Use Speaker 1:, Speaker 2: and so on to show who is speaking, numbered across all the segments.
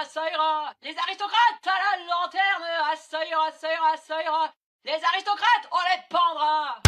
Speaker 1: ça ira. Les aristocrates à la lanterne, ça ira, ça ira, ça ira. Les aristocrates, on les pendra.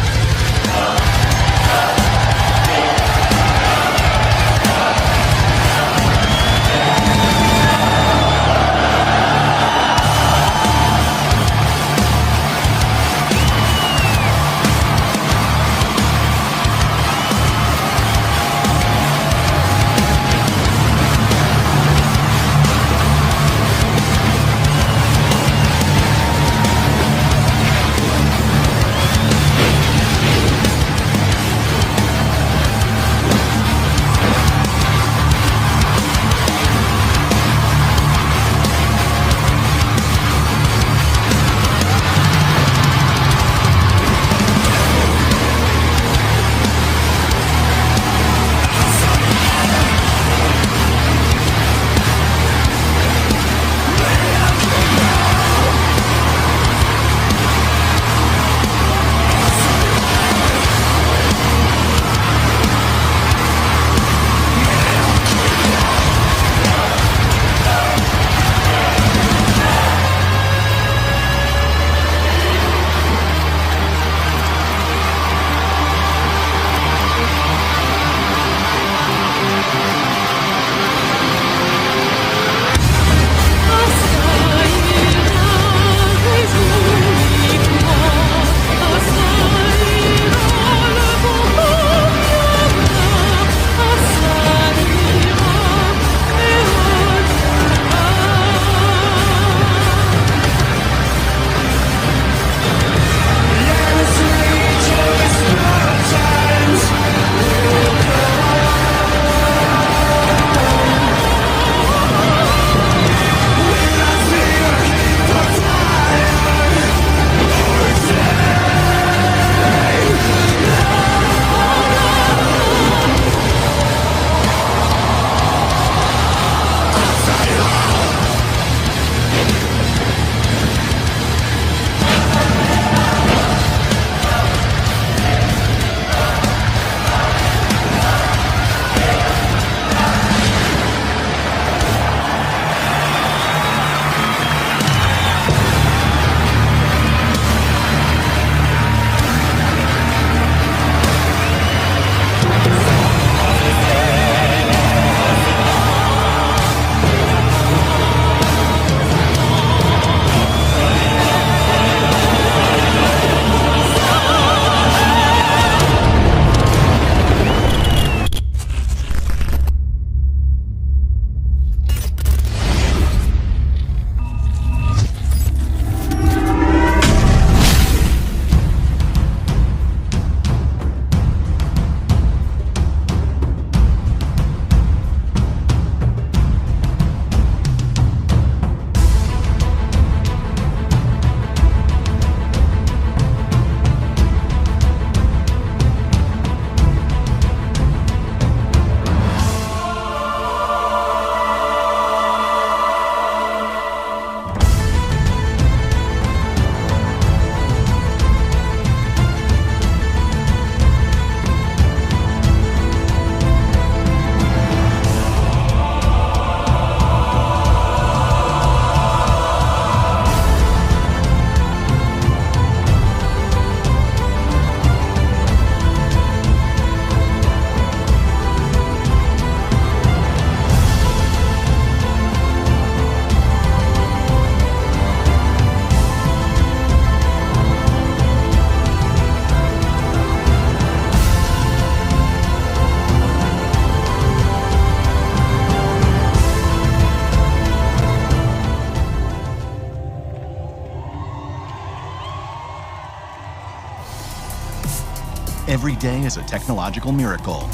Speaker 2: Every day is a technological miracle.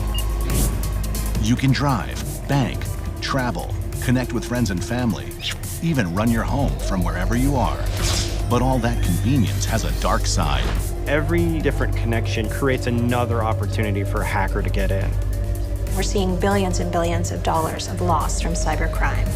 Speaker 2: You can drive, bank, travel, connect with friends and family, even run your home from wherever you are. But all that convenience has a dark side.
Speaker 3: Every different connection creates another opportunity for a hacker to get in.
Speaker 4: We're seeing billions and billions of dollars of loss from cybercrime.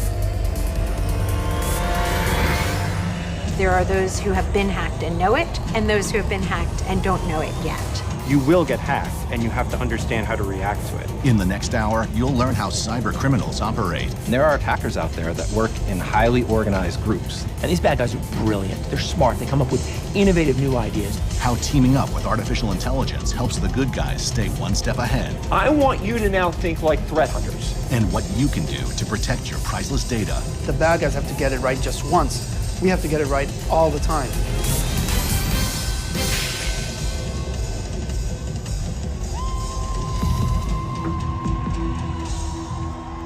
Speaker 4: There are those who have been hacked and know it, and those who have been hacked and don't know it yet.
Speaker 3: you will get hacked, and you have to understand how to react to it.
Speaker 2: In the next hour, you'll learn how cyber criminals operate.
Speaker 5: There are attackers out there that work in highly organized groups.
Speaker 6: And these bad guys are brilliant. They're smart. They come up with innovative new ideas.
Speaker 2: How teaming up with artificial intelligence helps the good guys stay one step ahead.
Speaker 6: I want you to now think like threat hunters.
Speaker 2: And what you can do to protect your priceless data.
Speaker 7: The bad guys have to get it right just once. We have to get it right all the time.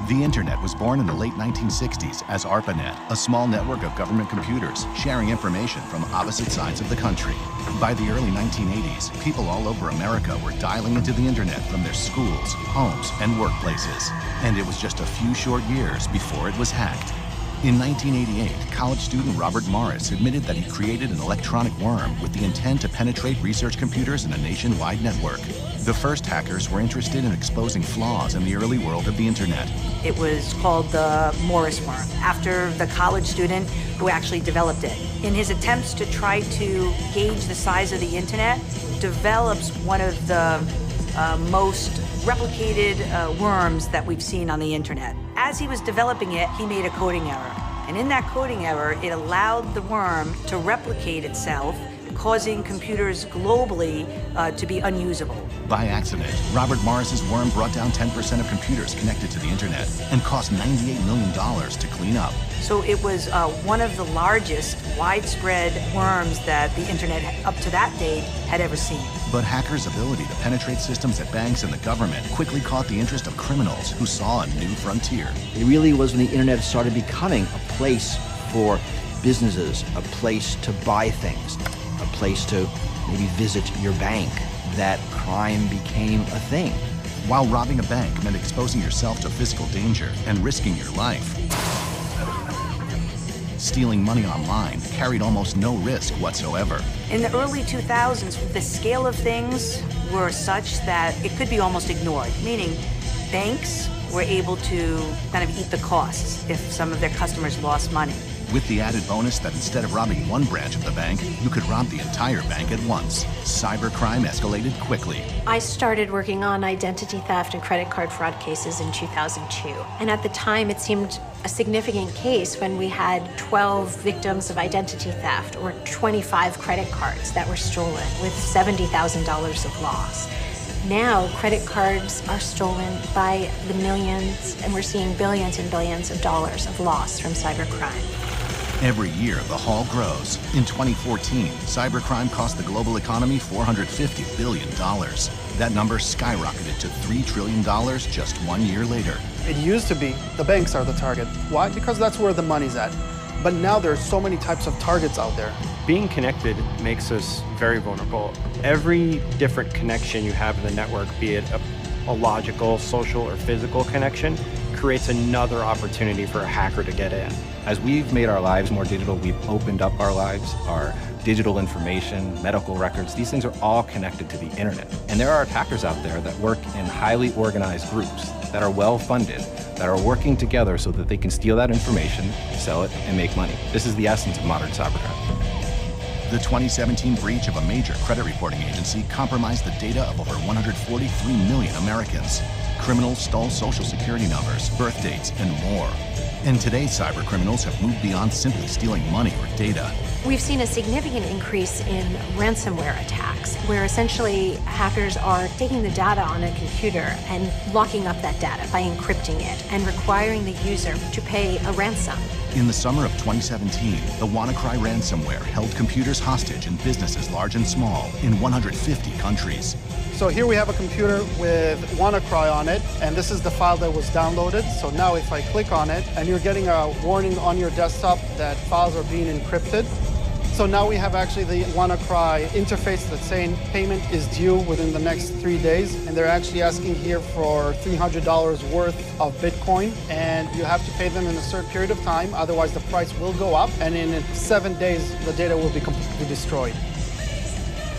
Speaker 2: The internet was born in the late 1960s as ARPANET, a small network of government computers sharing information from opposite sides of the country. By the early 1980s, people all over America were dialing into the internet from their schools, homes, and workplaces. And it was just a few short years before it was hacked. In 1988, college student Robert Morris admitted that he created an electronic worm with the intent to penetrate research computers in a nationwide network. The first hackers were interested in exposing flaws in the early world of the internet.
Speaker 8: It was called the Morris worm, after the college student who actually developed it. In his attempts to try to gauge the size of the internet, develops one of the most replicated worms that we've seen on the internet. As he was developing it, he made a coding error. And in that coding error, it allowed the worm to replicate itself, causing computers globally to be unusable.
Speaker 2: By accident, Robert Morris's worm brought down 10% of computers connected to the internet and cost $98 million to clean up.
Speaker 8: So it was one of the largest widespread worms that the internet up to that date had ever seen.
Speaker 2: But hackers' ability to penetrate systems at banks and the government quickly caught the interest of criminals who saw a new frontier.
Speaker 9: It really was when the internet started becoming a place for businesses, a place to buy things, a place to maybe visit your bank, that crime became a thing.
Speaker 2: While robbing a bank meant exposing yourself to physical danger and risking your life, stealing money online carried almost no risk whatsoever.
Speaker 8: In the early 2000s, the scale of things were such that it could be almost ignored, meaning banks were able to kind of eat the costs if some of their customers lost money.
Speaker 2: With the added bonus that instead of robbing one branch of the bank, you could rob the entire bank at once. Cybercrime escalated quickly.
Speaker 4: I started working on identity theft and credit card fraud cases in 2002. And at the time, it seemed a significant case when we had 12 victims of identity theft or 25 credit cards that were stolen with $70,000 of loss. Now, credit cards are stolen by the millions, and we're seeing billions and billions of dollars of loss from cybercrime.
Speaker 2: Every year, the haul grows. In 2014, cybercrime cost the global economy $450 billion. That number skyrocketed to $3 trillion just 1 year later.
Speaker 7: It used to be the banks are the target. Why? Because that's where the money's at. But now there's so many types of targets out there.
Speaker 3: Being connected makes us very vulnerable. Every different connection you have in the network, be it a logical, social, or physical connection, creates another opportunity for a hacker to get in.
Speaker 5: As we've made our lives more digital, we've opened up our lives, our digital information, medical records, these things are all connected to the internet. And there are attackers out there that work in highly organized groups that are well-funded, that are working together so that they can steal that information, sell it, and make money. This is the essence of modern cybercrime.
Speaker 2: The 2017 breach of a major credit reporting agency compromised the data of over 143 million Americans. Criminals stole social security numbers, birth dates, and more. And today, cybercriminals have moved beyond simply stealing money or data.
Speaker 4: We've seen a significant increase in ransomware attacks, where essentially hackers are taking the data on a computer and locking up that data by encrypting it and requiring the user to pay a ransom.
Speaker 2: In the summer of 2017, the WannaCry ransomware held computers hostage in businesses large and small in 150 countries.
Speaker 7: So here we have a computer with WannaCry on it, and this is the file that was downloaded. So now if I click on it, and you're getting a warning on your desktop that files are being encrypted. So now we have actually the WannaCry interface that's saying payment is due within the next 3 days, and they're actually asking here for $300 worth of Bitcoin, and you have to pay them in a certain period of time, otherwise the price will go up, and in 7 days the data will be completely destroyed.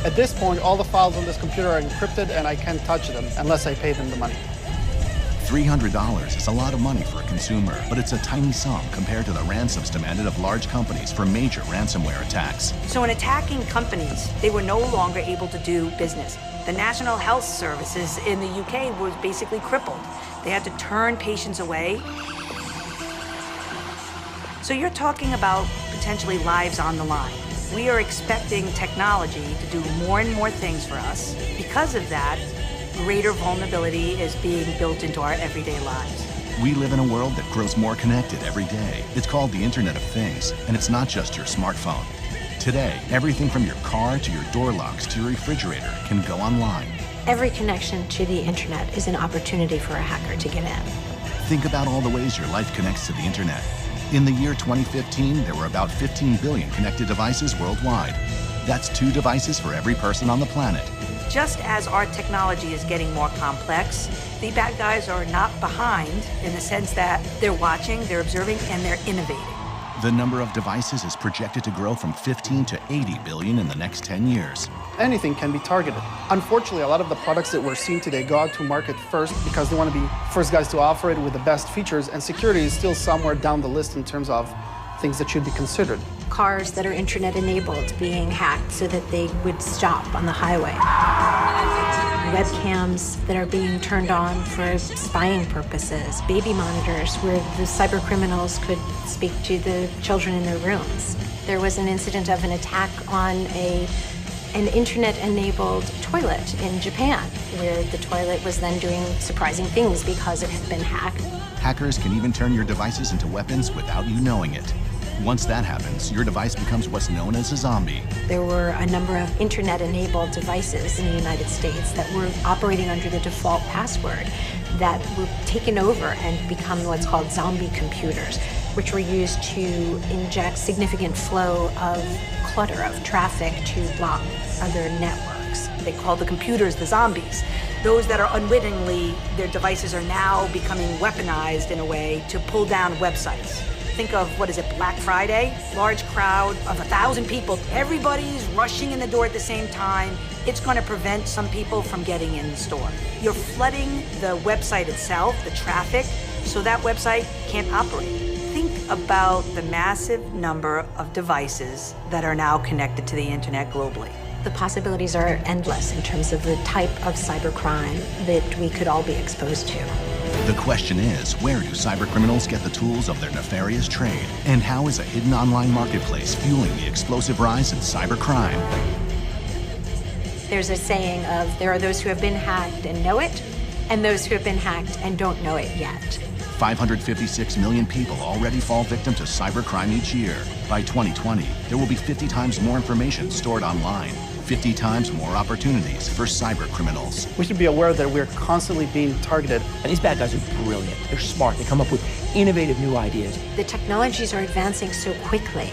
Speaker 7: At this point, all the files on this computer are encrypted and I can't touch them unless I pay them the money.
Speaker 2: $300 is a lot of money for a consumer, but it's a tiny sum compared to the ransoms demanded of large companies for major ransomware attacks.
Speaker 8: So in attacking companies, they were no longer able to do business. The National Health Services in the UK was basically crippled. They had to turn patients away. So you're talking about potentially lives on the line. We are expecting technology to do more and more things for us. Because of that, greater vulnerability is being built into our everyday lives.
Speaker 2: We live in a world that grows more connected every day. It's called the Internet of Things, and it's not just your smartphone. Today, everything from your car to your door locks to your refrigerator can go online.
Speaker 4: Every connection to the internet is an opportunity for a hacker to get in.
Speaker 2: Think about all the ways your life connects to the internet. In the year 2015, there were about 15 billion connected devices worldwide. That's 2 devices for every person on the planet.
Speaker 8: Just as our technology is getting more complex, the bad guys are not behind in the sense that they're watching, they're observing, and they're innovating.
Speaker 2: The number of devices is projected to grow from 15 to 80 billion in the next 10 years.
Speaker 7: Anything can be targeted. Unfortunately, a lot of the products that we're seeing today go out to market first because they want to be first guys to offer it with the best features, and security is still somewhere down the list in terms of things that should be considered.
Speaker 4: Cars that are internet enabled being hacked so that they would stop on the highway. Webcams that are being turned on for spying purposes. Baby monitors where the cyber criminals could speak to the children in their rooms. There was an incident of an attack on an internet-enabled toilet in Japan, where the toilet was then doing surprising things because it had been hacked.
Speaker 2: Hackers can even turn your devices into weapons without you knowing it. Once that happens, your device becomes what's known as a zombie.
Speaker 4: There were a number of internet-enabled devices in the United States that were operating under the default password that were taken over and become what's called zombie computers, which were used to inject significant flow of clutter, of traffic to block other networks.
Speaker 8: They call the computers the zombies. Those that are unwittingly, their devices are now becoming weaponized in a way to pull down websites. Think of, Black Friday? Large crowd of 1,000 people. Everybody's rushing in the door at the same time. It's going to prevent some people from getting in the store. You're flooding the website itself, the traffic, so that website can't operate. Think about the massive number of devices that are now connected to the internet globally.
Speaker 4: The possibilities are endless in terms of the type of cybercrime that we could all be exposed to.
Speaker 2: The question is, where do cybercriminals get the tools of their nefarious trade? And how is a hidden online marketplace fueling the explosive rise in cybercrime?
Speaker 4: There's a saying of, there are those who have been hacked and know it, and those who have been hacked and don't know it yet.
Speaker 2: 556 million people already fall victim to cybercrime each year. By 2020, there will be 50 times more information stored online, 50 times more opportunities for cybercriminals.
Speaker 7: We should be aware that we're constantly being targeted.
Speaker 6: And these bad guys are brilliant. They're smart. They come up with innovative new ideas.
Speaker 4: The technologies are advancing so quickly,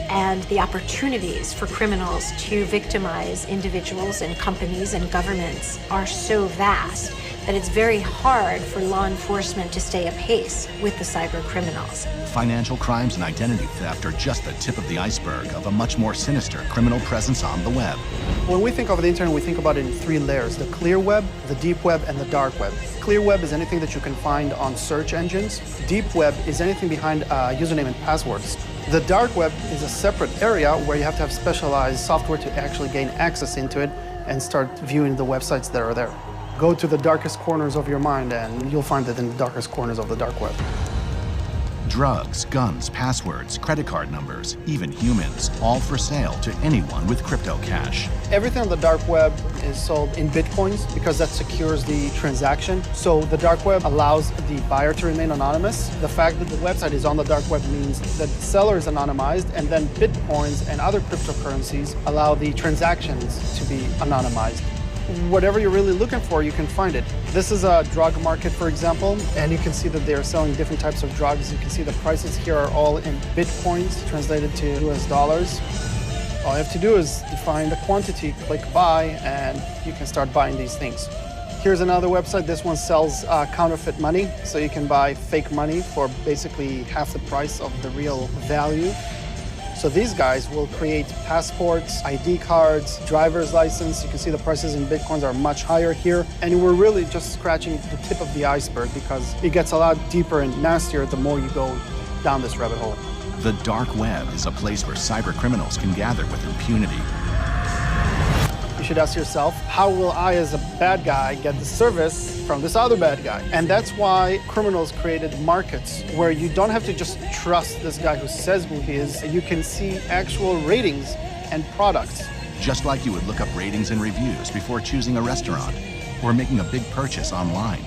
Speaker 4: and the opportunities for criminals to victimize individuals and companies and governments are so vast that it's very hard for law enforcement to stay apace with the cyber criminals.
Speaker 2: Financial crimes and identity theft are just the tip of the iceberg of a much more sinister criminal presence on the web.
Speaker 7: When we think of the internet, we think about it in 3 layers: the clear web, the deep web, and the dark web. Clear web is anything that you can find on search engines. Deep web is anything behind username and passwords. The dark web is a separate area where you have to have specialized software to actually gain access into it and start viewing the websites that are there. Go to the darkest corners of your mind and you'll find it in the darkest corners of the dark web.
Speaker 2: Drugs, guns, passwords, credit card numbers, even humans, all for sale to anyone with crypto cash.
Speaker 7: Everything on the dark web is sold in Bitcoins because that secures the transaction. So the dark web allows the buyer to remain anonymous. The fact that the website is on the dark web means that the seller is anonymized, and then Bitcoins and other cryptocurrencies allow the transactions to be anonymized. Whatever you're really looking for, you can find it. This is a drug market, for example, and you can see that they are selling different types of drugs. You can see the prices here are all in Bitcoins, translated to US dollars. All you have to do is define the quantity, click buy, and you can start buying these things. Here's another website. This one sells counterfeit money, so you can buy fake money for basically half the price of the real value. So these guys will create passports, ID cards, driver's license. You can see the prices in Bitcoins are much higher here. And we're really just scratching the tip of the iceberg because it gets a lot deeper and nastier the more you go down this rabbit hole.
Speaker 2: The dark web is a place where cyber criminals can gather with impunity.
Speaker 7: You should ask yourself, how will I as a bad guy get the service from this other bad guy? And that's why criminals created markets where you don't have to just trust this guy who says who he is. You can see actual ratings and products.
Speaker 2: Just like you would look up ratings and reviews before choosing a restaurant or making a big purchase online.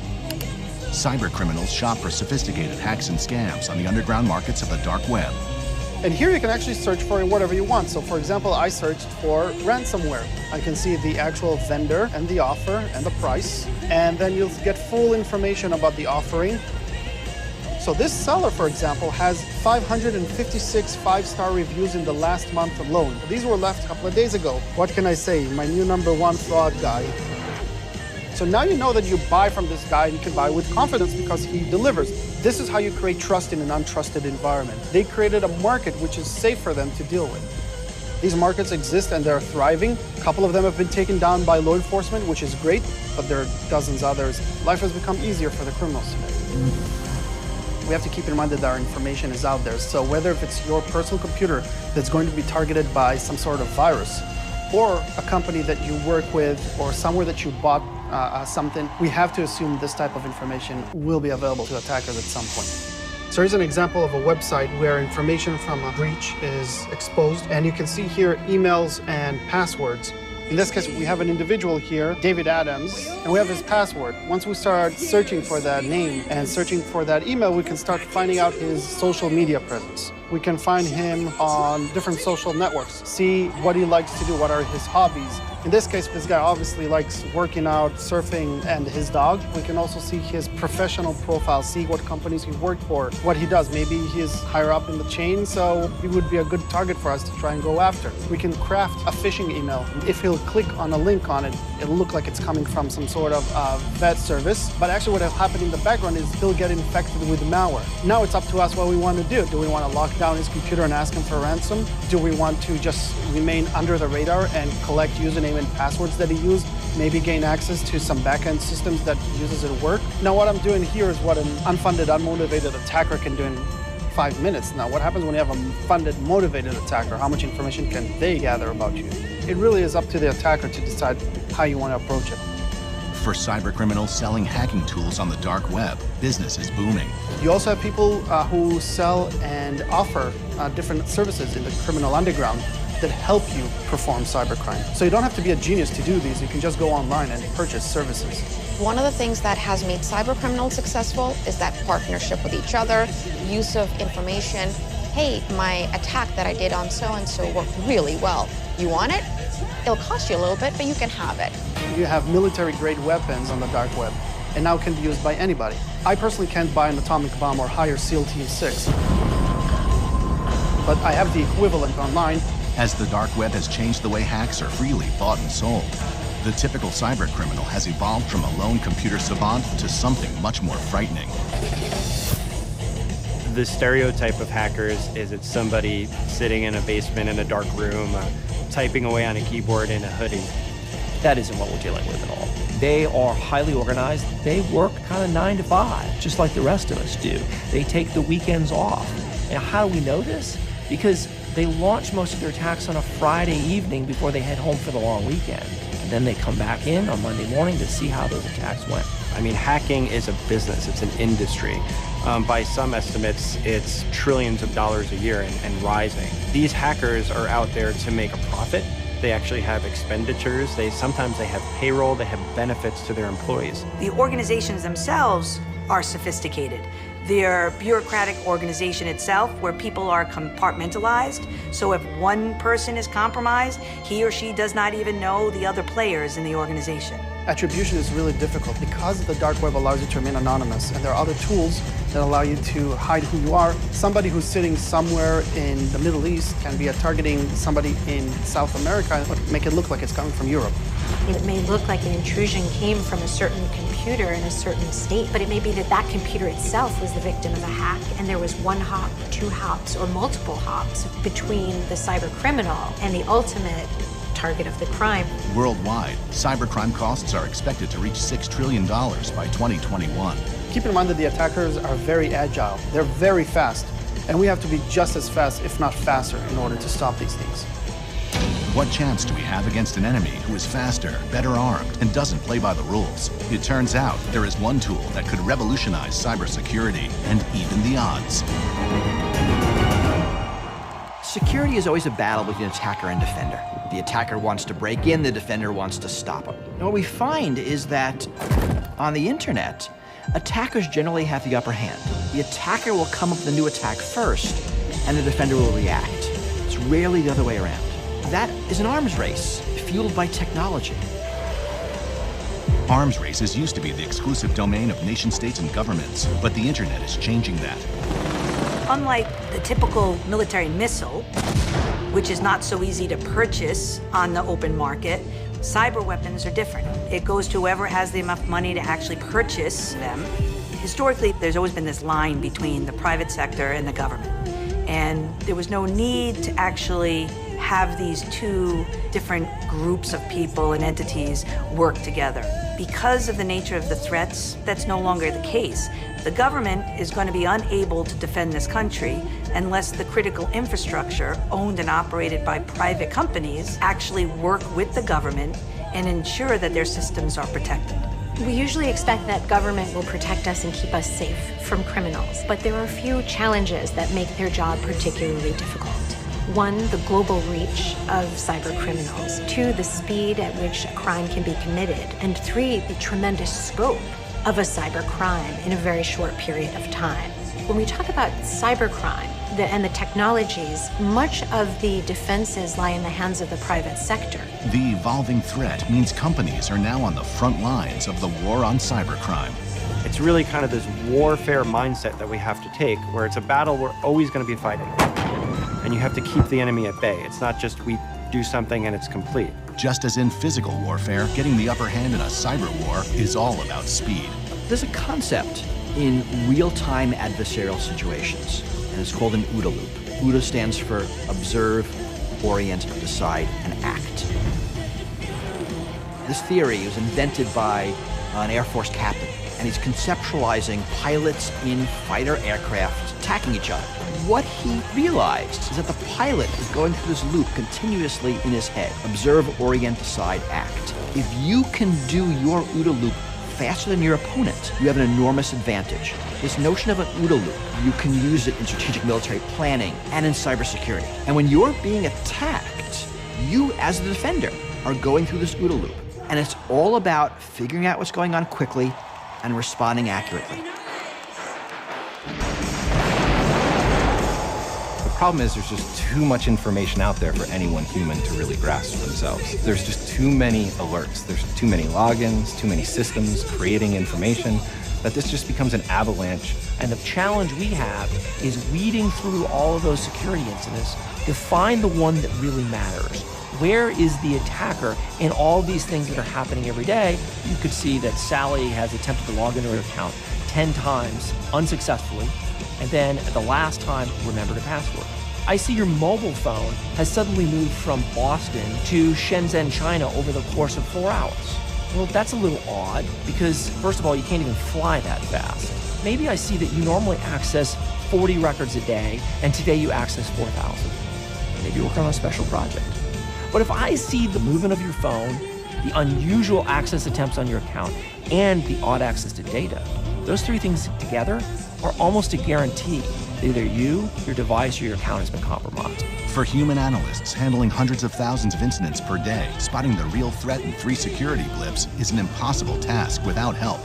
Speaker 2: Cyber criminals shop for sophisticated hacks and scams on the underground markets of the dark web.
Speaker 7: And here you can actually search for whatever you want. So for example, I searched for ransomware. I can see the actual vendor and the offer and the price. And then you'll get full information about the offering. So this seller, for example, has 556 five-star reviews in the last month alone. These were left a couple of days ago. What can I say? My new #1 fraud guy. So now you know that you buy from this guy, you can buy with confidence because he delivers. This is how you create trust in an untrusted environment. They created a market which is safe for them to deal with. These markets exist and they're thriving. A couple of them have been taken down by law enforcement, which is great, but there are dozens others. Life has become easier for the criminals today. We have to keep in mind that our information is out there. So whether if it's your personal computer that's going to be targeted by some sort of virus, or a company that you work with, or somewhere that you bought something, we have to assume this type of information will be available to attackers at some point. So here's an example of a website where information from a breach is exposed, and you can see here emails and passwords. In this case, we have an individual here, David Adams, and we have his password. Once we start searching for that name and searching for that email, we can start finding out his social media presence. We can find him on different social networks, see what he likes to do, what are his hobbies. In this case, this guy obviously likes working out, surfing, and his dog. We can also see his professional profile, see what companies he worked for, what he does. Maybe he's higher up in the chain, so he would be a good target for us to try and go after. We can craft a phishing email. If he'll click on a link on it, it'll look like it's coming from some sort of vet service. But actually what will happen in the background is he'll get infected with malware. Now it's up to us what we want to do. Do we want to lock down his computer and ask him for a ransom? Do we want to just remain under the radar and collect username and passwords that he used, maybe gain access to some back-end systems that he uses at work? Now what I'm doing here is what an unfunded, unmotivated attacker can do in 5 minutes. Now what happens when you have a funded, motivated attacker? How much information can they gather about you? It really is up to the attacker to decide how you want to approach it.
Speaker 2: For cyber criminals selling hacking tools on the dark web, business is booming.
Speaker 7: You also have people who sell and offer different services in the criminal underground that help you perform cybercrime. So you don't have to be a genius to do these. You can just go online and purchase services.
Speaker 10: One of the things that has made cybercriminals successful is that partnership with each other, use of information. Hey, my attack that I did on so-and-so worked really well. You want it? It'll cost you a little bit, but you can have it.
Speaker 7: You have military-grade weapons on the dark web, and now can be used by anybody. I personally can't buy an atomic bomb or hire SEAL Team 6, but I have the equivalent online.
Speaker 2: As the dark web has changed the way hacks are freely bought and sold, the typical cyber criminal has evolved from a lone computer savant to something much more frightening.
Speaker 3: The stereotype of hackers is it's somebody sitting in a basement in a dark room, typing away on a keyboard in a hoodie.
Speaker 6: That isn't what we're dealing with at all. They are highly organized. They work kind of 9 to 5, just like the rest of us do. They take the weekends off. And how do we know this? Because they launch most of their attacks on a Friday evening before they head home for the long weekend. And then they come back in on Monday morning to see how those attacks went.
Speaker 3: I mean, hacking is a business, it's an industry. By some estimates, it's trillions of dollars a year and rising. These hackers are out there to make a profit. They actually have expenditures. Sometimes they have payroll, they have benefits to their employees.
Speaker 8: The organizations themselves are sophisticated. Their bureaucratic organization itself, where people are compartmentalized, so if one person is compromised, he or she does not even know the other players in the organization.
Speaker 7: Attribution is really difficult because the dark web allows you to remain anonymous, and there are other tools that allow you to hide who you are. Somebody who's sitting somewhere in the Middle East can be targeting somebody in South America, but make it look like it's coming from Europe.
Speaker 4: It may look like an intrusion came from a certain computer in a certain state, but it may be that that computer itself was the victim of a hack, and there was one hop, two hops, or multiple hops between the cyber criminal and the ultimate target of the crime.
Speaker 2: Worldwide, cybercrime costs are expected to reach $6 trillion by 2021.
Speaker 7: Keep in mind that the attackers are very agile. They're very fast, and we have to be just as fast, if not faster, in order to stop these things.
Speaker 2: What chance do we have against an enemy who is faster, better armed, and doesn't play by the rules? It turns out there is one tool that could revolutionize cybersecurity and even the odds.
Speaker 9: Security is always a battle between attacker and defender. The attacker wants to break in, the defender wants to stop him. And what we find is that on the internet, attackers generally have the upper hand. The attacker will come up with a new attack first, and the defender will react. It's rarely the other way around. That is an arms race, fueled by technology.
Speaker 2: Arms races used to be the exclusive domain of nation-states and governments, but the internet is changing that.
Speaker 8: Unlike the typical military missile, which is not so easy to purchase on the open market, cyber weapons are different. It goes to whoever has the enough money to actually purchase them. Historically, there's always been this line between the private sector and the government. And there was no need to actually have these two different groups of people and entities work together. Because of the nature of the threats, that's no longer the case. The government is going to be unable to defend this country unless the critical infrastructure owned and operated by private companies actually work with the government and ensure that their systems are protected.
Speaker 4: We usually expect that government will protect us and keep us safe from criminals, but there are a few challenges that make their job particularly difficult. One, the global reach of cyber criminals. Two, the speed at which a crime can be committed. And three, the tremendous scope of a cyber crime in a very short period of time. When we talk about cybercrime and the technologies, much of the defenses lie in the hands of the private sector.
Speaker 2: The evolving threat means companies are now on the front lines of the war on cybercrime.
Speaker 3: It's really kind of this warfare mindset that we have to take, where it's a battle we're always going to be fighting. And you have to keep the enemy at bay. It's not just we do something and it's complete.
Speaker 2: Just as in physical warfare, getting the upper hand in a cyber war is all about speed.
Speaker 9: There's a concept in real-time adversarial situations, and it's called an OODA loop. OODA stands for observe, orient, decide, and act. This theory was invented by an Air Force captain, and he's conceptualizing pilots in fighter aircraft attacking each other. What he realized is that the pilot is going through this loop continuously in his head. Observe, orient, decide, act. If you can do your OODA loop faster than your opponent, you have an enormous advantage. This notion of an OODA loop, you can use it in strategic military planning and in cybersecurity. And when you're being attacked, you as the defender are going through this OODA loop. And it's all about figuring out what's going on quickly and responding accurately.
Speaker 5: The problem is there's just too much information out there for any one human to really grasp for themselves. There's just too many alerts. There's too many logins, too many systems creating information, that this just becomes an avalanche.
Speaker 6: And the challenge we have is weeding through all of those security incidents to find the one that really matters. Where is the attacker in all these things that are happening every day? You could see that Sally has attempted to log into her account 10 times unsuccessfully, and then at the last time, remembered a password. I see your mobile phone has suddenly moved from Boston to Shenzhen, China over the course of 4 hours. Well, that's a little odd because, first of all, you can't even fly that fast. Maybe I see that you normally access 40 records a day, and today you access 4,000. Maybe you're working on a special project. But if I see the movement of your phone, the unusual access attempts on your account, and the odd access to data, those three things together are almost a guarantee that either you, your device, or your account has been compromised.
Speaker 2: For human analysts handling hundreds of thousands of incidents per day, spotting the real threat in 3 security blips is an impossible task without help.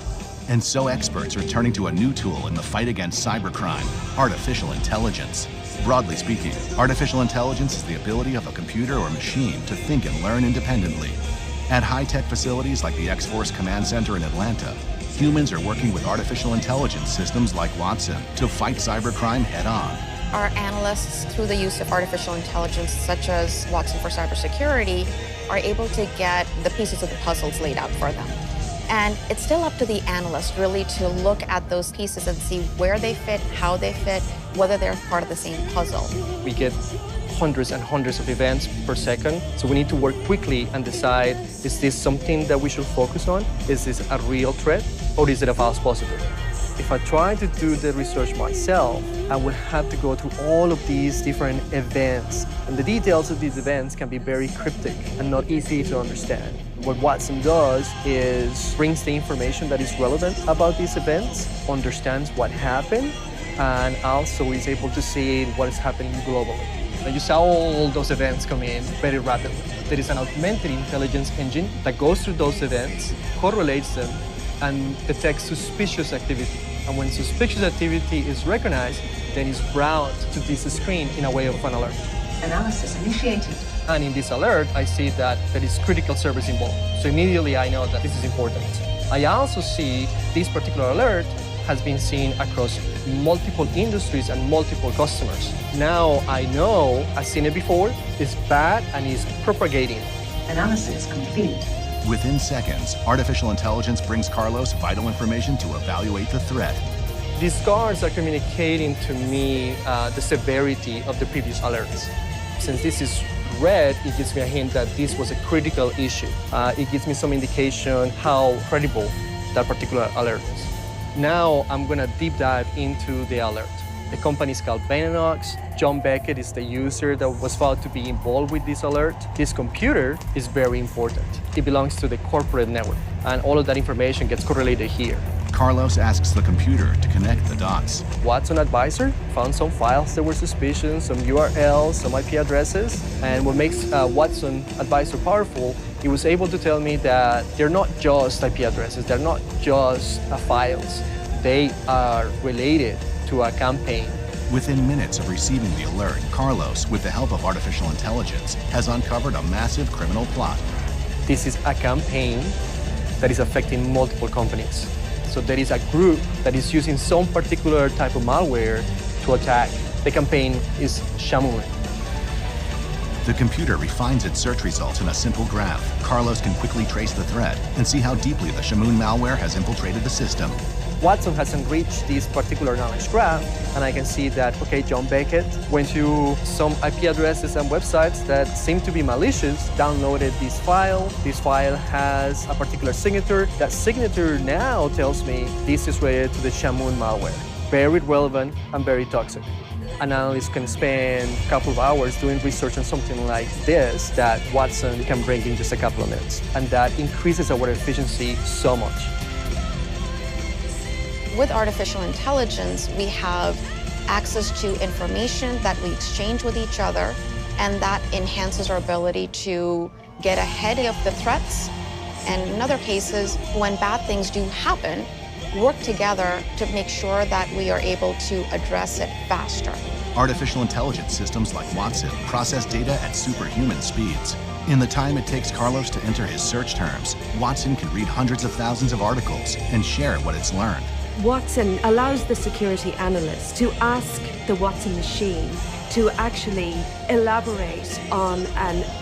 Speaker 2: And so experts are turning to a new tool in the fight against cybercrime: artificial intelligence. Broadly speaking, artificial intelligence is the ability of a computer or machine to think and learn independently. At high-tech facilities like the X-Force Command Center in Atlanta, humans are working with artificial intelligence systems like Watson to fight cybercrime head-on.
Speaker 10: Our analysts, through the use of artificial intelligence, such as Watson for cybersecurity, are able to get the pieces of the puzzles laid out for them. And it's still up to the analyst really to look at those pieces and see where they fit, how they fit, whether they're part of the same puzzle.
Speaker 6: We get hundreds and hundreds of events per second, so we need to work quickly and decide, is this something that we should focus on? Is this a real threat, or is it a false positive? If I try to do the research myself, I would have to go through all of these different events. And the details of these events can be very cryptic and not easy to understand. What Watson does is brings the information that is relevant about these events, understands what happened, and also is able to see what is happening globally. And you saw all those events come in very rapidly. There is an augmented intelligence engine that goes through those events, correlates them, and detects suspicious activity. And when suspicious activity is recognized, then it's brought to this screen in a way of an alert.
Speaker 11: Analysis initiated.
Speaker 6: And in this alert, I see that there is critical service involved. So immediately I know that this is important. I also see this particular alert has been seen across multiple industries and multiple customers. Now I know, I've seen it before, it's bad and it's propagating.
Speaker 11: Analysis complete.
Speaker 2: Within seconds, artificial intelligence brings Carlos vital information to evaluate the threat.
Speaker 6: These cards are communicating to me the severity of the previous alerts. Since this is red, it gives me a hint that this was a critical issue. It gives me some indication how credible that particular alert is. Now I'm gonna deep dive into the alert. The company is called Beninox. John Beckett is the user that was found to be involved with this alert. This computer is very important. It belongs to the corporate network, and all of that information gets correlated here.
Speaker 2: Carlos asks the computer to connect the dots.
Speaker 6: Watson Advisor found some files that were suspicious, some URLs, some IP addresses, and what makes Watson Advisor powerful, he was able to tell me that they're not just IP addresses, they're not just files. They are related to a campaign.
Speaker 2: Within minutes of receiving the alert, Carlos, with the help of artificial intelligence, has uncovered a massive criminal plot.
Speaker 6: This is a campaign that is affecting multiple companies. So there is a group that is using some particular type of malware to attack. The campaign is Shamoon.
Speaker 2: The computer refines its search results in a simple graph. Carlos can quickly trace the threat and see how deeply the Shamoon malware has infiltrated the system.
Speaker 6: Watson has enriched this particular knowledge graph, and I can see that, okay, John Beckett went to some IP addresses and websites that seem to be malicious, downloaded this file. This file has a particular signature. That signature now tells me this is related to the Shamoon malware. Very relevant and very toxic. An analyst can spend a couple of hours doing research on something like this that Watson can bring in just a couple of minutes, and that increases our efficiency so much.
Speaker 10: With artificial intelligence, we have access to information that we exchange with each other, and that enhances our ability to get ahead of the threats. And in other cases, when bad things do happen, work together to make sure that we are able to address it faster.
Speaker 2: Artificial intelligence systems like Watson process data at superhuman speeds. In the time it takes Carlos to enter his search terms, Watson can read hundreds of thousands of articles and share what it's learned.
Speaker 12: Watson allows the security analyst to ask the Watson machine to actually elaborate on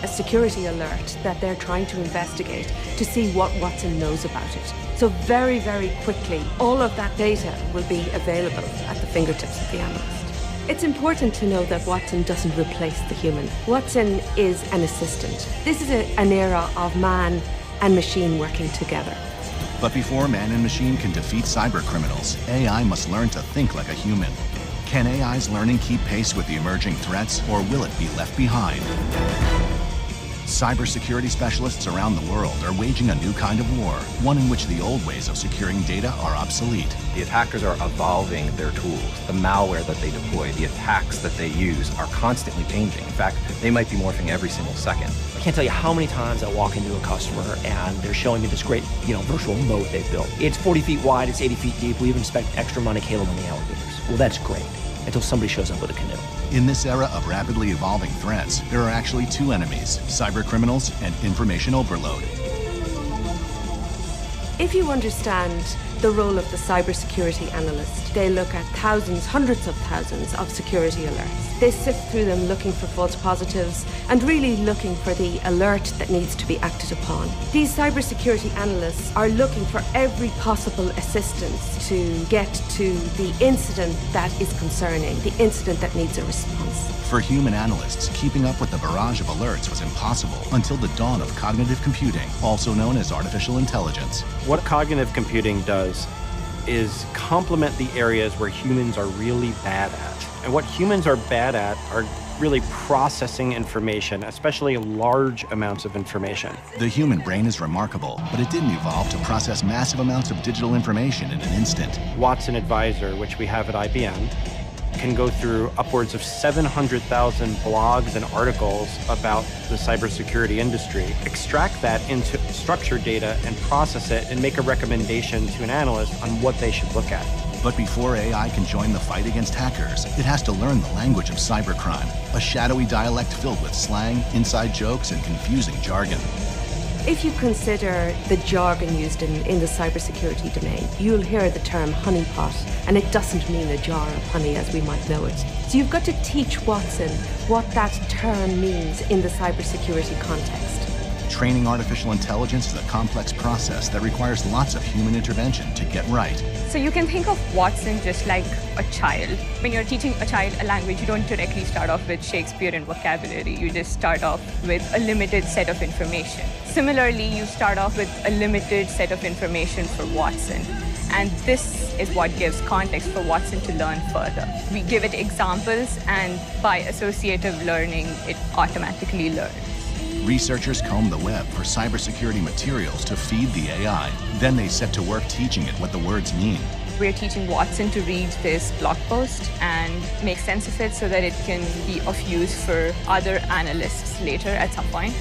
Speaker 12: a security alert that they're trying to investigate to see what Watson knows about it. So very, very quickly, all of that data will be available at the fingertips of the analyst. It's important to know that Watson doesn't replace the human. Watson is an assistant. This is an era of man and machine working together.
Speaker 2: But before man and machine can defeat cyber criminals, AI must learn to think like a human. Can AI's learning keep pace with the emerging threats, or will it be left behind? Cybersecurity specialists around the world are waging a new kind of war, one in which the old ways of securing data are obsolete.
Speaker 5: The attackers are evolving their tools. The malware that they deploy, the attacks that they use are constantly changing. In fact, they might be morphing every single second.
Speaker 13: I can't tell you how many times I walk into a customer and they're showing me this great, virtual moat they've built. It's 40 feet wide, it's 80 feet deep. We even spent extra money cabling on the alligators. Well, that's great, until somebody shows up with a canoe.
Speaker 2: In this era of rapidly evolving threats, there are actually two enemies: cyber criminals and information overload.
Speaker 12: If you understand the role of the cybersecurity analyst, they look at thousands, hundreds of thousands of security alerts. They sift through them looking for false positives and really looking for the alert that needs to be acted upon. These cybersecurity analysts are looking for every possible assistance to get to the incident that is concerning, the incident that needs a response.
Speaker 2: For human analysts, keeping up with the barrage of alerts was impossible until the dawn of cognitive computing, also known as artificial intelligence.
Speaker 3: What cognitive computing does is complement the areas where humans are really bad at. And what humans are bad at are really processing information, especially large amounts of information.
Speaker 2: The human brain is remarkable, but it didn't evolve to process massive amounts of digital information in an instant.
Speaker 3: Watson Advisor, which we have at IBM, can go through upwards of 700,000 blogs and articles about the cybersecurity industry, extract that into structured data and process it and make a recommendation to an analyst on what they should look at.
Speaker 2: But before AI can join the fight against hackers, it has to learn the language of cybercrime, a shadowy dialect filled with slang, inside jokes, and confusing jargon.
Speaker 12: If you consider the jargon used in the cybersecurity domain, you'll hear the term honeypot, and it doesn't mean a jar of honey as we might know it. So you've got to teach Watson what that term means in the cybersecurity context.
Speaker 2: Training artificial intelligence is a complex process that requires lots of human intervention to get right.
Speaker 14: So you can think of Watson just like a child. When you're teaching a child a language, you don't directly start off with Shakespearean vocabulary. You just start off with a limited set of information. Similarly, you start off with a limited set of information for Watson. And this is what gives context for Watson to learn further. We give it examples, and by associative learning, it automatically learns.
Speaker 2: Researchers comb the web for cybersecurity materials to feed the AI. Then they set to work teaching it what the words mean.
Speaker 14: We're teaching Watson to read this blog post and make sense of it so that it can be of use for other analysts later at some point.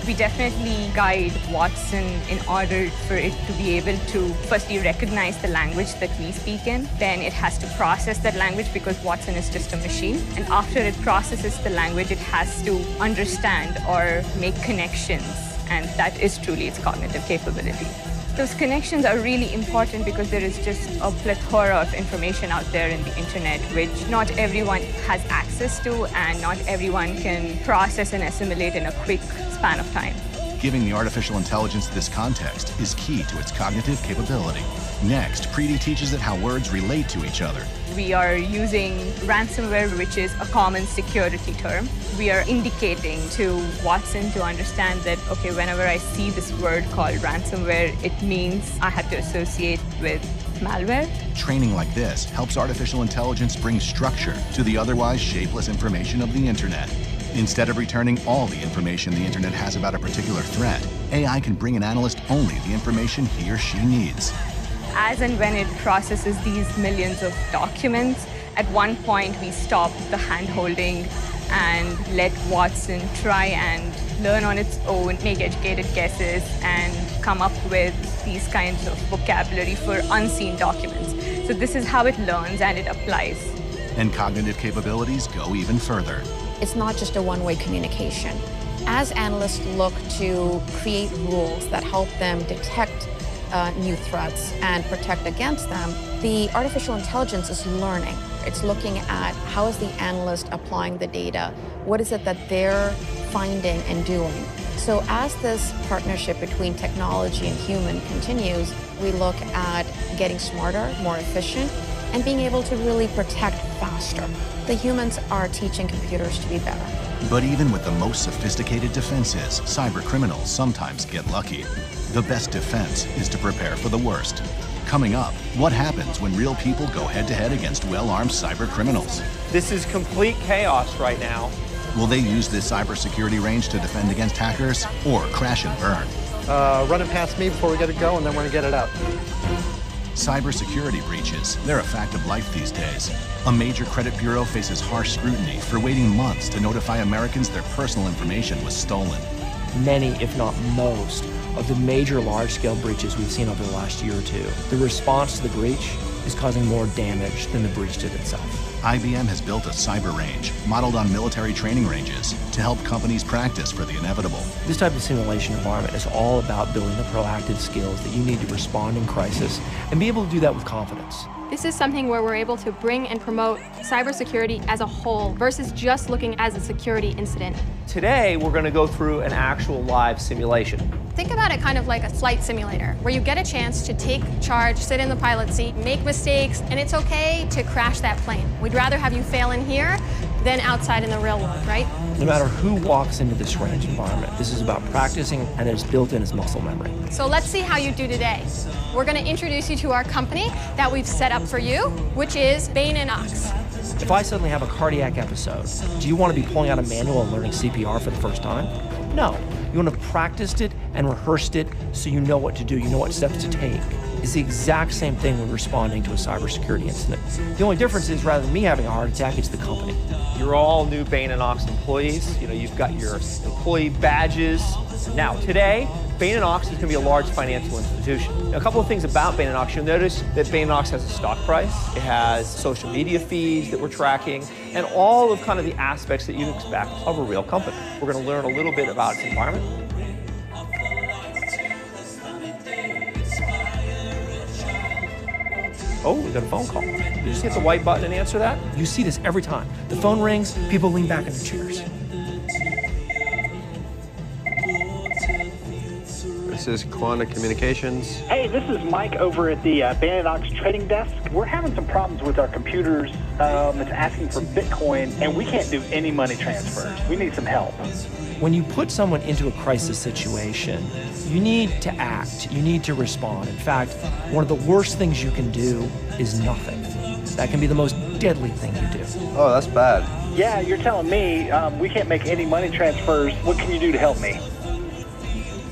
Speaker 14: We definitely guide Watson in order for it to be able to firstly recognize the language that we speak in. Then it has to process that language because Watson is just a machine. And after it processes the language, it has to understand or make connections. And that is truly its cognitive capability. Those connections are really important because there is just a plethora of information out there in the internet which not everyone has access to and not everyone can process and assimilate in a quick span of time.
Speaker 2: Giving the artificial intelligence this context is key to its cognitive capability. Next, Preeti teaches it how words relate to each other.
Speaker 14: We are using ransomware, which is a common security term. We are indicating to Watson to understand that, okay, whenever I see this word called ransomware, it means I have to associate with malware.
Speaker 2: Training like this helps artificial intelligence bring structure to the otherwise shapeless information of the internet. Instead of returning all the information the internet has about a particular threat, AI can bring an analyst only the information he or she needs.
Speaker 14: As and when it processes these millions of documents, at one point we stop the hand-holding and let Watson try and learn on its own, make educated guesses, and come up with these kinds of vocabulary for unseen documents. So this is how it learns and it applies.
Speaker 2: And cognitive capabilities go even further.
Speaker 10: It's not just a one-way communication. As analysts look to create rules that help them detect new threats and protect against them, the artificial intelligence is learning. It's looking at how is the analyst applying the data, what is it that they're finding and doing. So as this partnership between technology and human continues, we look at getting smarter, more efficient, and being able to really protect faster. The humans are teaching computers to be better.
Speaker 2: But even with the most sophisticated defenses, cyber criminals sometimes get lucky. The best defense is to prepare for the worst. Coming up, what happens when real people go head-to-head against well-armed cyber criminals?
Speaker 15: This is complete chaos right now.
Speaker 2: Will they use this cybersecurity range to defend against hackers, or crash and burn?
Speaker 7: Run it past me before we get it going, then we're gonna get it out.
Speaker 2: Cybersecurity breaches, they're a fact of life these days. A major credit bureau faces harsh scrutiny for waiting months to notify Americans their personal information was stolen.
Speaker 13: Many, if not most, of the major large-scale breaches we've seen over the last year or two, the response to the breach is causing more damage than the breach did itself.
Speaker 2: IBM has built a cyber range modeled on military training ranges to help companies practice for the inevitable.
Speaker 13: This type of simulation environment is all about building the proactive skills that you need to respond in crisis and be able to do that with confidence.
Speaker 16: This is something where we're able to bring and promote cybersecurity as a whole versus just looking as a security incident.
Speaker 15: Today, we're going to go through an actual live simulation.
Speaker 16: Think about it kind of like a flight simulator, where you get a chance to take charge, sit in the pilot seat, make mistakes, and it's okay to crash that plane. We'd rather have you fail in here than outside in the real world, right?
Speaker 13: No matter who walks into this range environment, this is about practicing, and it's built in as muscle memory.
Speaker 16: So let's see how you do today. We're going to introduce you to our company that we've set up for you, which is Bain & Ox.
Speaker 13: If I suddenly have a cardiac episode, do you want to be pulling out a manual and learning CPR for the first time? No. You want to have practiced it and rehearsed it so you know what to do, you know what steps to take. It's the exact same thing when responding to a cybersecurity incident. The only difference is rather than me having a heart attack, it's the company.
Speaker 15: You're all new Bain & Ox employees. You know, you've got your employee badges. Now, today, Bain & Ox is going to be a large financial institution. Now, a couple of things about Bain & Ox. You'll notice that Bain & Ox has a stock price. It has social media feeds that we're tracking, and all of kind of the aspects that you'd expect of a real company. We're going to learn a little bit about its environment. Oh, we got a phone call. Did you just hit the white button and answer that?
Speaker 13: You see this every time. The phone rings, people lean back in their chairs.
Speaker 17: This is Quanta Communications.
Speaker 18: Hey, this is Mike over at the Bain & Ox trading desk. We're having some problems with our computers. It's asking for Bitcoin, and we can't do any money transfers. We need some help.
Speaker 13: When you put someone into a crisis situation, you need to act, you need to respond. In fact, one of the worst things you can do is nothing. That can be the most deadly thing you do.
Speaker 17: Oh, that's bad.
Speaker 18: Yeah, you're telling me we can't make any money transfers. What can you do to help me?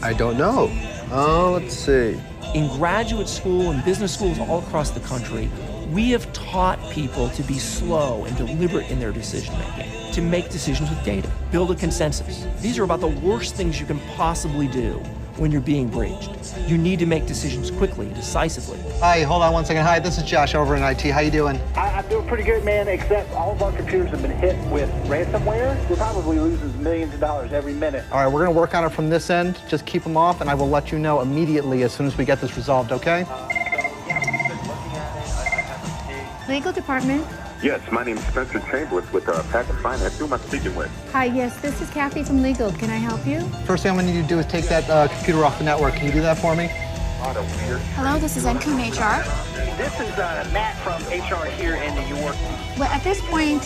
Speaker 17: I don't know. Let's see.
Speaker 13: In graduate school and business schools all across the country, we have taught people to be slow and deliberate in their decision-making, to make decisions with data, build a consensus. These are about the worst things you can possibly do when you're being breached. You need to make decisions quickly, decisively.
Speaker 7: Hi, hold on one second. Hi, this is Josh over in IT. How you doing?
Speaker 18: I'm doing pretty good, man, except all of our computers have been hit with ransomware. We're probably losing millions of dollars every minute.
Speaker 7: All right, we're going to work on it from this end. Just keep them off, and I will let you know immediately as soon as we get this resolved, okay?
Speaker 19: Legal department.
Speaker 20: Yes, my name is Spencer Chambliss with Packet Finance. Who am I speaking with?
Speaker 19: Hi, yes, this is Kathy from Legal. Can I help you?
Speaker 7: First thing I'm going to need you to do is take that computer off the network. Can you do that for me?
Speaker 19: Hello, this is NCOM HR.
Speaker 18: This is Matt from HR here in New York.
Speaker 19: Well, at this point,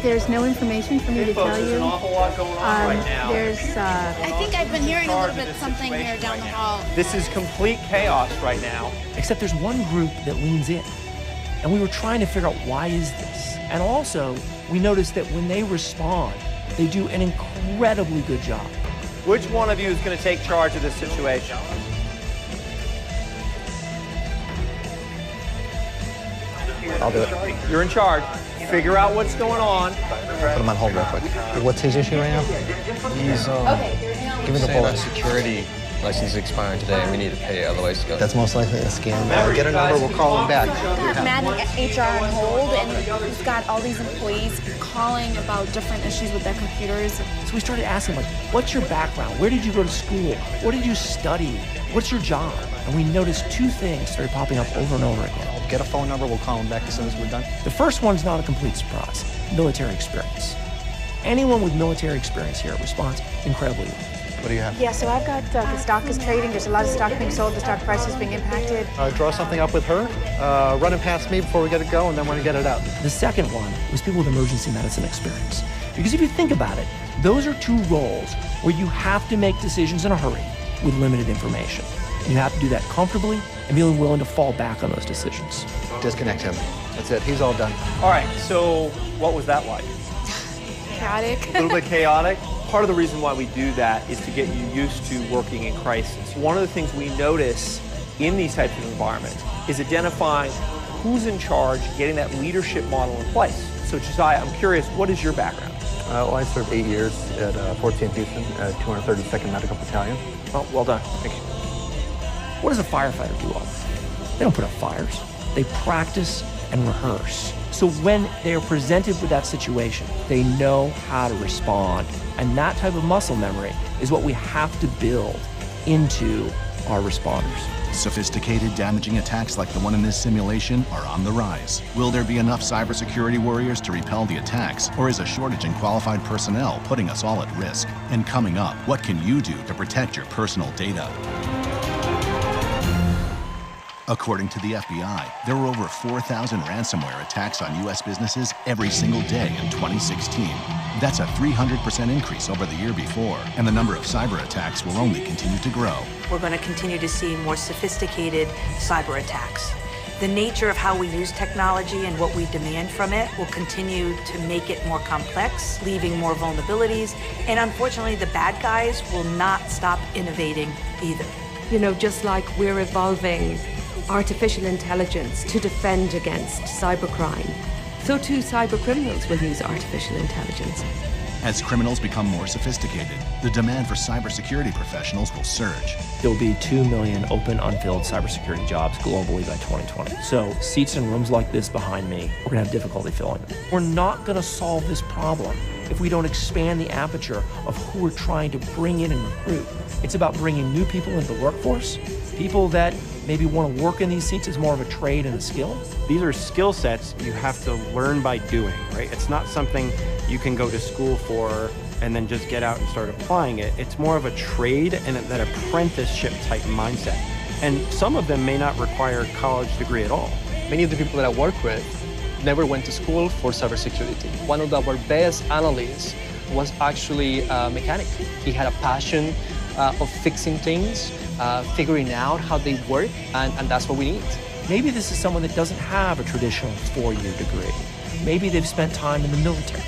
Speaker 19: there's no information for me to tell you.
Speaker 15: There's an awful lot going on right now.
Speaker 19: I think I've been hearing a little bit something here down the hall.
Speaker 15: This is complete chaos right now.
Speaker 13: Except there's one group that leans in. And we were trying to figure out why is this? And also, we noticed that when they respond, they do an incredibly good job.
Speaker 15: Which one of you is going to take charge of this situation?
Speaker 5: I'll do it.
Speaker 15: You're in charge. Figure out what's going on.
Speaker 5: Put him on hold real quick. What's his issue right now?
Speaker 17: He's
Speaker 5: give me the bullet.
Speaker 17: security license is expiring today, and we need to pay, otherwise go.
Speaker 5: That's most likely a scam.
Speaker 7: Get a number, we'll call him back.
Speaker 21: We've got Matt in HR on hold, and we've got all these employees calling about different issues with their computers.
Speaker 13: So we started asking, like, what's your background? Where did you go to school? What did you study? What's your job? And we noticed two things started popping up over and over again.
Speaker 7: Get a phone number, we'll call him back as soon as we're done.
Speaker 13: The first one's not a complete surprise. Military experience. Anyone with military experience here responds incredibly well.
Speaker 7: What do you have?
Speaker 22: Yeah, so I've got the stock is trading. There's a lot of stock being sold. The stock price is being impacted.
Speaker 7: Draw something up with her, run it past me before we get it going, and then we're going to get it out.
Speaker 13: The second one was people with emergency medicine experience. Because if you think about it, those are two roles where you have to make decisions in a hurry with limited information. You have to do that comfortably and be willing to fall back on those decisions.
Speaker 7: Disconnect him. That's it. He's all done.
Speaker 15: All right, so what was that like?
Speaker 21: Chaotic.
Speaker 15: A little bit chaotic. Part of the reason why we do that is to get you used to working in crisis. One of the things we notice in these types of environments is identifying who's in charge, getting that leadership model in place. So Josiah, I'm curious, what is your background?
Speaker 5: Well, I served 8 years at Fort St. Houston, 232nd Medical Battalion.
Speaker 15: Oh, well done. Thank you.
Speaker 13: What does a firefighter do all day? They don't put out fires. They practice and rehearse. So when they are presented with that situation, they know how to respond. And that type of muscle memory is what we have to build into our responders.
Speaker 2: Sophisticated, damaging attacks like the one in this simulation are on the rise. Will there be enough cybersecurity warriors to repel the attacks, or is a shortage in qualified personnel putting us all at risk? And coming up, what can you do to protect your personal data? According to the FBI, there were over 4,000 ransomware attacks on U.S. businesses every single day in 2016. That's a 300% increase over the year before, and the number of cyber attacks will only continue to grow.
Speaker 1: We're going to continue to see more sophisticated cyber attacks. The nature of how we use technology and what we demand from it will continue to make it more complex, leaving more vulnerabilities, and unfortunately, the bad guys will not stop innovating either.
Speaker 12: You know, just like we're evolving artificial intelligence to defend against cybercrime, so too cyber criminals will use artificial intelligence.
Speaker 2: As criminals become more sophisticated, the demand for cybersecurity professionals will surge.
Speaker 13: There'll be 2 million open, unfilled cybersecurity jobs globally by 2020. So seats in rooms like this behind me, we're gonna have difficulty filling them. We're not gonna solve this problem if we don't expand the aperture of who we're trying to bring in and recruit. It's about bringing new people into the workforce, people that maybe want to work in these seats as more of a trade and a skill.
Speaker 3: These are skill sets you have to learn by doing, right? It's not something you can go to school for and then just get out and start applying it. It's more of a trade and that apprenticeship type mindset. And some of them may not require a college degree at all.
Speaker 17: Many of the people that I work with never went to school for cybersecurity. One of our best analysts was actually a mechanic. He had a passion of fixing things, figuring out how they work, and that's what we need.
Speaker 13: Maybe this is someone that doesn't have a traditional 4-year degree. Maybe they've spent time in the military.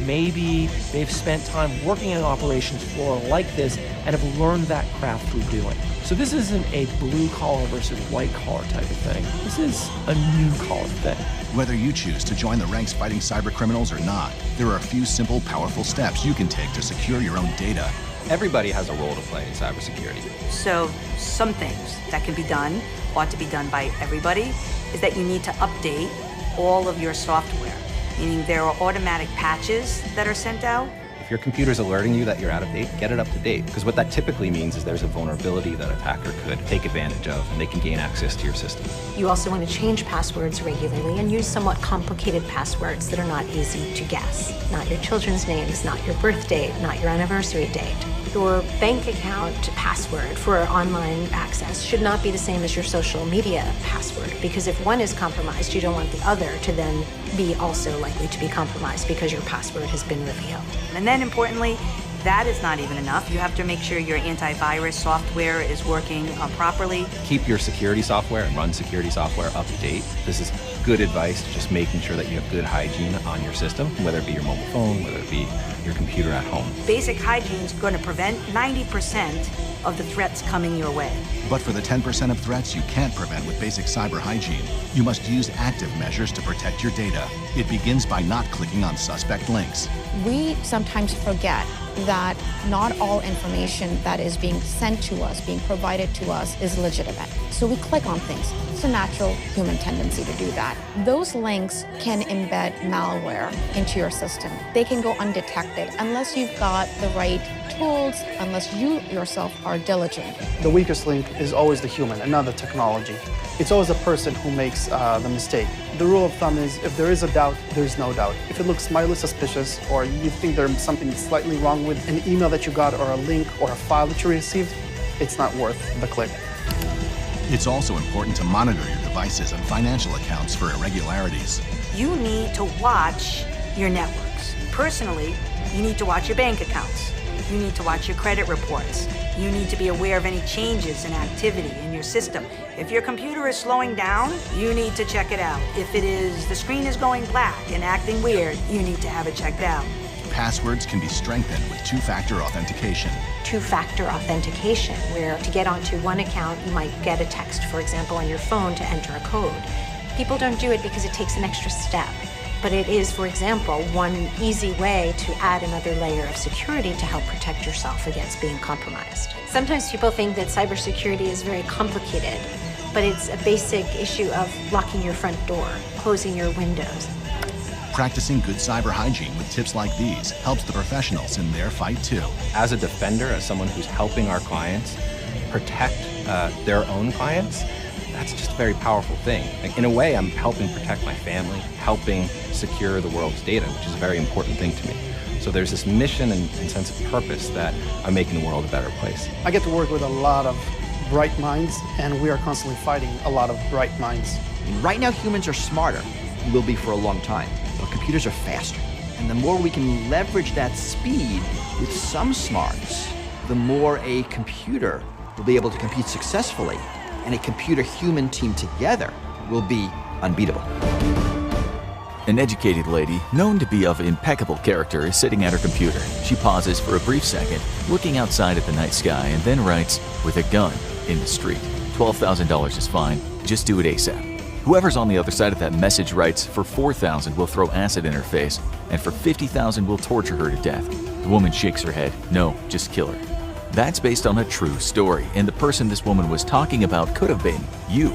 Speaker 13: Maybe they've spent time working in an operations floor like this and have learned that craft through doing. So this isn't a blue collar versus white collar type of thing. This is a new collar thing.
Speaker 2: Whether you choose to join the ranks fighting cyber criminals or not, there are a few simple, powerful steps you can take to secure your own data.
Speaker 5: Everybody has a role to play in cybersecurity.
Speaker 1: So some things that can be done, ought to be done by everybody, is that you need to update all of your software, meaning there are automatic patches that are sent out.
Speaker 5: If your computer's alerting you that you're out of date, get it up to date. Because what that typically means is there's a vulnerability that an attacker could take advantage of, and they can gain access to your system.
Speaker 4: You also want to change passwords regularly and use somewhat complicated passwords that are not easy to guess. Not your children's names, not your birth date, not your anniversary date. Your bank account password for online access should not be the same as your social media password, because if one is compromised, you don't want the other to then be also likely to be compromised because your password has been revealed.
Speaker 1: And then importantly, that is not even enough. You have to make sure your antivirus software is working properly.
Speaker 5: Keep your security software and run security software up to date. This is good advice, just making sure that you have good hygiene on your system, whether it be your mobile phone, whether it be your computer at home.
Speaker 1: Basic hygiene is going to prevent 90% of the threats coming your way.
Speaker 2: But for the 10% of threats you can't prevent with basic cyber hygiene, you must use active measures to protect your data. It begins by not clicking on suspect links.
Speaker 10: We sometimes forget that not all information that is being sent to us, being provided to us, is legitimate. So we click on things. It's a natural human tendency to do that. Those links can embed malware into your system. They can go undetected unless you've got the right tools, unless you yourself are diligent.
Speaker 7: The weakest link is always the human and not the technology. It's always the person who makes the mistake. The rule of thumb is if there is a doubt, there's no doubt. If it looks mildly suspicious or you think there's something slightly wrong with an email that you got or a link or a file that you received, it's not worth the click.
Speaker 2: It's also important to monitor your devices and financial accounts for irregularities.
Speaker 1: You need to watch your networks. Personally, you need to watch your bank accounts. You need to watch your credit reports. You need to be aware of any changes in activity in your system. If your computer is slowing down, you need to check it out. If the screen is going black and acting weird, you need to have it checked out.
Speaker 2: Passwords can be strengthened with two-factor authentication.
Speaker 4: Two-factor authentication, where to get onto one account, you might get a text, for example, on your phone to enter a code. People don't do it because it takes an extra step. But it is, for example, one easy way to add another layer of security to help protect yourself against being compromised. Sometimes people think that cybersecurity is very complicated, but it's a basic issue of locking your front door, closing your windows.
Speaker 2: Practicing good cyber hygiene with tips like these helps the professionals in their fight too.
Speaker 5: As a defender, as someone who's helping our clients protect their own clients, that's just a very powerful thing. Like, in a way, I'm helping protect my family, helping secure the world's data, which is a very important thing to me. So there's this mission and sense of purpose that I'm making the world a better place.
Speaker 7: I get to work with a lot of bright minds, and we are constantly fighting a lot of bright minds.
Speaker 8: Right now, humans are smarter, will be for a long time, but computers are faster. And the more we can leverage that speed with some smarts, the more a computer will be able to compete successfully, and a computer-human team together will be unbeatable.
Speaker 9: An educated lady, known to be of impeccable character, is sitting at her computer. She pauses for a brief second, looking outside at the night sky, and then writes, "With a gun in the street. $12,000 is fine. Just do it ASAP." Whoever's on the other side of that message writes, "For $4,000 we'll throw acid in her face, and for $50,000 we'll torture her to death." The woman shakes her head. "No, just kill her." That's based on a true story, and the person this woman was talking about could have been you.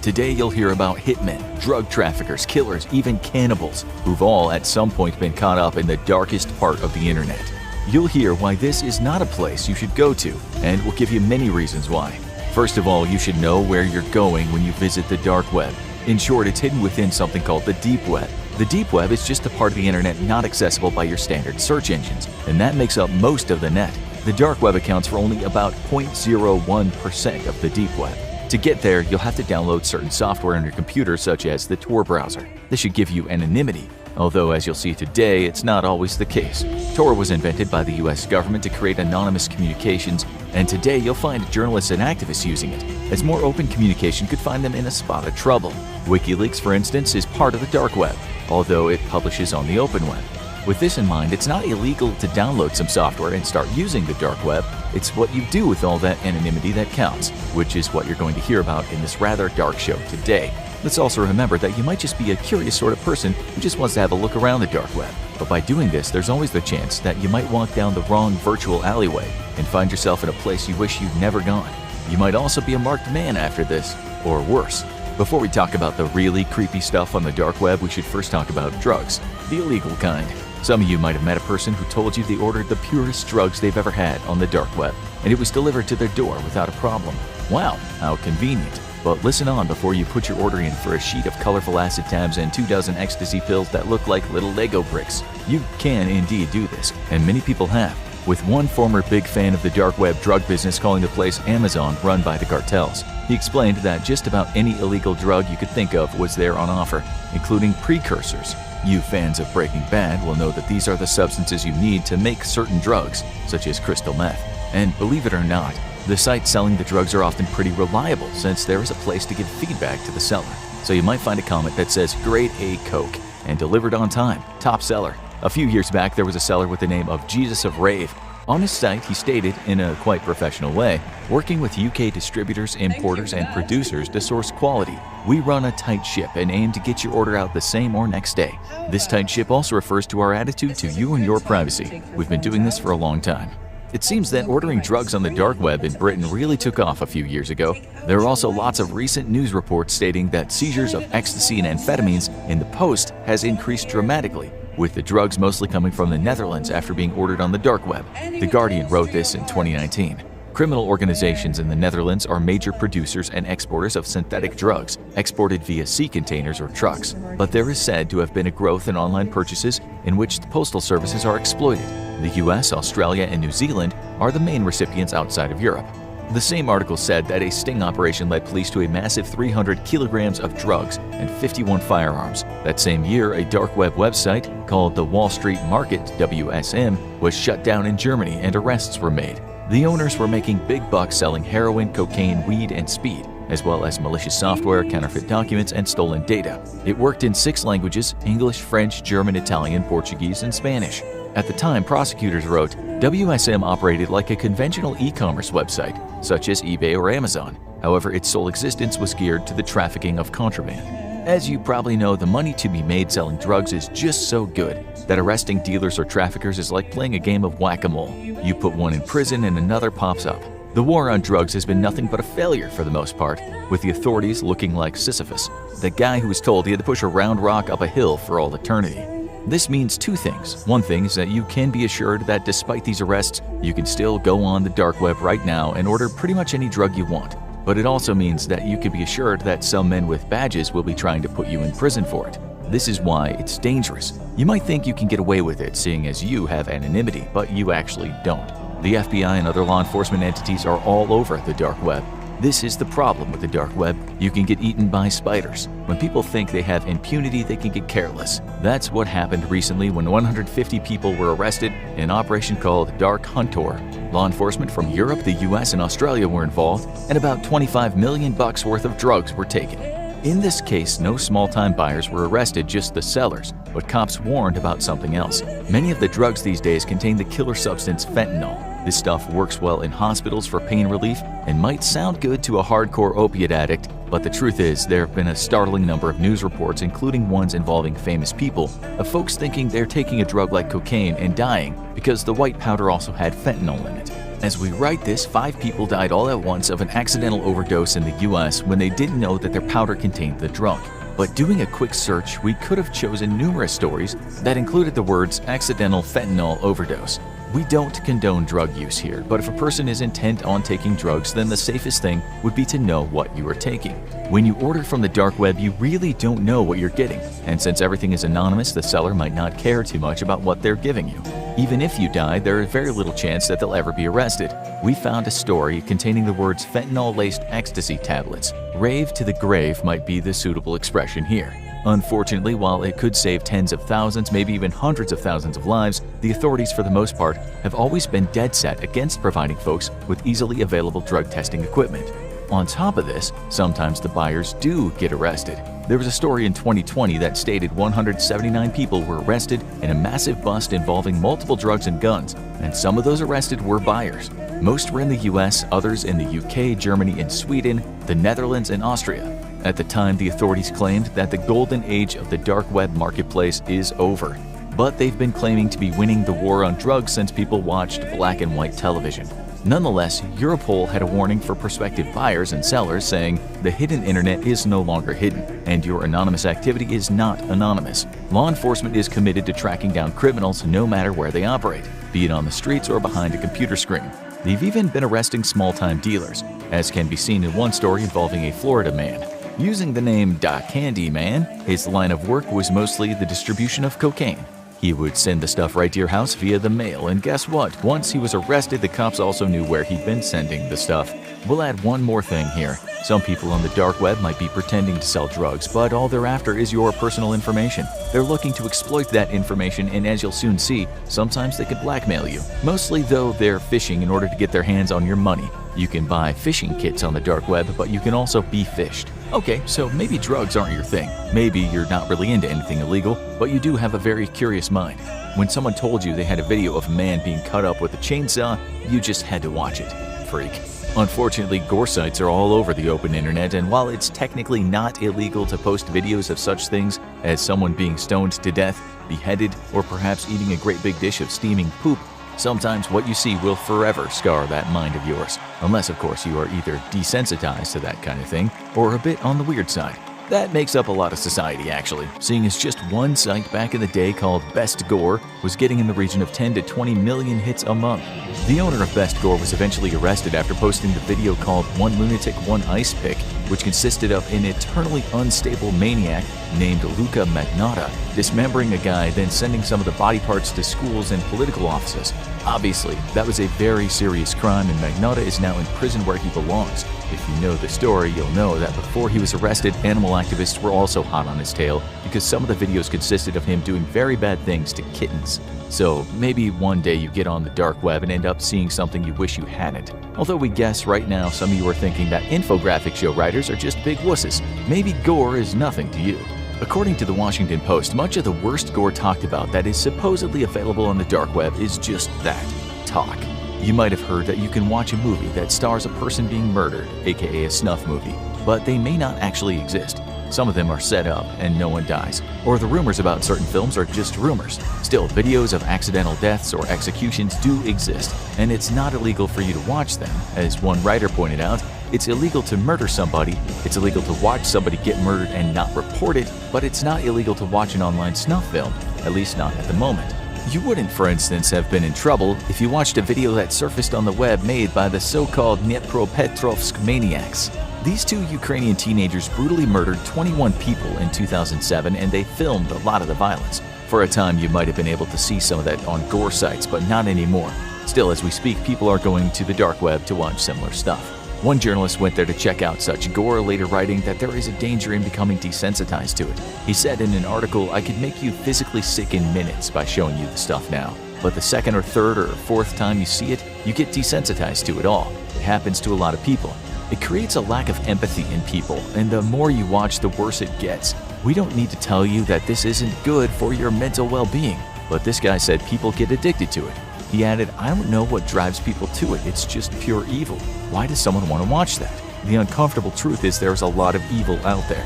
Speaker 9: Today you'll hear about hitmen, drug traffickers, killers, even cannibals, who've all at some point been caught up in the darkest part of the internet. You'll hear why this is not a place you should go to, and we'll give you many reasons why. First of all, you should know where you're going when you visit the dark web. In short, it's hidden within something called the deep web. The deep web is just a part of the internet not accessible by your standard search engines, and that makes up most of the net. The dark web accounts for only about 0.01% of the deep web. To get there, you'll have to download certain software on your computer, such as the Tor browser. This should give you anonymity, although as you'll see today, it's not always the case. Tor was invented by the US government to create anonymous communications, and today you'll find journalists and activists using it, as more open communication could find them in a spot of trouble. WikiLeaks, for instance, is part of the dark web, although it publishes on the open web. With this in mind, it's not illegal to download some software and start using the dark web. It's what you do with all that anonymity that counts, which is what you're going to hear about in this rather dark show today. Let's also remember that you might just be a curious sort of person who just wants to have a look around the dark web. But by doing this, there's always the chance that you might walk down the wrong virtual alleyway and find yourself in a place you wish you'd never gone. You might also be a marked man after this, or worse. Before we talk about the really creepy stuff on the dark web, we should first talk about drugs, the illegal kind. Some of you might have met a person who told you they ordered the purest drugs they've ever had on the dark web, and it was delivered to their door without a problem. Wow, how convenient. But listen on before you put your order in for a sheet of colorful acid tabs and 24 ecstasy pills that look like little Lego bricks. You can indeed do this, and many people have, with one former big fan of the dark web drug business calling the place Amazon run by the cartels. He explained that just about any illegal drug you could think of was there on offer, including precursors. You fans of Breaking Bad will know that these are the substances you need to make certain drugs, such as crystal meth. And believe it or not, the sites selling the drugs are often pretty reliable, since there is a place to give feedback to the seller. So you might find a comment that says Grade A Coke and delivered on time, top seller. A few years back, there was a seller with the name of Jesus of Rave. On his site, he stated, in a quite professional way, working with UK distributors, importers, and producers to source quality. We run a tight ship and aim to get your order out the same or next day. This tight ship also refers to our attitude to you and your privacy. We've been doing this for a long time. It seems that ordering drugs on the dark web in Britain really took off a few years ago. There are also lots of recent news reports stating that seizures of ecstasy and amphetamines in the post has increased dramatically, with the drugs mostly coming from the Netherlands after being ordered on the dark web. The Guardian wrote this in 2019. Criminal organizations in the Netherlands are major producers and exporters of synthetic drugs, exported via sea containers or trucks. But there is said to have been a growth in online purchases in which the postal services are exploited. The US, Australia, and New Zealand are the main recipients outside of Europe. The same article said that a sting operation led police to a massive 300 kilograms of drugs and 51 firearms. That same year, a dark web website called the Wall Street Market, WSM, was shut down in Germany and arrests were made. The owners were making big bucks selling heroin, cocaine, weed, and speed, as well as malicious software, counterfeit documents, and stolen data. It worked in 6 languages: English, French, German, Italian, Portuguese, and Spanish. At the time, prosecutors wrote, WSM operated like a conventional e-commerce website, such as eBay or Amazon. However, its sole existence was geared to the trafficking of contraband. As you probably know, the money to be made selling drugs is just so good that arresting dealers or traffickers is like playing a game of whack-a-mole. You put one in prison and another pops up. The war on drugs has been nothing but a failure for the most part, with the authorities looking like Sisyphus, the guy who was told he had to push a round rock up a hill for all eternity. This means two things. One thing is that you can be assured that despite these arrests, you can still go on the dark web right now and order pretty much any drug you want. But it also means that you can be assured that some men with badges will be trying to put you in prison for it. This is why it's dangerous. You might think you can get away with it seeing as you have anonymity, but you actually don't. The FBI and other law enforcement entities are all over the dark web. This is the problem with the dark web. You can get eaten by spiders. When people think they have impunity, they can get careless. That's what happened recently when 150 people were arrested in an operation called Dark Hunter. Law enforcement from Europe, the US, and Australia were involved, and about $25 million worth of drugs were taken. In this case, no small-time buyers were arrested, just the sellers, but cops warned about something else. Many of the drugs these days contain the killer substance fentanyl. This stuff works well in hospitals for pain relief and might sound good to a hardcore opiate addict, but the truth is there have been a startling number of news reports, including ones involving famous people, of folks thinking they're taking a drug like cocaine and dying because the white powder also had fentanyl in it. As we write this, 5 people died all at once of an accidental overdose in the US when they didn't know that their powder contained the drug. But doing a quick search, we could have chosen numerous stories that included the words accidental fentanyl overdose. We don't condone drug use here, but if a person is intent on taking drugs, then the safest thing would be to know what you are taking. When you order from the dark web, you really don't know what you're getting, and since everything is anonymous, the seller might not care too much about what they're giving you. Even if you die, there is very little chance that they'll ever be arrested. We found a story containing the words fentanyl-laced ecstasy tablets. Rave to the grave might be the suitable expression here. Unfortunately, while it could save tens of thousands, maybe even hundreds of thousands of lives, the authorities for the most part have always been dead set against providing folks with easily available drug testing equipment. On top of this, sometimes the buyers do get arrested. There was a story in 2020 that stated 179 people were arrested in a massive bust involving multiple drugs and guns, and some of those arrested were buyers. Most were in the US, others in the UK, Germany, and Sweden, the Netherlands, and Austria. At the time, the authorities claimed that the golden age of the dark web marketplace is over. But they've been claiming to be winning the war on drugs since people watched black and white television. Nonetheless, Europol had a warning for prospective buyers and sellers saying the hidden internet is no longer hidden, and your anonymous activity is not anonymous. Law enforcement is committed to tracking down criminals no matter where they operate, be it on the streets or behind a computer screen. They've even been arresting small-time dealers, as can be seen in one story involving a Florida man. Using the name Da Candy Man, his line of work was mostly the distribution of cocaine. He would send the stuff right to your house via the mail, and guess what? Once he was arrested, the cops also knew where he'd been sending the stuff. We'll add one more thing here. Some people on the dark web might be pretending to sell drugs, but all they're after is your personal information. They're looking to exploit that information, and as you'll soon see, sometimes they could blackmail you. Mostly, though, they're phishing in order to get their hands on your money. You can buy phishing kits on the dark web, but you can also be phished. Okay, so maybe drugs aren't your thing. Maybe you're not really into anything illegal, but you do have a very curious mind. When someone told you they had a video of a man being cut up with a chainsaw, you just had to watch it. Freak. Unfortunately, gore sites are all over the open internet, and while it's technically not illegal to post videos of such things as someone being stoned to death, beheaded, or perhaps eating a great big dish of steaming poop, sometimes what you see will forever scar that mind of yours. Unless, of course, you are either desensitized to that kind of thing or a bit on the weird side. That makes up a lot of society, actually, seeing as just one site back in the day called Best Gore was getting in the region of 10 to 20 million hits a month. The owner of Best Gore was eventually arrested after posting the video called One Lunatic, One Ice Pick, which consisted of an eternally unstable maniac named Luca Magnotta dismembering a guy, then sending some of the body parts to schools and political offices. Obviously, that was a very serious crime, and Magnotta is now in prison where he belongs. If you know the story, you'll know that before he was arrested, animal activists were also hot on his tail because some of the videos consisted of him doing very bad things to kittens. So maybe one day you get on the dark web and end up seeing something you wish you hadn't. Although we guess right now some of you are thinking that infographic show writers are just big wusses. Maybe gore is nothing to you. According to the Washington Post, much of the worst gore talked about that is supposedly available on the dark web is just that, talk. You might have heard that you can watch a movie that stars a person being murdered, aka a snuff movie, but they may not actually exist. Some of them are set up and no one dies. Or the rumors about certain films are just rumors. Still, videos of accidental deaths or executions do exist, and it's not illegal for you to watch them. As one writer pointed out, it's illegal to murder somebody, it's illegal to watch somebody get murdered and not report it, but it's not illegal to watch an online snuff film, at least not at the moment. You wouldn't, for instance, have been in trouble if you watched a video that surfaced on the web made by the so-called Dnipropetrovsk maniacs. These two Ukrainian teenagers brutally murdered 21 people in 2007, and they filmed a lot of the violence. For a time, you might have been able to see some of that on gore sites, but not anymore. Still, as we speak, people are going to the dark web to watch similar stuff. One journalist went there to check out such gore, later writing that there is a danger in becoming desensitized to it. He said in an article, "I could make you physically sick in minutes by showing you the stuff now. But the second or third or fourth time you see it, you get desensitized to it all. It happens to a lot of people. It creates a lack of empathy in people, and the more you watch, the worse it gets. We don't need to tell you that this isn't good for your mental well-being." But this guy said people get addicted to it. He added, "I don't know what drives people to it. It's just pure evil. Why does someone want to watch that?" The uncomfortable truth is there's a lot of evil out there.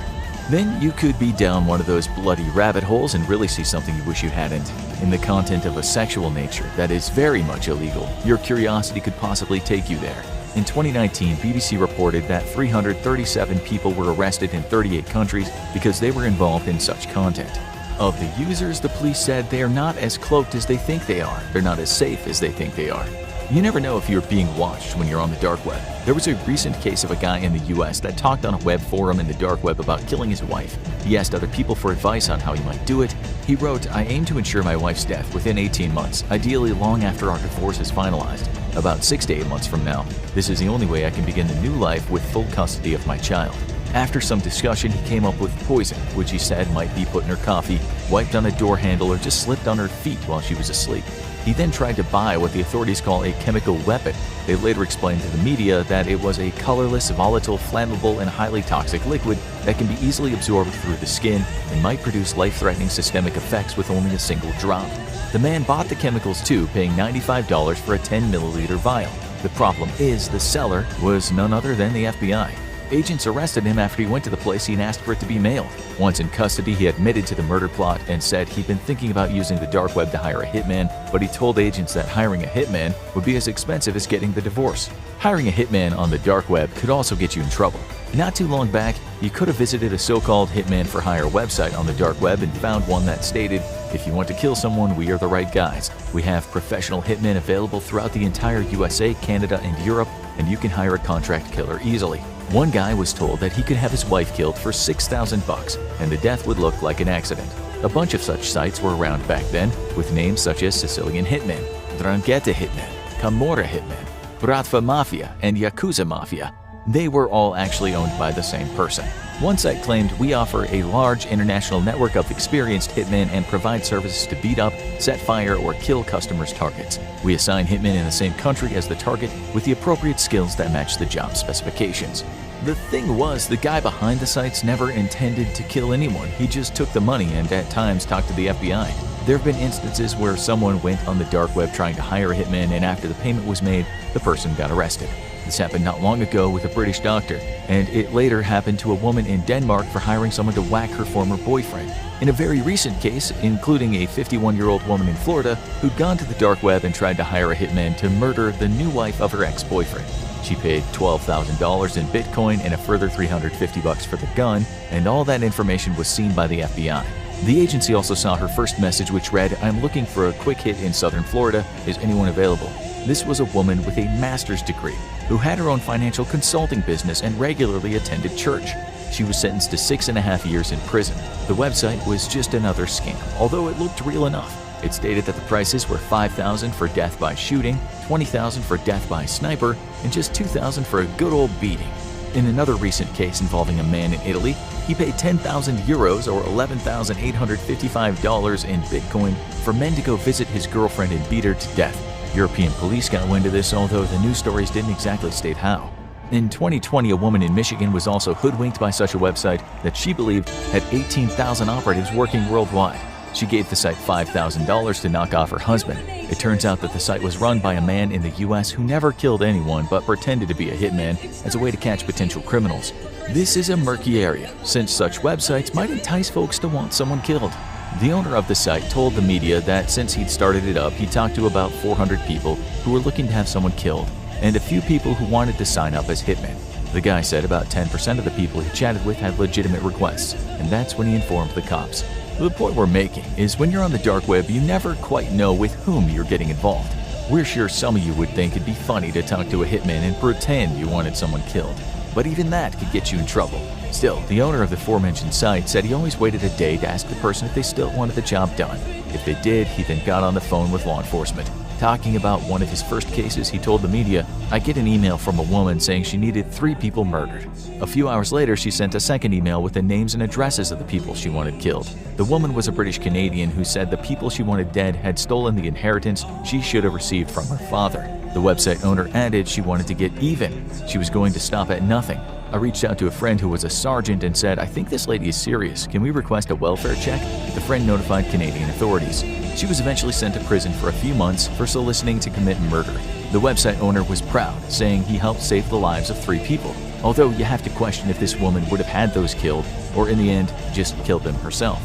Speaker 9: Then you could be down one of those bloody rabbit holes and really see something you wish you hadn't. In the content of a sexual nature that is very much illegal, your curiosity could possibly take you there. In 2019, BBC reported that 337 people were arrested in 38 countries because they were involved in such content. Of the users, the police said they are not as cloaked as they think they are. They're not as safe as they think they are. You never know if you're being watched when you're on the dark web. There was a recent case of a guy in the US that talked on a web forum in the dark web about killing his wife. He asked other people for advice on how he might do it. He wrote, "I aim to ensure my wife's death within 18 months, ideally long after our divorce is finalized, about 6 to 8 months from now. This is the only way I can begin a new life with full custody of my child." After some discussion, he came up with poison, which he said might be put in her coffee, wiped on a door handle, or just slipped on her feet while she was asleep. He then tried to buy what the authorities call a chemical weapon. They later explained to the media that it was a colorless, volatile, flammable, and highly toxic liquid that can be easily absorbed through the skin and might produce life-threatening systemic effects with only a single drop. The man bought the chemicals too, paying $95 for a 10-milliliter vial. The problem is the seller was none other than the FBI. Agents arrested him after he went to the place and asked for it to be mailed. Once in custody, he admitted to the murder plot and said he'd been thinking about using the dark web to hire a hitman, but he told agents that hiring a hitman would be as expensive as getting the divorce. Hiring a hitman on the dark web could also get you in trouble. Not too long back, you could have visited a so-called hitman for hire website on the dark web and found one that stated, "If you want to kill someone, we are the right guys. We have professional hitmen available throughout the entire USA, Canada, and Europe, and you can hire a contract killer easily." One guy was told that he could have his wife killed for $6,000 and the death would look like an accident. A bunch of such sites were around back then, with names such as Sicilian Hitman, Drangheta Hitman, Camorra Hitman, Bratva Mafia, and Yakuza Mafia. They were all actually owned by the same person. One site claimed, "We offer a large international network of experienced hitmen and provide services to beat up, set fire, or kill customers' targets. We assign hitmen in the same country as the target with the appropriate skills that match the job specifications." The thing was, the guy behind the sites never intended to kill anyone. He just took the money and at times talked to the FBI. There have been instances where someone went on the dark web trying to hire a hitman, and after the payment was made, the person got arrested. This happened not long ago with a British doctor, and it later happened to a woman in Denmark for hiring someone to whack her former boyfriend. In a very recent case, including a 51-year-old woman in Florida who'd gone to the dark web and tried to hire a hitman to murder the new wife of her ex-boyfriend. She paid $12,000 in Bitcoin and a further $350 for the gun, and all that information was seen by the FBI. The agency also saw her first message, which read, "I'm looking for a quick hit in Southern Florida. Is anyone available?" This was a woman with a master's degree who had her own financial consulting business and regularly attended church. She was sentenced to 6.5 years in prison. The website was just another scam, although it looked real enough. It stated that the prices were $5,000 for death by shooting, $20,000 for death by sniper, and just $2,000 for a good old beating. In another recent case involving a man in Italy, he paid 10,000 euros or $11,855 in Bitcoin for men to go visit his girlfriend and beat her to death. European police got wind of this, although the news stories didn't exactly state how. In 2020, a woman in Michigan was also hoodwinked by such a website that she believed had 18,000 operatives working worldwide. She gave the site $5,000 to knock off her husband. It turns out that the site was run by a man in the US who never killed anyone but pretended to be a hitman as a way to catch potential criminals. This is a murky area, since such websites might entice folks to want someone killed. The owner of the site told the media that since he'd started it up, he talked to about 400 people who were looking to have someone killed, and a few people who wanted to sign up as hitmen. The guy said about 10% of the people he chatted with had legitimate requests, and that's when he informed the cops. The point we're making is when you're on the dark web, you never quite know with whom you're getting involved. We're sure some of you would think it'd be funny to talk to a hitman and pretend you wanted someone killed, but even that could get you in trouble. Still, the owner of the aforementioned site said he always waited a day to ask the person if they still wanted the job done. If they did, he then got on the phone with law enforcement. Talking about one of his first cases, he told the media, "I get an email from a woman saying she needed 3 people murdered." A few hours later, she sent a second email with the names and addresses of the people she wanted killed. The woman was a British Canadian who said the people she wanted dead had stolen the inheritance she should have received from her father. The website owner added she wanted to get even. She was going to stop at nothing. I reached out to a friend who was a sergeant and said, "I think this lady is serious. Can we request a welfare check?" The friend notified Canadian authorities. She was eventually sent to prison for a few months for soliciting to commit murder. The website owner was proud, saying he helped save the lives of 3 people. Although you have to question if this woman would have had those killed, or in the end, just killed them herself.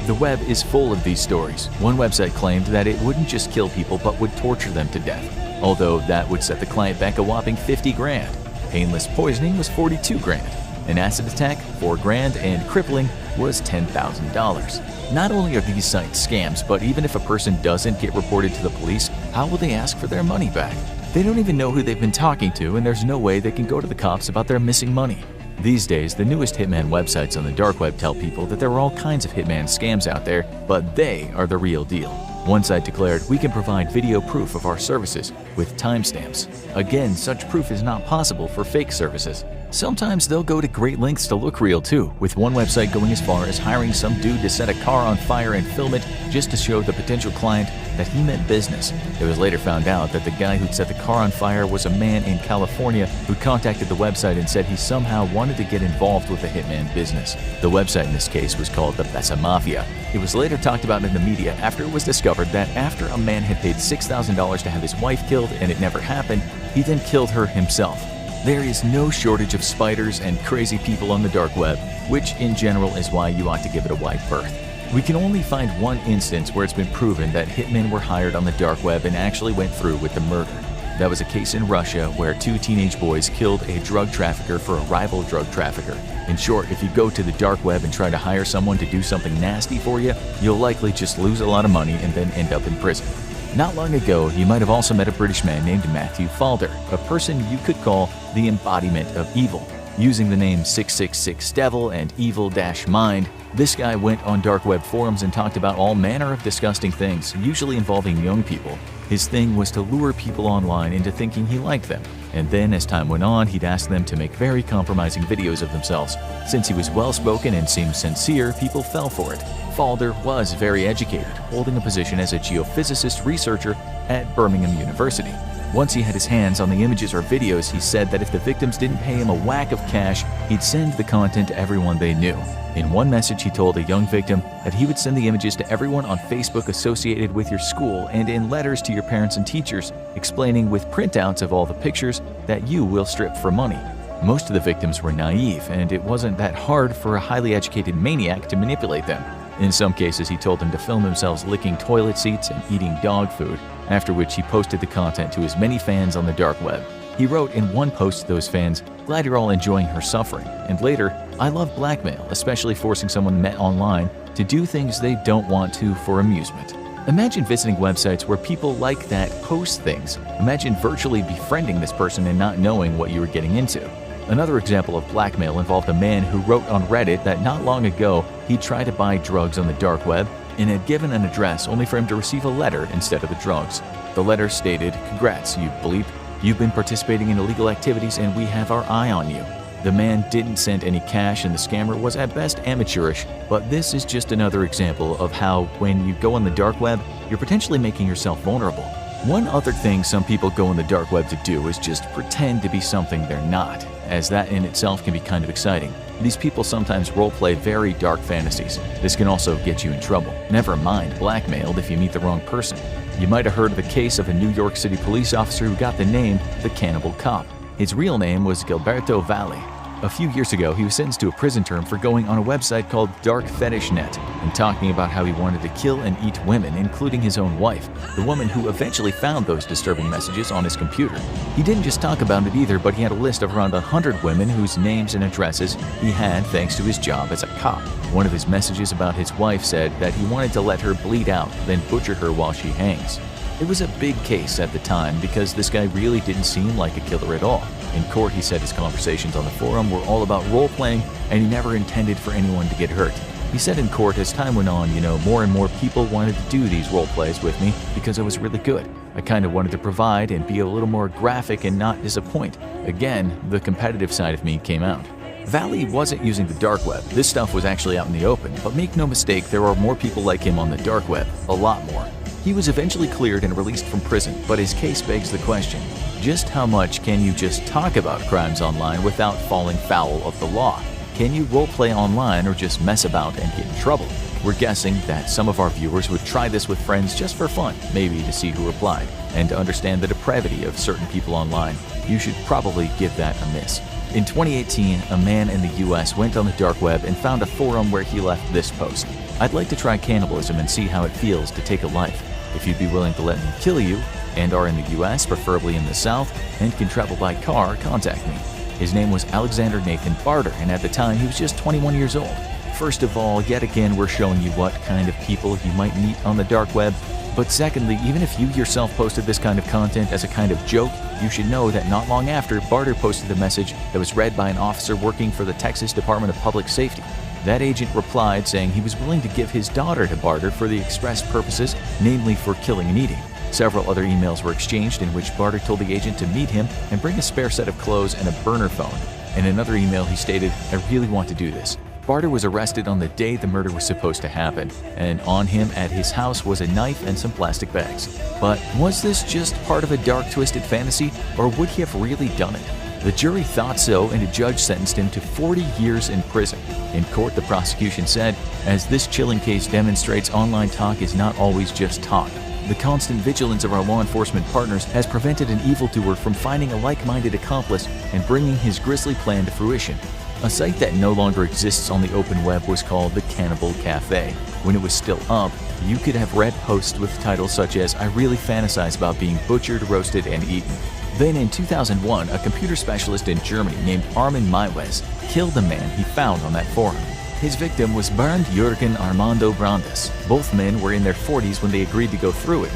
Speaker 9: The web is full of these stories. One website claimed that it wouldn't just kill people but would torture them to death, although that would set the client back a whopping 50 grand. Painless poisoning was 42 grand. An acid attack, 4 grand, and crippling was $10,000. Not only are these sites scams, but even if a person doesn't get reported to the police, how will they ask for their money back? They don't even know who they've been talking to, and there's no way they can go to the cops about their missing money. These days, the newest hitman websites on the dark web tell people that there are all kinds of hitman scams out there, but they are the real deal. One site declared, "We can provide video proof of our services with timestamps." Again, such proof is not possible for fake services. Sometimes they'll go to great lengths to look real too, with one website going as far as hiring some dude to set a car on fire and film it just to show the potential client that he meant business. It was later found out that the guy who'd set the car on fire was a man in California who contacted the website and said he somehow wanted to get involved with the hitman business. The website in this case was called the Bessa Mafia. It was later talked about in the media after it was discovered that after a man had paid $6,000 to have his wife killed and it never happened, he then killed her himself. There is no shortage of spiders and crazy people on the dark web, which in general is why you ought to give it a wide berth. We can only find one instance where it's been proven that hitmen were hired on the dark web and actually went through with the murder. That was a case in Russia where 2 teenage boys killed a drug trafficker for a rival drug trafficker. In short, if you go to the dark web and try to hire someone to do something nasty for you, you'll likely just lose a lot of money and then end up in prison. Not long ago, you might have also met a British man named Matthew Falder, a person you could call the embodiment of evil. Using the name 666 Devil and Evil-Mind, this guy went on dark web forums and talked about all manner of disgusting things, usually involving young people. His thing was to lure people online into thinking he liked them, and then as time went on, he'd ask them to make very compromising videos of themselves. Since he was well-spoken and seemed sincere, people fell for it. Falder was very educated, holding a position as a geophysicist researcher at Birmingham University. Once he had his hands on the images or videos, he said that if the victims didn't pay him a whack of cash, he'd send the content to everyone they knew. In one message, he told a young victim that he would send the images to everyone on Facebook associated with your school and in letters to your parents and teachers, explaining with printouts of all the pictures that you will strip for money. Most of the victims were naive, and it wasn't that hard for a highly educated maniac to manipulate them. In some cases, he told them to film themselves licking toilet seats and eating dog food, after which he posted the content to his many fans on the dark web. He wrote in one post to those fans, "Glad you're all enjoying her suffering," and later, "I love blackmail, especially forcing someone met online to do things they don't want to for amusement." Imagine visiting websites where people like that post things. Imagine virtually befriending this person and not knowing what you were getting into. Another example of blackmail involved a man who wrote on Reddit that not long ago he tried to buy drugs on the dark web and had given an address only for him to receive a letter instead of the drugs. The letter stated, "Congrats, you bleep. You've been participating in illegal activities and we have our eye on you." The man didn't send any cash and the scammer was at best amateurish, but this is just another example of how when you go on the dark web, you're potentially making yourself vulnerable. One other thing some people go on the dark web to do is just pretend to be something they're not, as that in itself can be kind of exciting. These people sometimes roleplay very dark fantasies. This can also get you in trouble. Never mind blackmailed if you meet the wrong person. You might have heard of the case of a New York City police officer who got the name the Cannibal Cop. His real name was Gilberto Valle. A few years ago, he was sentenced to a prison term for going on a website called Dark Fetish Net and talking about how he wanted to kill and eat women, including his own wife, the woman who eventually found those disturbing messages on his computer. He didn't just talk about it either, but he had a list of around 100 women whose names and addresses he had thanks to his job as a cop. One of his messages about his wife said that he wanted to let her bleed out, then butcher her while she hangs. It was a big case at the time because this guy really didn't seem like a killer at all. In court, he said his conversations on the forum were all about role-playing and he never intended for anyone to get hurt. He said in court, as time went on, more and more people wanted to do these role plays with me because I was really good. I kind of wanted to provide and be a little more graphic and not disappoint. Again, the competitive side of me came out. Valle wasn't using the dark web. This stuff was actually out in the open, but make no mistake, there are more people like him on the dark web, a lot more. He was eventually cleared and released from prison, but his case begs the question, just how much can you just talk about crimes online without falling foul of the law? Can you roleplay online or just mess about and get in trouble? We're guessing that some of our viewers would try this with friends just for fun, maybe to see who replied, and to understand the depravity of certain people online. You should probably give that a miss. In 2018, a man in the US went on the dark web and found a forum where he left this post. I'd like to try cannibalism and see how it feels to take a life. If you'd be willing to let me kill you, and are in the US, preferably in the South, and can travel by car, contact me. His name was Alexander Nathan Barter, and at the time he was just 21 years old. First of all, yet again we're showing you what kind of people you might meet on the dark web. But secondly, even if you yourself posted this kind of content as a kind of joke, you should know that not long after, Barter posted a message that was read by an officer working for the Texas Department of Public Safety. That agent replied saying he was willing to give his daughter to Barter for the express purposes, namely for killing and eating. Several other emails were exchanged in which Barter told the agent to meet him and bring a spare set of clothes and a burner phone. In another email he stated, "I really want to do this." Barter was arrested on the day the murder was supposed to happen, and on him at his house was a knife and some plastic bags. But was this just part of a dark, twisted fantasy, or would he have really done it? The jury thought so, and a judge sentenced him to 40 years in prison. In court, the prosecution said, "As this chilling case demonstrates, online talk is not always just talk. The constant vigilance of our law enforcement partners has prevented an evildoer from finding a like-minded accomplice and bringing his grisly plan to fruition." A site that no longer exists on the open web was called the Cannibal Cafe. When it was still up, you could have read posts with titles such as, "I really fantasize about being butchered, roasted, and eaten." Then in 2001, a computer specialist in Germany named Armin Maiwes killed the man he found on that forum. His victim was Bernd Jürgen Armando Brandes. Both men were in their 40s when they agreed to go through it.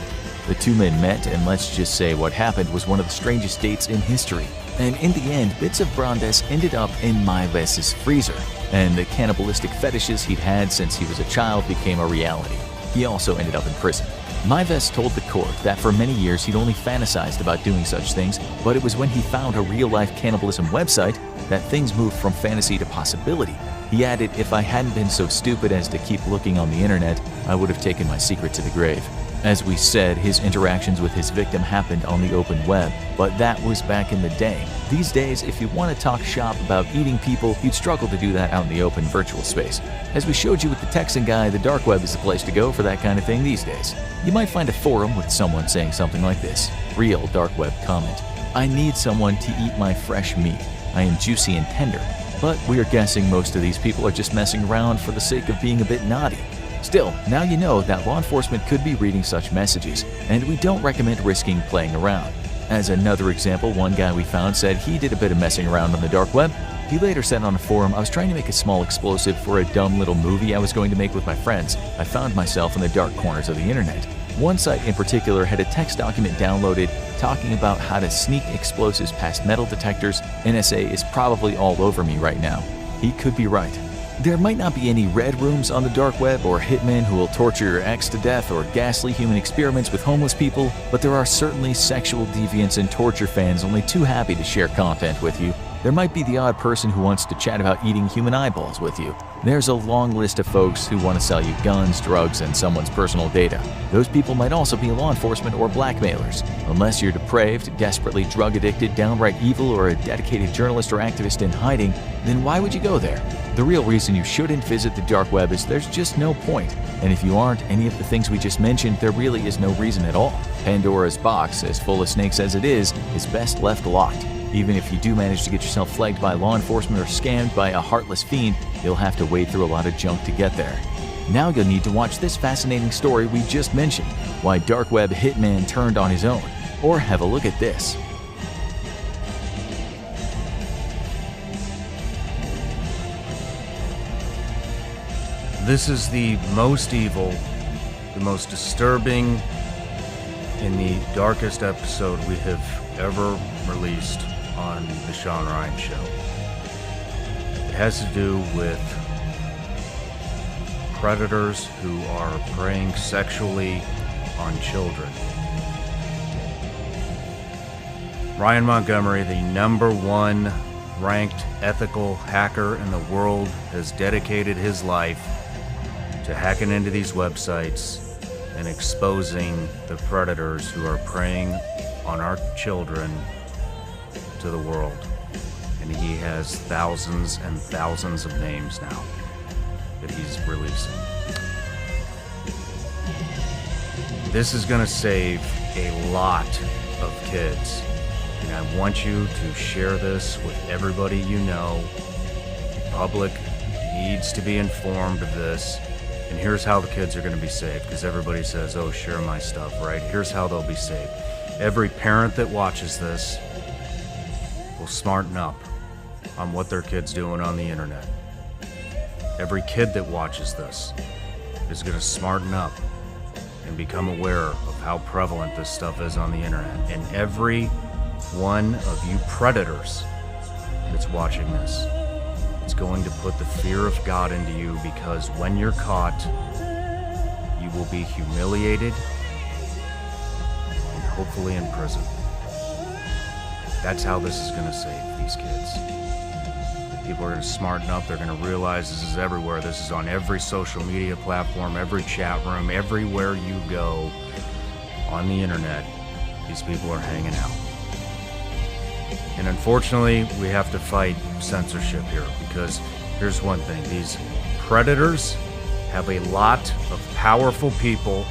Speaker 9: The two men met, and let's just say what happened was one of the strangest dates in history. And in the end, bits of Brandes ended up in Maiwes' freezer, and the cannibalistic fetishes he'd had since he was a child became a reality. He also ended up in prison. Maiwes told the court that for many years he'd only fantasized about doing such things, but it was when he found a real-life cannibalism website that things moved from fantasy to possibility. He added, "If I hadn't been so stupid as to keep looking on the internet, I would have taken my secret to the grave." As we said, his interactions with his victim happened on the open web, but that was back in the day. These days, if you want to talk shop about eating people, you'd struggle to do that out in the open virtual space. As we showed you with the Texan guy, the dark web is the place to go for that kind of thing these days. You might find a forum with someone saying something like this. Real dark web comment. "I need someone to eat my fresh meat. I am juicy and tender." But we are guessing most of these people are just messing around for the sake of being a bit naughty. Still, now you know that law enforcement could be reading such messages, and we don't recommend risking playing around. As another example, one guy we found said he did a bit of messing around on the dark web. He later said on a forum, "I was trying to make a small explosive for a dumb little movie I was going to make with my friends. I found myself in the dark corners of the internet." One site in particular had a text document downloaded talking about how to sneak explosives past metal detectors. NSA is probably all over me right now. He could be right. There might not be any red rooms on the dark web or hitmen who will torture your ex to death or ghastly human experiments with homeless people, but there are certainly sexual deviants and torture fans only too happy to share content with you. There might be the odd person who wants to chat about eating human eyeballs with you. There's a long list of folks who want to sell you guns, drugs, and someone's personal data. Those people might also be law enforcement or blackmailers. Unless you're depraved, desperately drug-addicted, downright evil, or a dedicated journalist or activist in hiding, then why would you go there? The real reason you shouldn't visit the dark web is there's just no point. And if you aren't any of the things we just mentioned, there really is no reason at all. Pandora's box, as full of snakes as it is best left locked. Even if you do manage to get yourself flagged by law enforcement or scammed by a heartless fiend, you'll have to wade through a lot of junk to get there. Now you'll need to watch this fascinating story we just mentioned, why dark web hitman turned on his own. Or have a look at this.
Speaker 6: This is the most evil, the most disturbing, and the darkest episode we have ever released on the Sean Ryan Show. It has to do with predators who are preying sexually on children. Ryan Montgomery, the #1 ranked ethical hacker in the world, has dedicated his life to hacking into these websites and exposing the predators who are preying on our children to the world. And he has thousands and thousands of names now that he's releasing. This is going to save a lot of kids. And I want you to share this with everybody you know. The public needs to be informed of this. And here's how the kids are going to be saved, because everybody says, oh, share my stuff, right? Here's how they'll be saved. Every parent that watches this will smarten up on what their kid's doing on the internet. Every kid that watches this is going to smarten up and become aware of how prevalent this stuff is on the internet. And every one of you predators that's watching this, it's going to put the fear of God into you, because when you're caught, you will be humiliated and hopefully in prison. That's how this is going to save these kids. People are going to smarten up. They're going to realize this is everywhere. This is on every social media platform, every chat room, everywhere you go on the internet. These people are hanging out. And unfortunately, we have to fight censorship here, because here's one thing. These predators have a lot of powerful people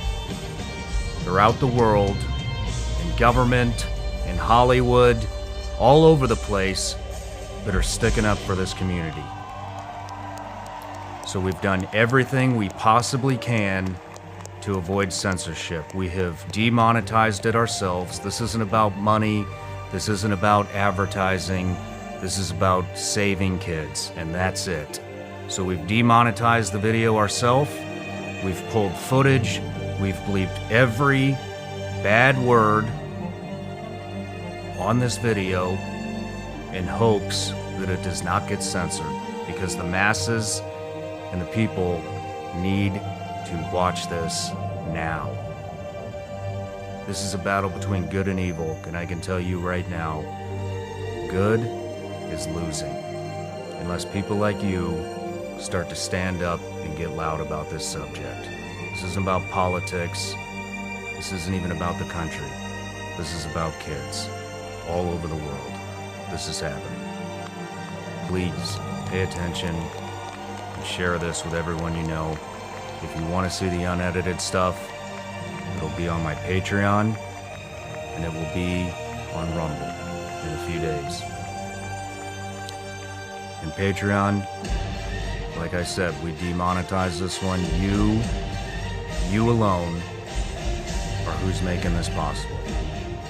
Speaker 6: throughout the world, in government, in Hollywood, all over the place, that are sticking up for this community. So we've done everything we possibly can to avoid censorship. We have demonetized it ourselves. This isn't about money. This isn't about advertising. This is about saving kids, and that's it. So we've demonetized the video ourselves. We've pulled footage. We've bleeped every bad word on this video in hopes that it does not get censored, because the masses and the people need to watch this now. This is a battle between good and evil, and I can tell you right now, good is losing, unless people like you start to stand up and get loud about this subject. This isn't about politics. This isn't even about the country. This is about kids all over the world. This is happening. Please pay attention and share this with everyone you know. If you want to see the unedited stuff, it'll be on my Patreon, and it will be on Rumble in a few days. And Patreon, like I said, we demonetized this one. You alone are who's making this possible.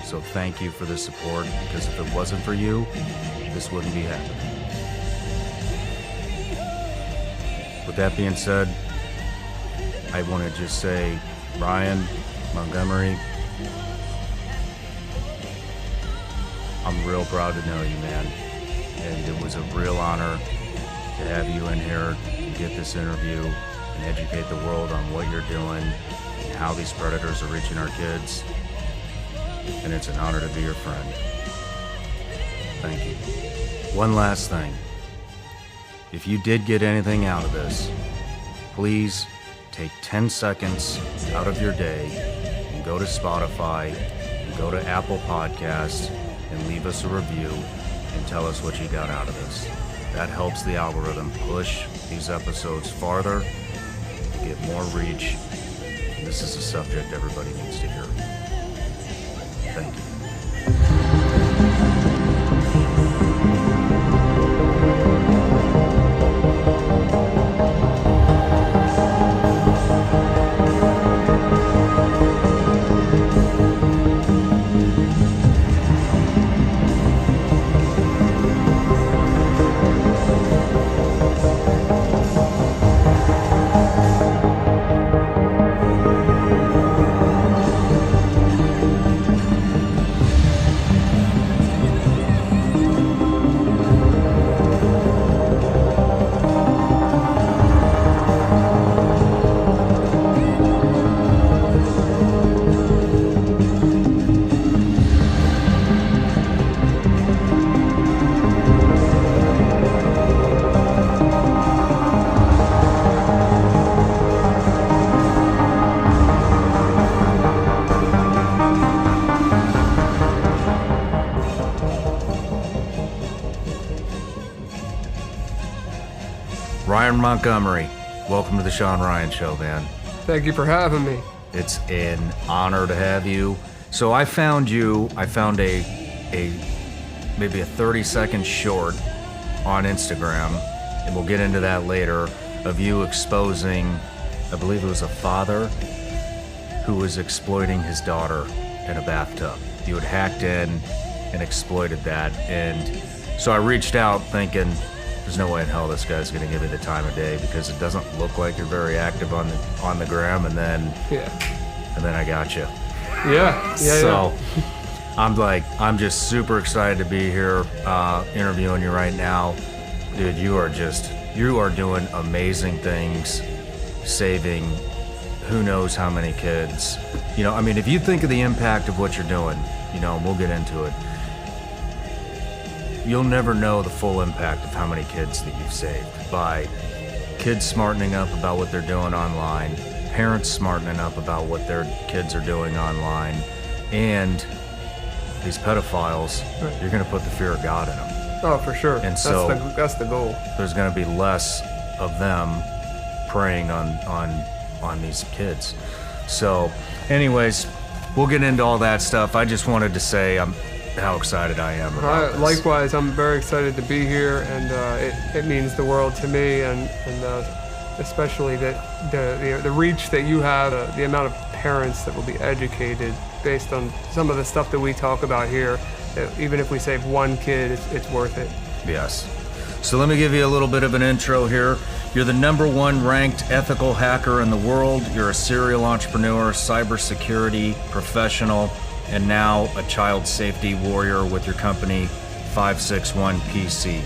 Speaker 6: So thank you for the support, because if it wasn't for you, this wouldn't be happening. With that being said, I want to just say, Ryan Montgomery, I'm real proud to know you, man. And it was a real honor to have you in here and get this interview and educate the world on what you're doing and how these predators are reaching our kids. And it's an honor to be your friend. Thank you. One last thing. If you did get anything out of this, please take 10 seconds out of your day and go to Spotify, and go to Apple Podcasts, and leave us a review and tell us what you got out of this. That helps the algorithm push these episodes farther, get more reach. This is a subject everybody needs to hear. Thank you. Ryan Montgomery, welcome to the Sean Ryan Show, man.
Speaker 11: Thank you for having me.
Speaker 6: It's an honor to have you. So I found a maybe a 30-second short on Instagram, and we'll get into that later, of you exposing, I believe it was a father who was exploiting his daughter in a bathtub. You had hacked in and exploited that, and so I reached out thinking, there's no way in hell this guy's gonna give me the time of day, because it doesn't look like you're very active on the gram, and then I got you. So I'm just super excited to be here interviewing you right now. Dude, you are doing amazing things, saving who knows how many kids. You know, I mean, if you think of the impact of what you're doing, you know, and we'll get into it, you'll never know the full impact of how many kids that you've saved by kids smartening up about what they're doing online, parents smartening up about what their kids are doing online, and these pedophiles, you're going to put the fear of God in them.
Speaker 11: Oh, for sure.
Speaker 6: And so
Speaker 11: that's the goal.
Speaker 6: There's going to be less of them preying on these kids. So anyways, we'll get into all that stuff. I just wanted to say how excited I am about this.
Speaker 11: Likewise, I'm very excited to be here, and it means the world to me, and especially that the reach that you have, the amount of parents that will be educated based on some of the stuff that we talk about here. Even if we save one kid, it's worth it.
Speaker 6: Yes. So let me give you a little bit of an intro here. You're the #1 ranked ethical hacker in the world. You're a serial entrepreneur, cybersecurity professional, and now a child safety warrior with your company 561PC.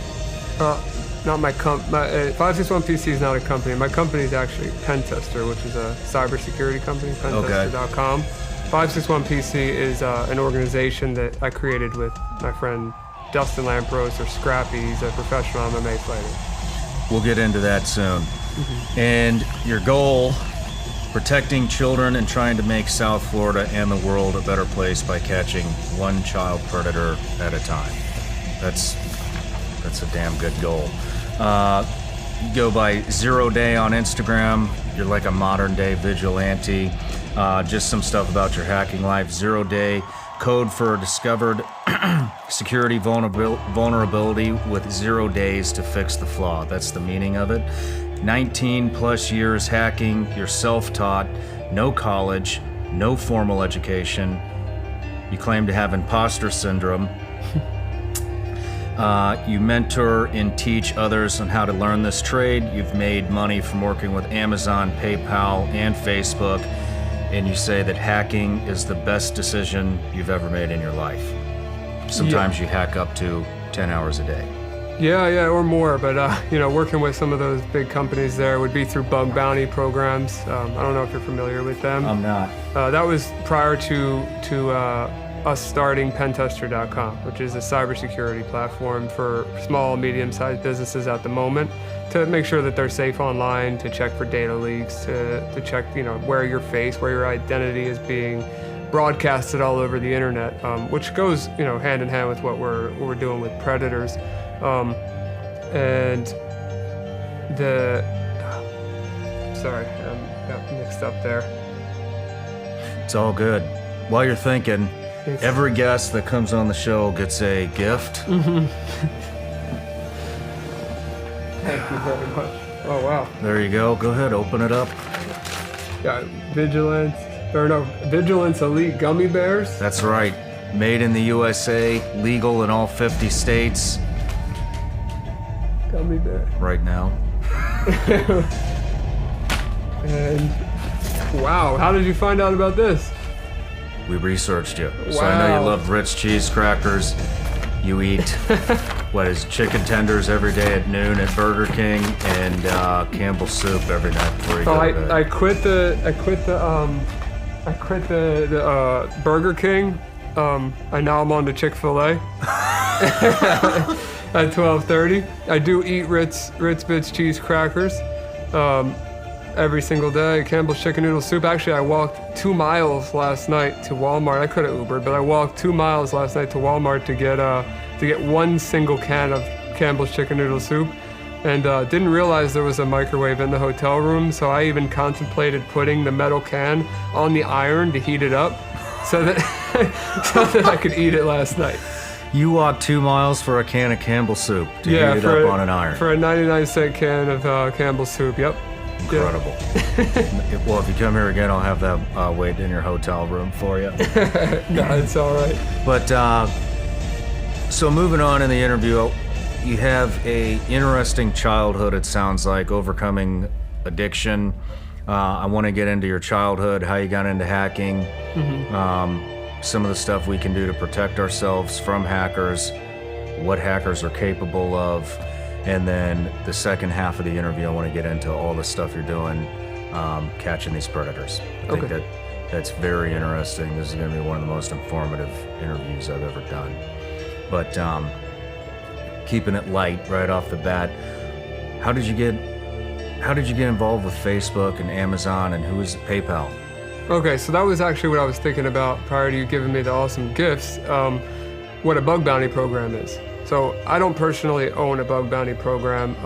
Speaker 11: Not my 561PC is not a company. My company is actually Pentester, which is a cybersecurity company, pentester.com. 561PC is an organization that I created with my friend Dustin Lampros, or Scrappy. He's a professional MMA fighter.
Speaker 6: We'll get into that soon. And your goal, protecting children and trying to make South Florida and the world a better place by catching one child predator at a time. That's a damn good goal. You go by 0 Day on Instagram. You're like a modern day vigilante. Just some stuff about your hacking life. 0 Day, code for discovered security vulnerability with 0 days to fix the flaw. That's the meaning of it. 19 plus years hacking. You're self-taught, no college, no formal education. You claim to have imposter syndrome. You mentor and teach others on how to learn this trade. You've made money from working with Amazon, PayPal, and Facebook. And you say that hacking is the best decision you've ever made in your life. Sometimes you hack up to 10 hours a day.
Speaker 11: Yeah, or more. But working with some of those big companies there would be through bug bounty programs. I don't know if you're familiar with them.
Speaker 6: I'm not.
Speaker 11: That was prior to us starting pentester.com, which is a cybersecurity platform for small, medium-sized businesses at the moment, to make sure that they're safe online, to check for data leaks, to check, where your face, where your identity is being broadcasted all over the internet, which goes, hand in hand with what we're doing with predators, and sorry, I got mixed up there.
Speaker 6: It's all good. While you're thinking, every guest that comes on the show gets a gift.
Speaker 11: Mm-hmm. Thank you very much. Oh, wow.
Speaker 6: There you go. Go ahead, open it up.
Speaker 11: Got Vigilance Elite Gummy Bears.
Speaker 6: That's right. Made in the USA, legal in all 50 states.
Speaker 11: Gummy bear.
Speaker 6: Right now.
Speaker 11: And wow, how did you find out about this?
Speaker 6: We researched you.
Speaker 11: Wow.
Speaker 6: So I know you love Ritz cheese crackers. You eat chicken tenders every day at noon at Burger King, and Campbell's soup every night before you go to bed.
Speaker 11: I quit the Burger King. Now I'm on to Chick-fil-A at 12:30. I do eat Ritz Bits cheese crackers every single day. Campbell's chicken noodle soup. Actually, I walked 2 miles last night to Walmart. I could have Ubered, but I walked 2 miles last night to Walmart to get one single can of Campbell's chicken noodle soup, and didn't realize there was a microwave in the hotel room. So I even contemplated putting the metal can on the iron to heat it up, so that I could eat it last night.
Speaker 6: You walked 2 miles for a can of Campbell's soup to heat it up on an iron.
Speaker 11: For a 99-cent can of Campbell's soup, yep.
Speaker 6: Incredible. Yeah. Well, if you come here again, I'll have that wait in your hotel room for you.
Speaker 11: No, it's all right.
Speaker 6: But, so moving on in the interview, you have a interesting childhood, it sounds like, overcoming addiction. I want to get into your childhood, how you got into hacking, some of the stuff we can do to protect ourselves from hackers, what hackers are capable of, and then the second half of the interview, I want to get into all the stuff you're doing, catching these predators. I think that's very interesting. This is going to be one of the most informative interviews I've ever done. But keeping it light right off the bat, how did you get involved with Facebook and Amazon, and who is PayPal?
Speaker 11: Okay, so that was actually what I was thinking about prior to you giving me the awesome gifts, what a bug bounty program is. So I don't personally own a bug bounty program,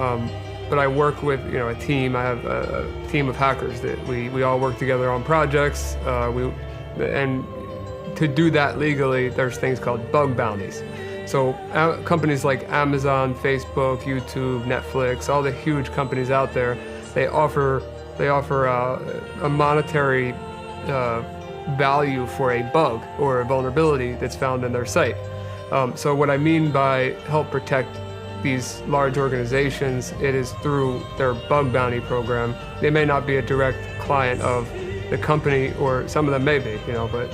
Speaker 11: but I work with a team. I have a team of hackers that we all work together on projects. And to do that legally, there's things called bug bounties. So companies like Amazon, Facebook, YouTube, Netflix, all the huge companies out there, they offer a monetary value for a bug or a vulnerability that's found in their site. So what I mean by help protect these large organizations, it is through their bug bounty program. They may not be a direct client of the company, or some of them may be, but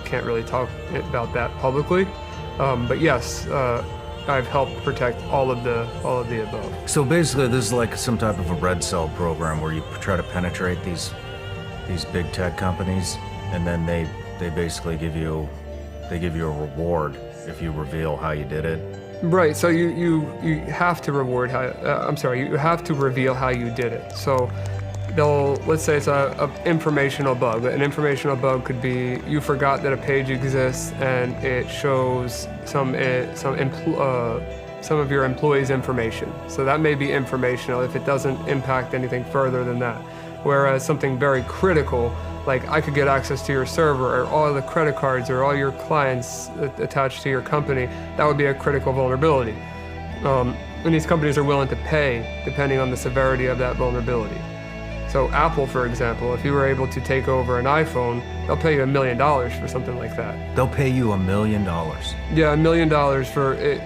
Speaker 11: can't really talk about that publicly. But yes, I've helped protect all of the above.
Speaker 6: So basically, this is like some type of a red cell program where you try to penetrate these big tech companies, and then they basically give you a reward if you reveal how you did it.
Speaker 11: Right. So you have to you have to reveal how you did it. So let's say it's a informational bug. An informational bug could be you forgot that a page exists and it shows some of your employees' information. So that may be informational if it doesn't impact anything further than that. Whereas something very critical, like I could get access to your server or all the credit cards or all your clients attached to your company, that would be a critical vulnerability. And these companies are willing to pay depending on the severity of that vulnerability. So Apple, for example, if you were able to take over an iPhone, they'll pay you $1 million for something like that.
Speaker 6: They'll pay you $1 million?
Speaker 11: Yeah, $1 million for it.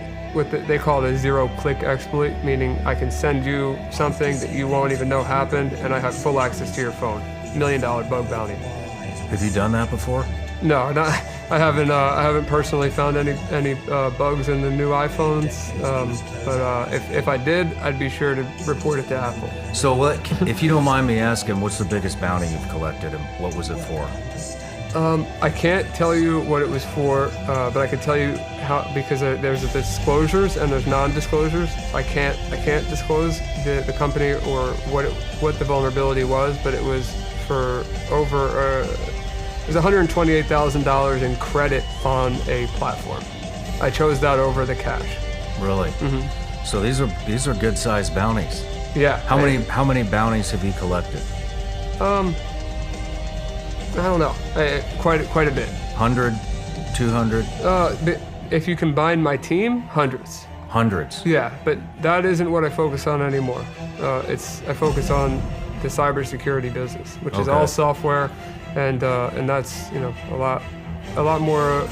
Speaker 11: They call it a zero-click exploit, meaning I can send you something that you won't even know happened, and I have full access to your phone. $1 million bug bounty.
Speaker 6: Have you done that before?
Speaker 11: No, I haven't. I haven't personally found any bugs in the new iPhones. But if I did, I'd be sure to report it to Apple.
Speaker 6: So if you don't mind me asking, what's the biggest bounty you've collected, and what was it for?
Speaker 11: I can't tell you what it was for, but I can tell you how, because there's disclosures and there's non-disclosures. I can't disclose the company or what the vulnerability was, but it was for over it was $128,000 in credit on a platform. I chose that over the cash.
Speaker 6: Really? Mm-hmm. So these are good-sized bounties.
Speaker 11: Yeah.
Speaker 6: How many bounties have you collected?
Speaker 11: I don't know. Quite a bit.
Speaker 6: 100, 200?
Speaker 11: If you combine my team, hundreds.
Speaker 6: Hundreds?
Speaker 11: Yeah, but that isn't what I focus on anymore. I focus on the cybersecurity business, which is all software, and that's a lot more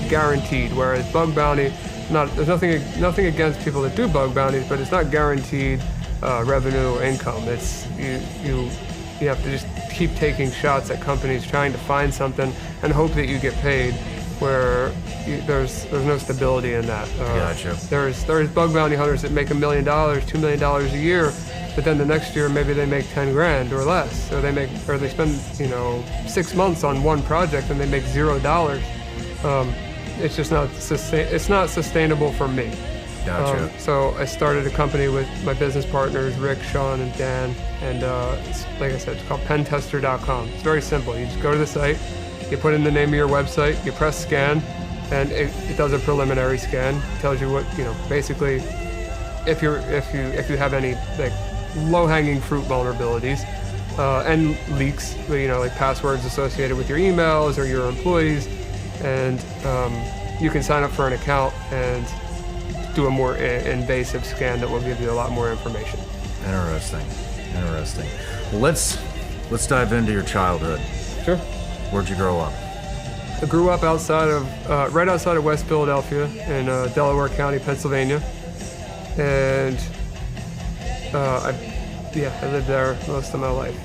Speaker 11: guaranteed. Whereas bug bounty, there's nothing against people that do bug bounties, but it's not guaranteed revenue or income. It's you have to just keep taking shots at companies trying to find something and hope that you get paid, where there's no stability in that.
Speaker 6: Gotcha.
Speaker 11: There's bug bounty hunters that make $1 million, $2 million a year, but then the next year maybe they make 10 grand or less. So they spend 6 months on one project and they make $0. It's just not sustainable for me.
Speaker 6: Gotcha.
Speaker 11: So I started a company with my business partners, Rick, Sean, and Dan, and like I said, it's called pentester.com. It's very simple. You just go to the site, you put in the name of your website, you press scan, and it does a preliminary scan. It tells you what, basically, if you have any like low-hanging fruit vulnerabilities and leaks, like passwords associated with your emails or your employees, and you can sign up for an account and do a more invasive scan that will give you a lot more information.
Speaker 6: Interesting. Well, let's dive into your childhood.
Speaker 11: Sure.
Speaker 6: Where'd you grow up?
Speaker 11: I grew up right outside of West Philadelphia in Delaware County, Pennsylvania, and I lived there most of my life.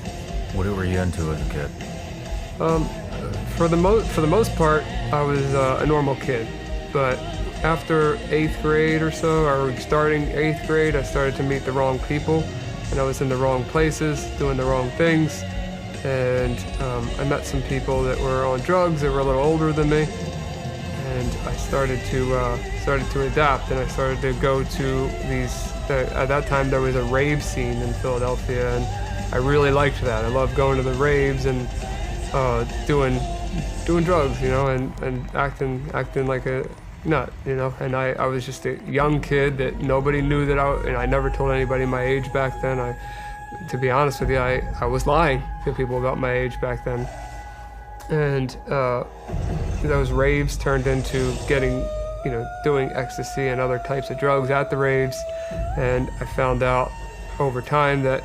Speaker 6: What were you into as a kid?
Speaker 11: For the most part, I was a normal kid, but after 8th grade or so, or starting 8th grade, I started to meet the wrong people, and I was in the wrong places, doing the wrong things, and I met some people that were on drugs that were a little older than me, and I started to adapt, and I started to go to these. At that time, there was a rave scene in Philadelphia, and I really liked that. I loved going to the raves and doing drugs, and acting like a nut, and I was just a young kid that nobody knew that I never told anybody my age back then. To be honest with you, I was lying to people about my age back then. And those raves turned into doing ecstasy and other types of drugs at the raves. And I found out over time that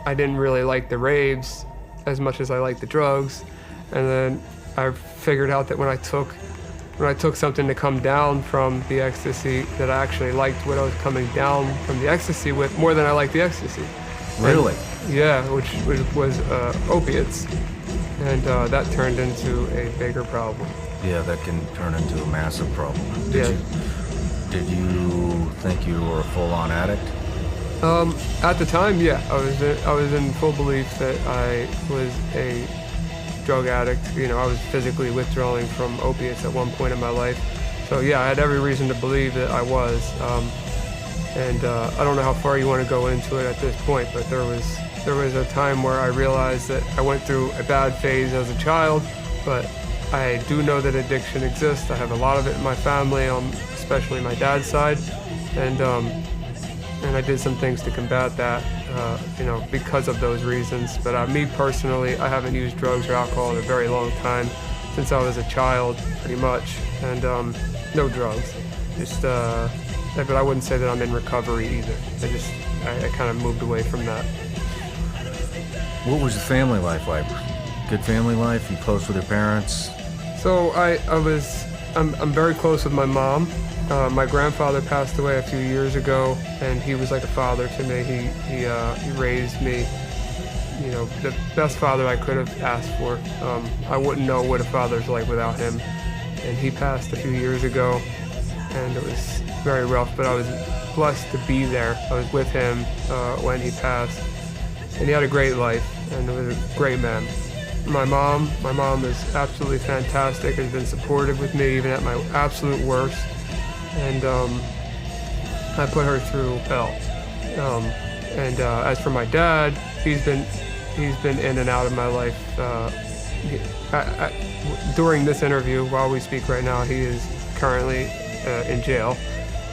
Speaker 11: I didn't really like the raves as much as I liked the drugs. And then I figured out that when I took something to come down from the ecstasy, that I actually liked what I was coming down from the ecstasy with more than I liked the ecstasy.
Speaker 6: Really?
Speaker 11: Which was opiates. And that turned into a bigger problem.
Speaker 6: Yeah, that can turn into a massive problem. Did you think you were a full-on addict?
Speaker 11: At the time, yeah. I was in full belief that I was a drug addict. I was physically withdrawing from opiates at one point in my life. So yeah, I had every reason to believe that I was. I don't know how far you want to go into it at this point, but there was a time where I realized that I went through a bad phase as a child, but I do know that addiction exists. I have a lot of it in my family, especially my dad's side, and I did some things to combat that, because of those reasons. But me personally, I haven't used drugs or alcohol in a very long time, since I was a child, pretty much, and no drugs. But I wouldn't say that I'm in recovery either. I kind of moved away from that.
Speaker 6: What was your family life like? Good family life? You close with your parents?
Speaker 11: So I'm very close with my mom. My grandfather passed away a few years ago, and he was like a father to me. He raised me, the best father I could have asked for. I wouldn't know what a father's like without him. And he passed a few years ago, and it was very rough, but I was blessed to be there. I was with him when he passed, and he had a great life, and he was a great man. My mom is absolutely fantastic, has been supportive with me even at my absolute worst. And I put her through hell. And as for my dad, he's been in and out of my life. During this interview, while we speak right now, he is currently in jail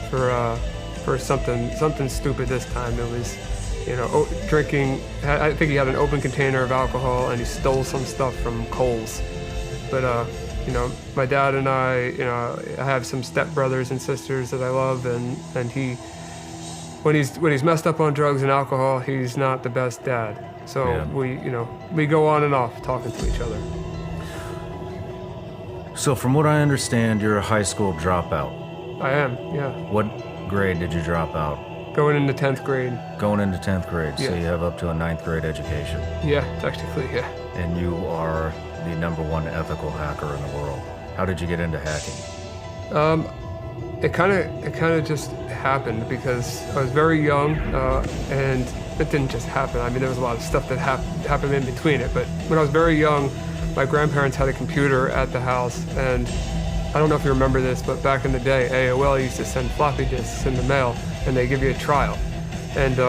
Speaker 11: for something stupid this time. It was, drinking. I think he had an open container of alcohol and he stole some stuff from Kohl's. But my dad and I have some stepbrothers and sisters that I love, and he, when he's messed up on drugs and alcohol, he's not the best dad. So yeah. we go on and off talking to each other.
Speaker 6: So from what I understand, you're a high school dropout.
Speaker 11: I am, yeah.
Speaker 6: What grade did you drop out?
Speaker 11: Going into 10th grade.
Speaker 6: Going into 10th grade,
Speaker 11: yeah.
Speaker 6: So you have up to a 9th grade education.
Speaker 11: Yeah, technically, yeah.
Speaker 6: And you are the #1 ethical hacker in the world. How did you get into hacking?
Speaker 11: It kind of just happened because I was very young, and it didn't just happen. I mean, there was a lot of stuff that happened in between it. But when I was very young, my grandparents had a computer at the house, and I don't know if you remember this, but back in the day, AOL used to send floppy disks in the mail, and they give you a trial. And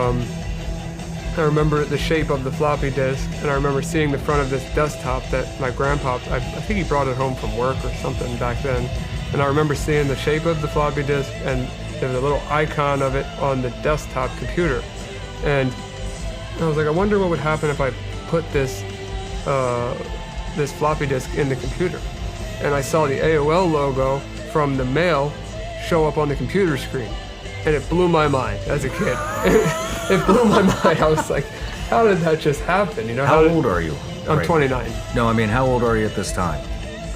Speaker 11: I remember the shape of the floppy disk, and I remember seeing the front of this desktop that my grandpa, I think he brought it home from work or something back then, and I remember seeing the shape of the floppy disk, and there was a little icon of it on the desktop computer. And I was like, I wonder what would happen if I put this floppy disk in the computer. And I saw the AOL logo from the mail show up on the computer screen. And it blew my mind as a kid. It blew my mind. I was like, how did that just happen?
Speaker 6: How old are you?
Speaker 11: I'm 29.
Speaker 6: No, I mean, how old are you at this time?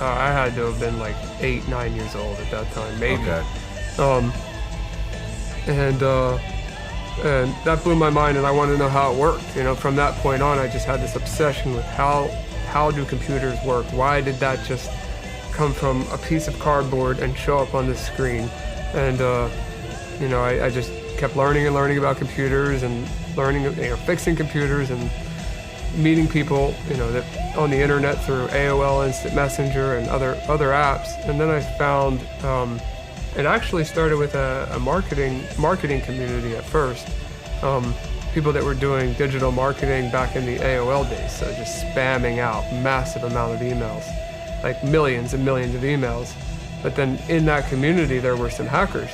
Speaker 11: I had to have been like 8, 9 years old at that time, maybe.
Speaker 6: Okay.
Speaker 11: And that blew my mind, and I wanted to know how it worked. From that point on, I just had this obsession with how do computers work? Why did that just come from a piece of cardboard and show up on the screen? And I just kept learning about computers and learning, fixing computers and meeting people, that on the internet through AOL Instant Messenger and other apps. And then I found it actually started with a marketing community at first. People that were doing digital marketing back in the AOL days, so just spamming out massive amount of emails, like millions and millions of emails. But then in that community, there were some hackers,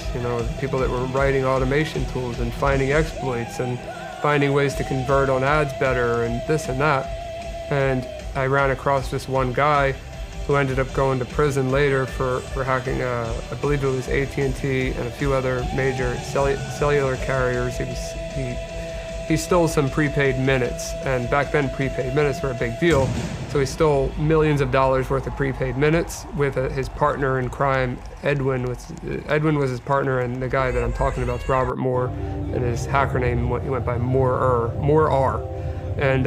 Speaker 11: people that were writing automation tools and finding exploits and finding ways to convert on ads better and this and that. And I ran across this one guy who ended up going to prison later for hacking, I believe it was AT&T and a few other major cellular carriers. He stole some prepaid minutes, and back then prepaid minutes were a big deal. So he stole millions of dollars worth of prepaid minutes with his partner in crime, Edwin. Edwin was his partner, and the guy that I'm talking about is Robert Moore, and his hacker name went by Moore. And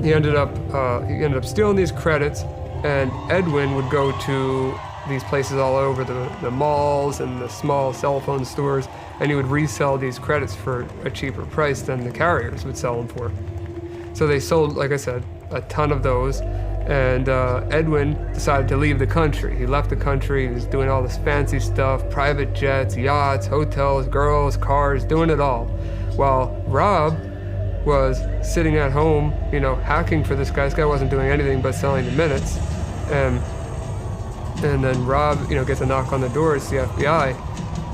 Speaker 11: he ended up stealing these credits, and Edwin would go to these places all over, the malls and the small cell phone stores, and he would resell these credits for a cheaper price than the carriers would sell them for. So they sold, like I said, a ton of those, and Edwin decided to leave the country. He left the country, he was doing all this fancy stuff, private jets, yachts, hotels, girls, cars, doing it all. While Rob was sitting at home, hacking for this guy. This guy wasn't doing anything but selling the minutes. And then Rob, gets a knock on the door. It's the FBI.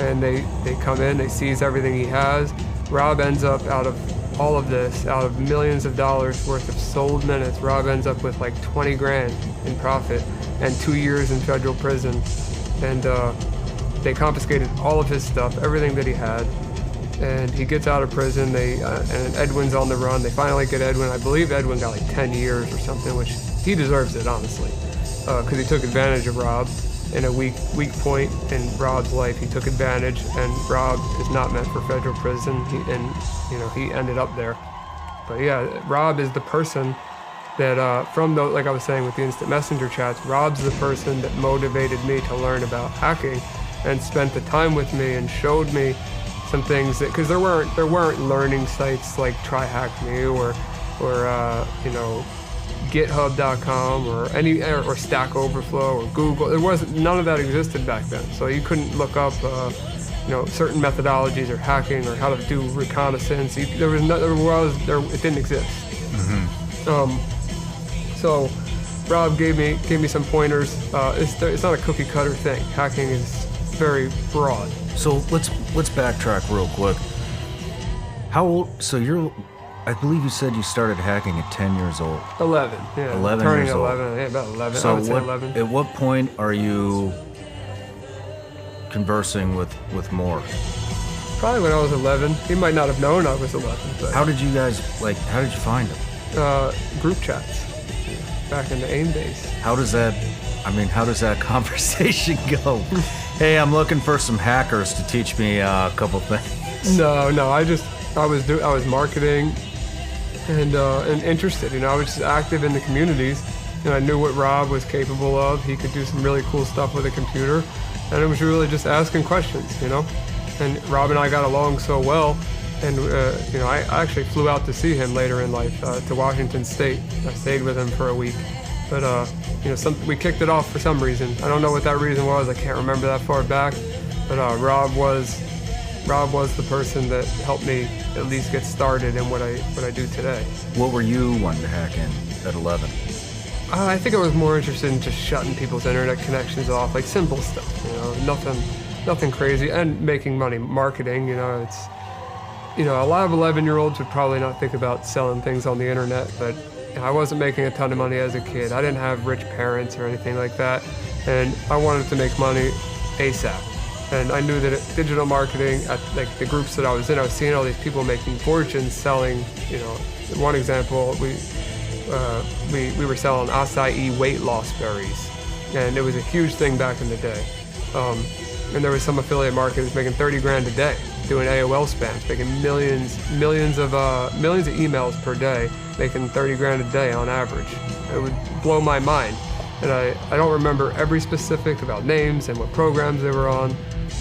Speaker 11: And they come in, they seize everything he has. Rob ends up, out of all of this, out of millions of dollars worth of sold minutes, Rob ends up with like 20 grand in profit and 2 years in federal prison. And they confiscated all of his stuff, everything that he had. And he gets out of prison, and Edwin's on the run. They finally get Edwin. I believe Edwin got like 10 years or something, which he deserves it, honestly, because he took advantage of Rob. In a weak point in Rob's life, he took advantage, and Rob is not meant for federal prison, he ended up there. But yeah, Rob is the person that, like I was saying with the instant messenger chats, Rob's the person that motivated me to learn about hacking and spent the time with me and showed me some things that, because there weren't learning sites like Try Hack Me or GitHub.com or Stack Overflow or Google. None of that existed back then. So you couldn't look up, certain methodologies or hacking or how to do reconnaissance. It didn't exist. So Rob gave me some pointers. It's not a cookie cutter thing. Hacking is very broad.
Speaker 6: So let's backtrack real quick. How old? So I believe you said you started hacking at 10 years old.
Speaker 11: 11, yeah.
Speaker 6: 11
Speaker 11: turning
Speaker 6: years old.
Speaker 11: 11, yeah, about 11.
Speaker 6: So
Speaker 11: I would say 11.
Speaker 6: At what point are you conversing with Moore?
Speaker 11: Probably when I was 11. He might not have known I was 11. But
Speaker 6: How did you find him?
Speaker 11: Group chats back in the AIM days.
Speaker 6: How does that conversation go? Hey, I'm looking for some hackers to teach me a couple things.
Speaker 11: No, I was marketing and interested. I was just active in the communities, and I knew what Rob was capable of. He could do some really cool stuff with a computer, and it was really just asking questions, And Rob and I got along so well, and I actually flew out to see him later in life to Washington State. I stayed with him for a week, but we kicked it off for some reason. I don't know what that reason was. I can't remember that far back, but Rob was the person that helped me at least get started in what I do today.
Speaker 6: What were you wanting to hack in at 11?
Speaker 11: I think I was more interested in just shutting people's internet connections off, like simple stuff, nothing crazy, and making money, marketing. It's a lot of 11-year-olds would probably not think about selling things on the internet, but I wasn't making a ton of money as a kid. I didn't have rich parents or anything like that, and I wanted to make money ASAP. And I knew that digital marketing, at the groups that I was in, I was seeing all these people making fortunes selling. One example, we were selling acai weight loss berries, and it was a huge thing back in the day. And there was some affiliate marketers making 30 grand a day doing AOL spams, making millions of emails per day, making 30 grand a day on average. It would blow my mind. And I don't remember every specific about names and what programs they were on,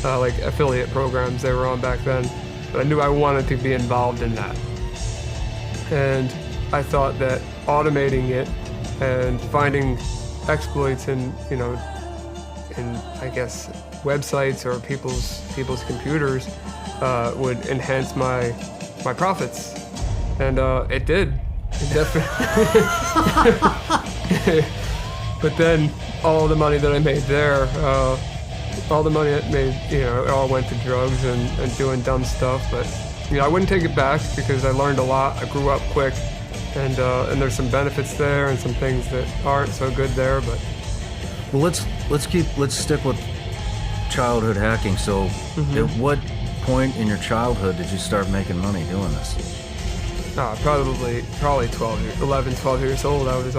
Speaker 11: like affiliate programs they were on back then, but I knew I wanted to be involved in that. And I thought that automating it and finding exploits in I guess websites or people's computers would enhance my profits, and it did. It definitely. But then all the money that I made there, it all went to drugs and doing dumb stuff. But I wouldn't take it back because I learned a lot. I grew up quick, and there's some benefits there and some things that aren't so good there. But
Speaker 6: well, let's stick with childhood hacking. So, at what point in your childhood did you start making money doing this?
Speaker 11: Probably 12 years old. I was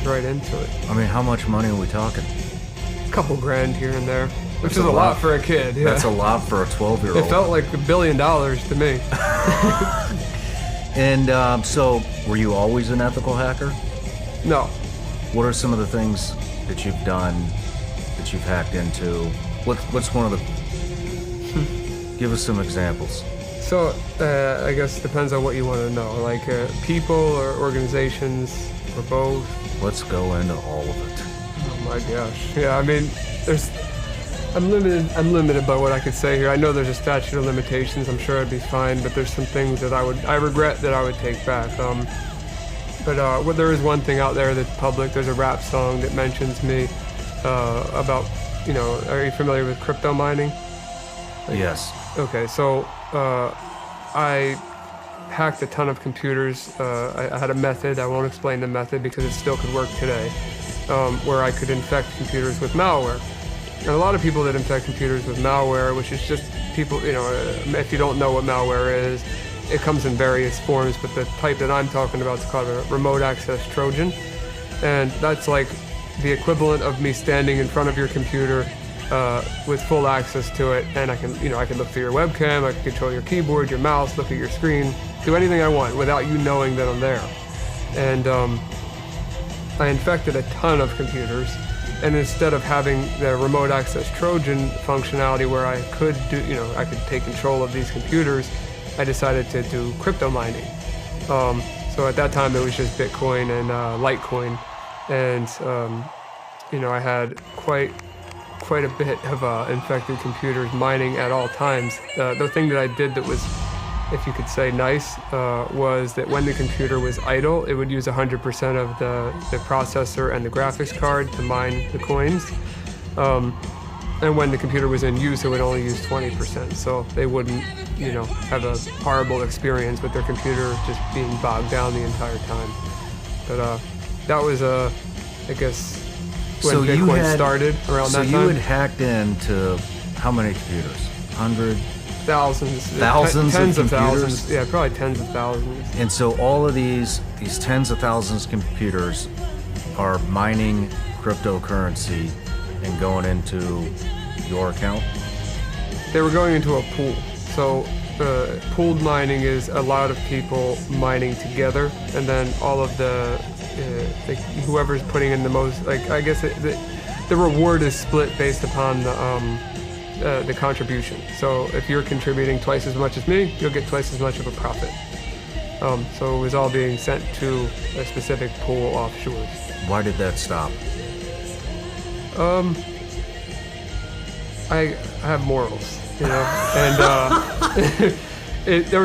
Speaker 11: right into it.
Speaker 6: I mean, how much money are we talking?
Speaker 11: A couple grand here and there, which is a lot for a kid. Yeah.
Speaker 6: That's a lot for a 12-year-old.
Speaker 11: It felt like $1 billion to me.
Speaker 6: And so, were you always an ethical hacker?
Speaker 11: No.
Speaker 6: What are some of the things that you've done that you've hacked into? What's one of the... Give us some examples.
Speaker 11: So, I guess it depends on what you want to know, like people or organizations or both.
Speaker 6: Let's go into all of it.
Speaker 11: Oh my gosh. Yeah, I mean, I'm limited by what I could say here. I know there's a statute of limitations. I'm sure I'd be fine, but there's some things that I regret that I would take back. But there is one thing out there that's public. There's a rap song that mentions me about, are you familiar with crypto mining?
Speaker 6: Yes.
Speaker 11: Okay, so I hacked a ton of computers. I had a method. I won't explain the method because it still could work today, where I could infect computers with malware. And a lot of people that infect computers with malware, which is just people, if you don't know what malware is, it comes in various forms, but the type that I'm talking about is called a remote access Trojan. And that's like the equivalent of me standing in front of your computer with full access to it, and I can look through your webcam, I can control your keyboard, your mouse, look at your screen, do anything I want without you knowing that I'm there. And I infected a ton of computers, and instead of having the remote access Trojan functionality where I could I could take control of these computers, I decided to do crypto mining. So at that time, it was just Bitcoin and Litecoin. And, I had quite a bit of infected computers mining at all times. The thing that I did that was, if you could say nice, was that when the computer was idle, it would use 100% of the processor and the graphics card to mine the coins. And when the computer was in use, it would only use 20%. So they wouldn't, have a horrible experience with their computer just being bogged down the entire time. But that was, I guess, when Bitcoin started around that time.
Speaker 6: So you had hacked into how many computers? 100?
Speaker 11: Thousands.
Speaker 6: Thousands
Speaker 11: tens
Speaker 6: of
Speaker 11: of
Speaker 6: computers?
Speaker 11: thousands. Yeah, probably tens of thousands.
Speaker 6: And so all of these tens of thousands of computers are mining cryptocurrency and going into your account?
Speaker 11: They were going into a pool. So pooled mining is a lot of people mining together, and then all of the whoever's putting in the most, I guess the reward is split based upon the contribution. So if you're contributing twice as much as me, you'll get twice as much of a profit. So it was all being sent to a specific pool offshore.
Speaker 6: Why did that stop?
Speaker 11: I have morals, and there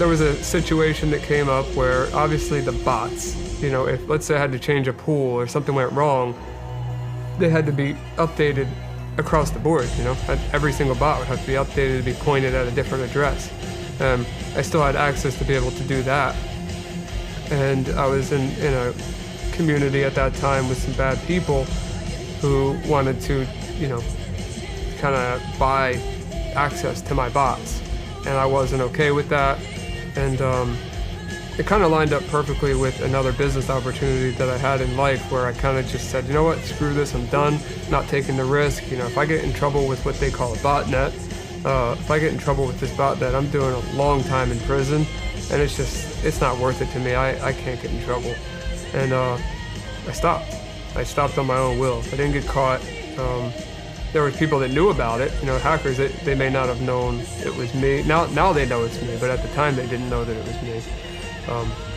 Speaker 11: was a situation that came up where obviously the bots, if let's say I had to change a pool or something went wrong, they had to be updated across the board. Every single bot would have to be updated to be pointed at a different address. I still had access to be able to do that, and I was in a community at that time with some bad people who wanted to, kind of buy access to my bots, and I wasn't okay with that. And it kind of lined up perfectly with another business opportunity that I had in life, where I kind of just said, you know what, screw this, I'm done, not taking the risk. If I get in trouble with what they call a botnet, if I get in trouble with this botnet, I'm doing a long time in prison, and it's not worth it to me. I can't get in trouble. And I stopped on my own will. I didn't get caught. There were people that knew about it, hackers, they may not have known it was me. Now they know it's me, but at the time they didn't know that it was me.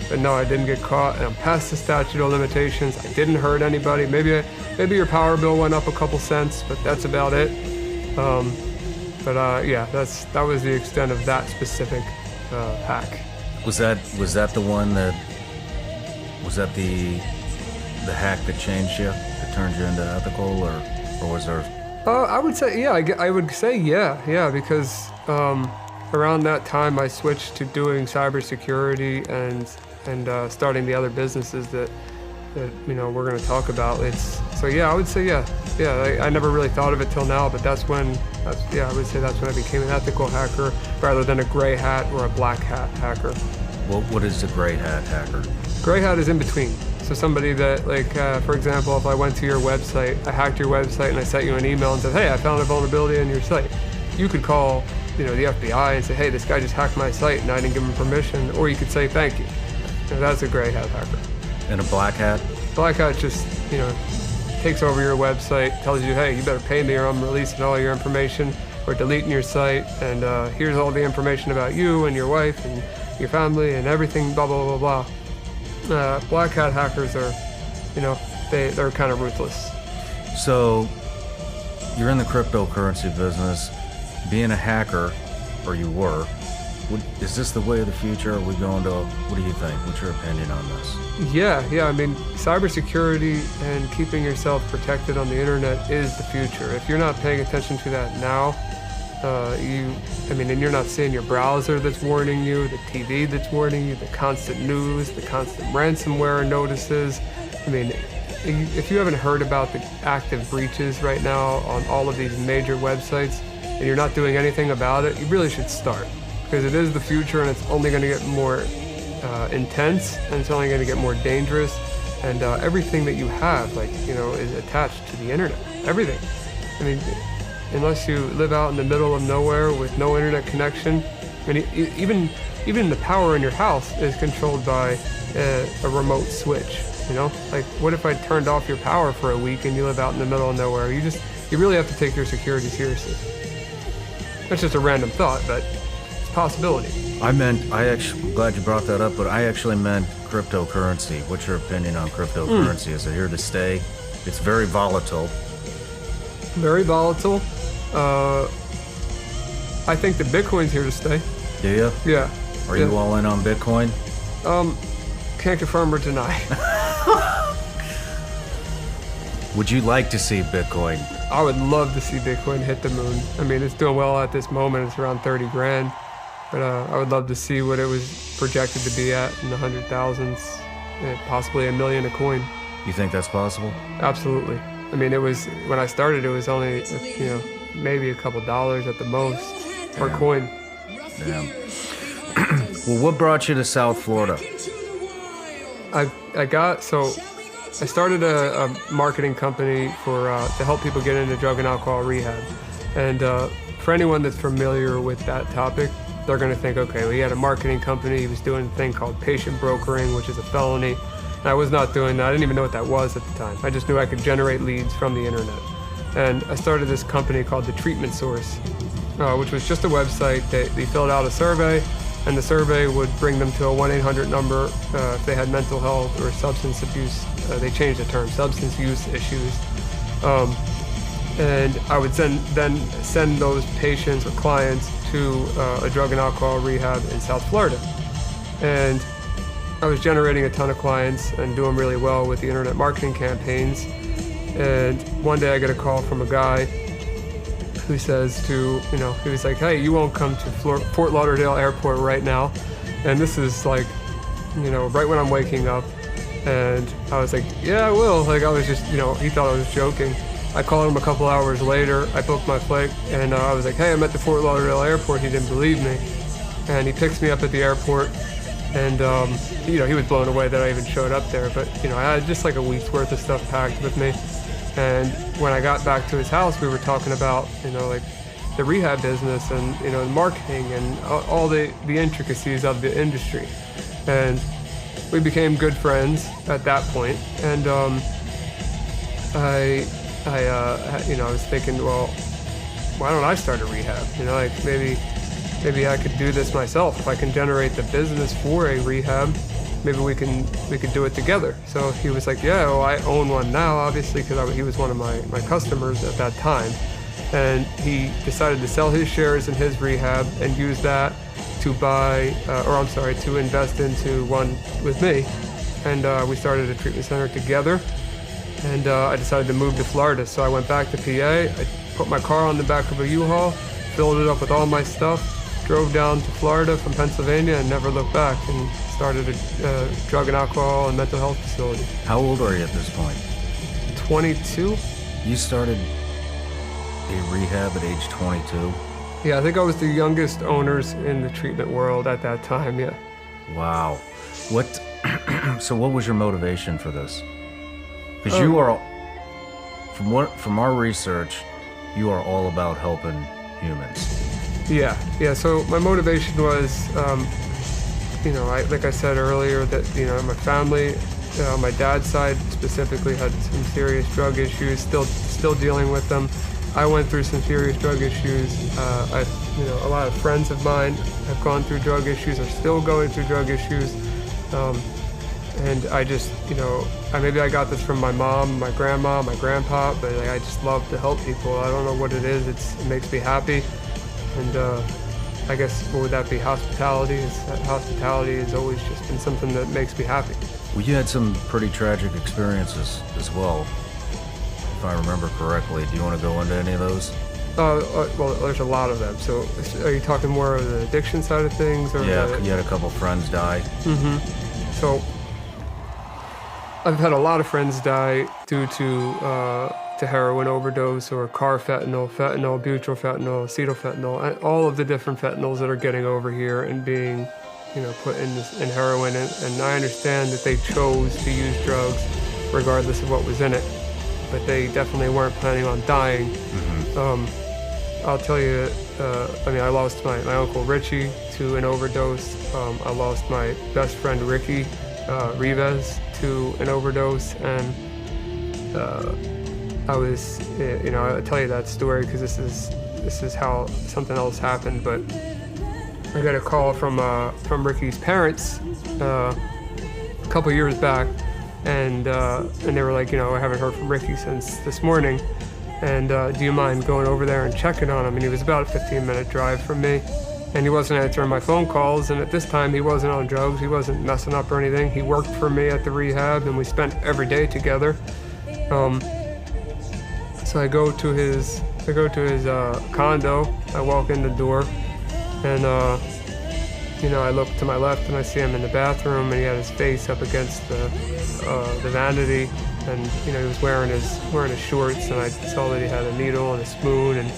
Speaker 11: But no, I didn't get caught, and I'm past the statute of limitations. I didn't hurt anybody. Maybe your power bill went up a couple cents, but that's about it. Yeah, that was the extent of that specific hack.
Speaker 6: Was that the one that was that the hack that changed you, that turned you into ethical, or was there?
Speaker 11: I would say, yeah. I would say, yeah, because around that time I switched to doing cybersecurity and starting the other businesses that we're going to talk about. I would say, yeah. I never really thought of it till now, but I would say that's when I became an ethical hacker rather than a gray hat or a black hat hacker.
Speaker 6: What is a gray hat hacker?
Speaker 11: Gray hat is in between. So somebody that, for example, if I went to your website, I hacked your website and I sent you an email and said, hey, I found a vulnerability on your site. You could call, the FBI and say, hey, this guy just hacked my site and I didn't give him permission, or you could say thank you. That's a gray hat hacker.
Speaker 6: And a black hat?
Speaker 11: Black hat just, takes over your website, tells you, hey, you better pay me or I'm releasing all your information or deleting your site, and here's all the information about you and your wife and your family and everything, blah, blah, blah, blah. Black hat hackers are, they're kind of ruthless.
Speaker 6: So you're in the cryptocurrency business, being a hacker, or you were. Is this the way of the future? Are we going to, what do you think? What's your opinion on this?
Speaker 11: Yeah. I mean, cybersecurity and keeping yourself protected on the internet is the future. If you're not paying attention to that now, and you're not seeing your browser that's warning you, the TV that's warning you, the constant news, the constant ransomware notices. If you haven't heard about the active breaches right now on all of these major websites and you're not doing anything about it, you really should start, because it is the future and it's only going to get more intense, and it's only going to get more dangerous, and everything that you have, is attached to the internet. Everything. Unless you live out in the middle of nowhere with no internet connection, even the power in your house is controlled by a remote switch. What if I turned off your power for a week and you live out in the middle of nowhere? You really have to take your security seriously. That's just a random thought, but possibility.
Speaker 6: I'm glad you brought that up, but I actually meant cryptocurrency. What's your opinion on cryptocurrency? Is it here to stay? It's very volatile.
Speaker 11: Very volatile. I think that Bitcoin's here to stay.
Speaker 6: Do you?
Speaker 11: Yeah.
Speaker 6: Are you all in on Bitcoin?
Speaker 11: Can't confirm or deny.
Speaker 6: Would you like to see Bitcoin?
Speaker 11: I would love to see Bitcoin hit the moon. I mean, it's doing well at this moment. It's around 30 grand. But I would love to see what it was projected to be at in the 100,000s, possibly $1 million a coin.
Speaker 6: You think that's possible?
Speaker 11: Absolutely. I mean, when I started, it was only, maybe a couple dollars at the most per coin.
Speaker 6: Damn. Well, what brought you to South Florida?
Speaker 11: I started a marketing company to help people get into drug and alcohol rehab. And for anyone that's familiar with that topic, they're going to think, okay, well, he had a marketing company. He was doing a thing called patient brokering, which is a felony. And I was not doing that. I didn't even know what that was at the time. I just knew I could generate leads from the internet. And I started this company called The Treatment Source, which was just a website. They filled out a survey, and the survey would bring them to a 1-800 number if they had mental health or substance abuse. They changed the term, substance use issues. And I would then send those patients or clients to a drug and alcohol rehab in South Florida. And I was generating a ton of clients and doing really well with the internet marketing campaigns. And one day I get a call from a guy who says he was like, hey, you won't come to Fort Lauderdale Airport right now. And this is like, right when I'm waking up. And I was like, yeah, I will. Like, I was just, he thought I was joking. I called him a couple hours later. I booked my flight, and I was like, hey, I'm at the Fort Lauderdale Airport. He didn't believe me. And he picks me up at the airport, and, he was blown away that I even showed up there. But, I had just like a week's worth of stuff packed with me. And when I got back to his house, we were talking about, like the rehab business and, the marketing and all the intricacies of the industry. And we became good friends at that point. And I was thinking, well, why don't I start a rehab? Maybe I could do this myself. If I can generate the business for a rehab, maybe we could do it together. So he was like, yeah, well, I own one now, obviously, because he was one of my customers at that time. And he decided to sell his shares in his rehab and use that to to invest into one with me. And we started a treatment center together. And I decided to move to Florida. So I went back to PA. I put my car on the back of a U-Haul, filled it up with all my stuff, drove down to Florida from Pennsylvania, and never looked back, and started a drug and alcohol and mental health facility.
Speaker 6: How old are you at this point?
Speaker 11: 22.
Speaker 6: You started a rehab at age 22?
Speaker 11: Yeah, I think I was the youngest owners in the treatment world at that time, yeah.
Speaker 6: Wow. So what was your motivation for this? Because you are, from our research, you are all about helping humans.
Speaker 11: Yeah. So my motivation was, like I said earlier, that my family, my dad's side specifically, had some serious drug issues. Still dealing with them. I went through some serious drug issues. A lot of friends of mine have gone through drug issues, are still going through drug issues. And I just, maybe I got this from my mom, my grandma, my grandpa, but I just love to help people. I don't know what it is. It makes me happy. And I guess, what would that be? Hospitality. Hospitality has always just been something that makes me happy.
Speaker 6: Well, you had some pretty tragic experiences as well, if I remember correctly. Do you want to go into any of those?
Speaker 11: Well, there's a lot of them. So are you talking more of the addiction side of things? Or
Speaker 6: yeah, you had a couple friends die.
Speaker 11: Mm-hmm. So I've had a lot of friends die due to heroin overdose or car fentanyl, butyl-fentanyl, acetyl-fentanyl, and all of the different fentanyls that are getting over here and being, put in heroin. And I understand that they chose to use drugs regardless of what was in it, but they definitely weren't planning on dying. Mm-hmm. I'll tell you, I lost my Uncle Richie to an overdose. I lost my best friend Ricky Rivas to an overdose, and I'll tell you that story because this is how something else happened. But I got a call from Ricky's parents a couple years back, and they were like, I haven't heard from Ricky since this morning, and do you mind going over there and checking on him? And he was about a 15-minute drive from me, and he wasn't answering my phone calls, and at this time he wasn't on drugs, he wasn't messing up or anything. He worked for me at the rehab, and we spent every day together. So I go to his condo. I walk in the door, and I look to my left and I see him in the bathroom, and he had his face up against the vanity, and he was wearing his shorts, and I saw that he had a needle and a spoon, and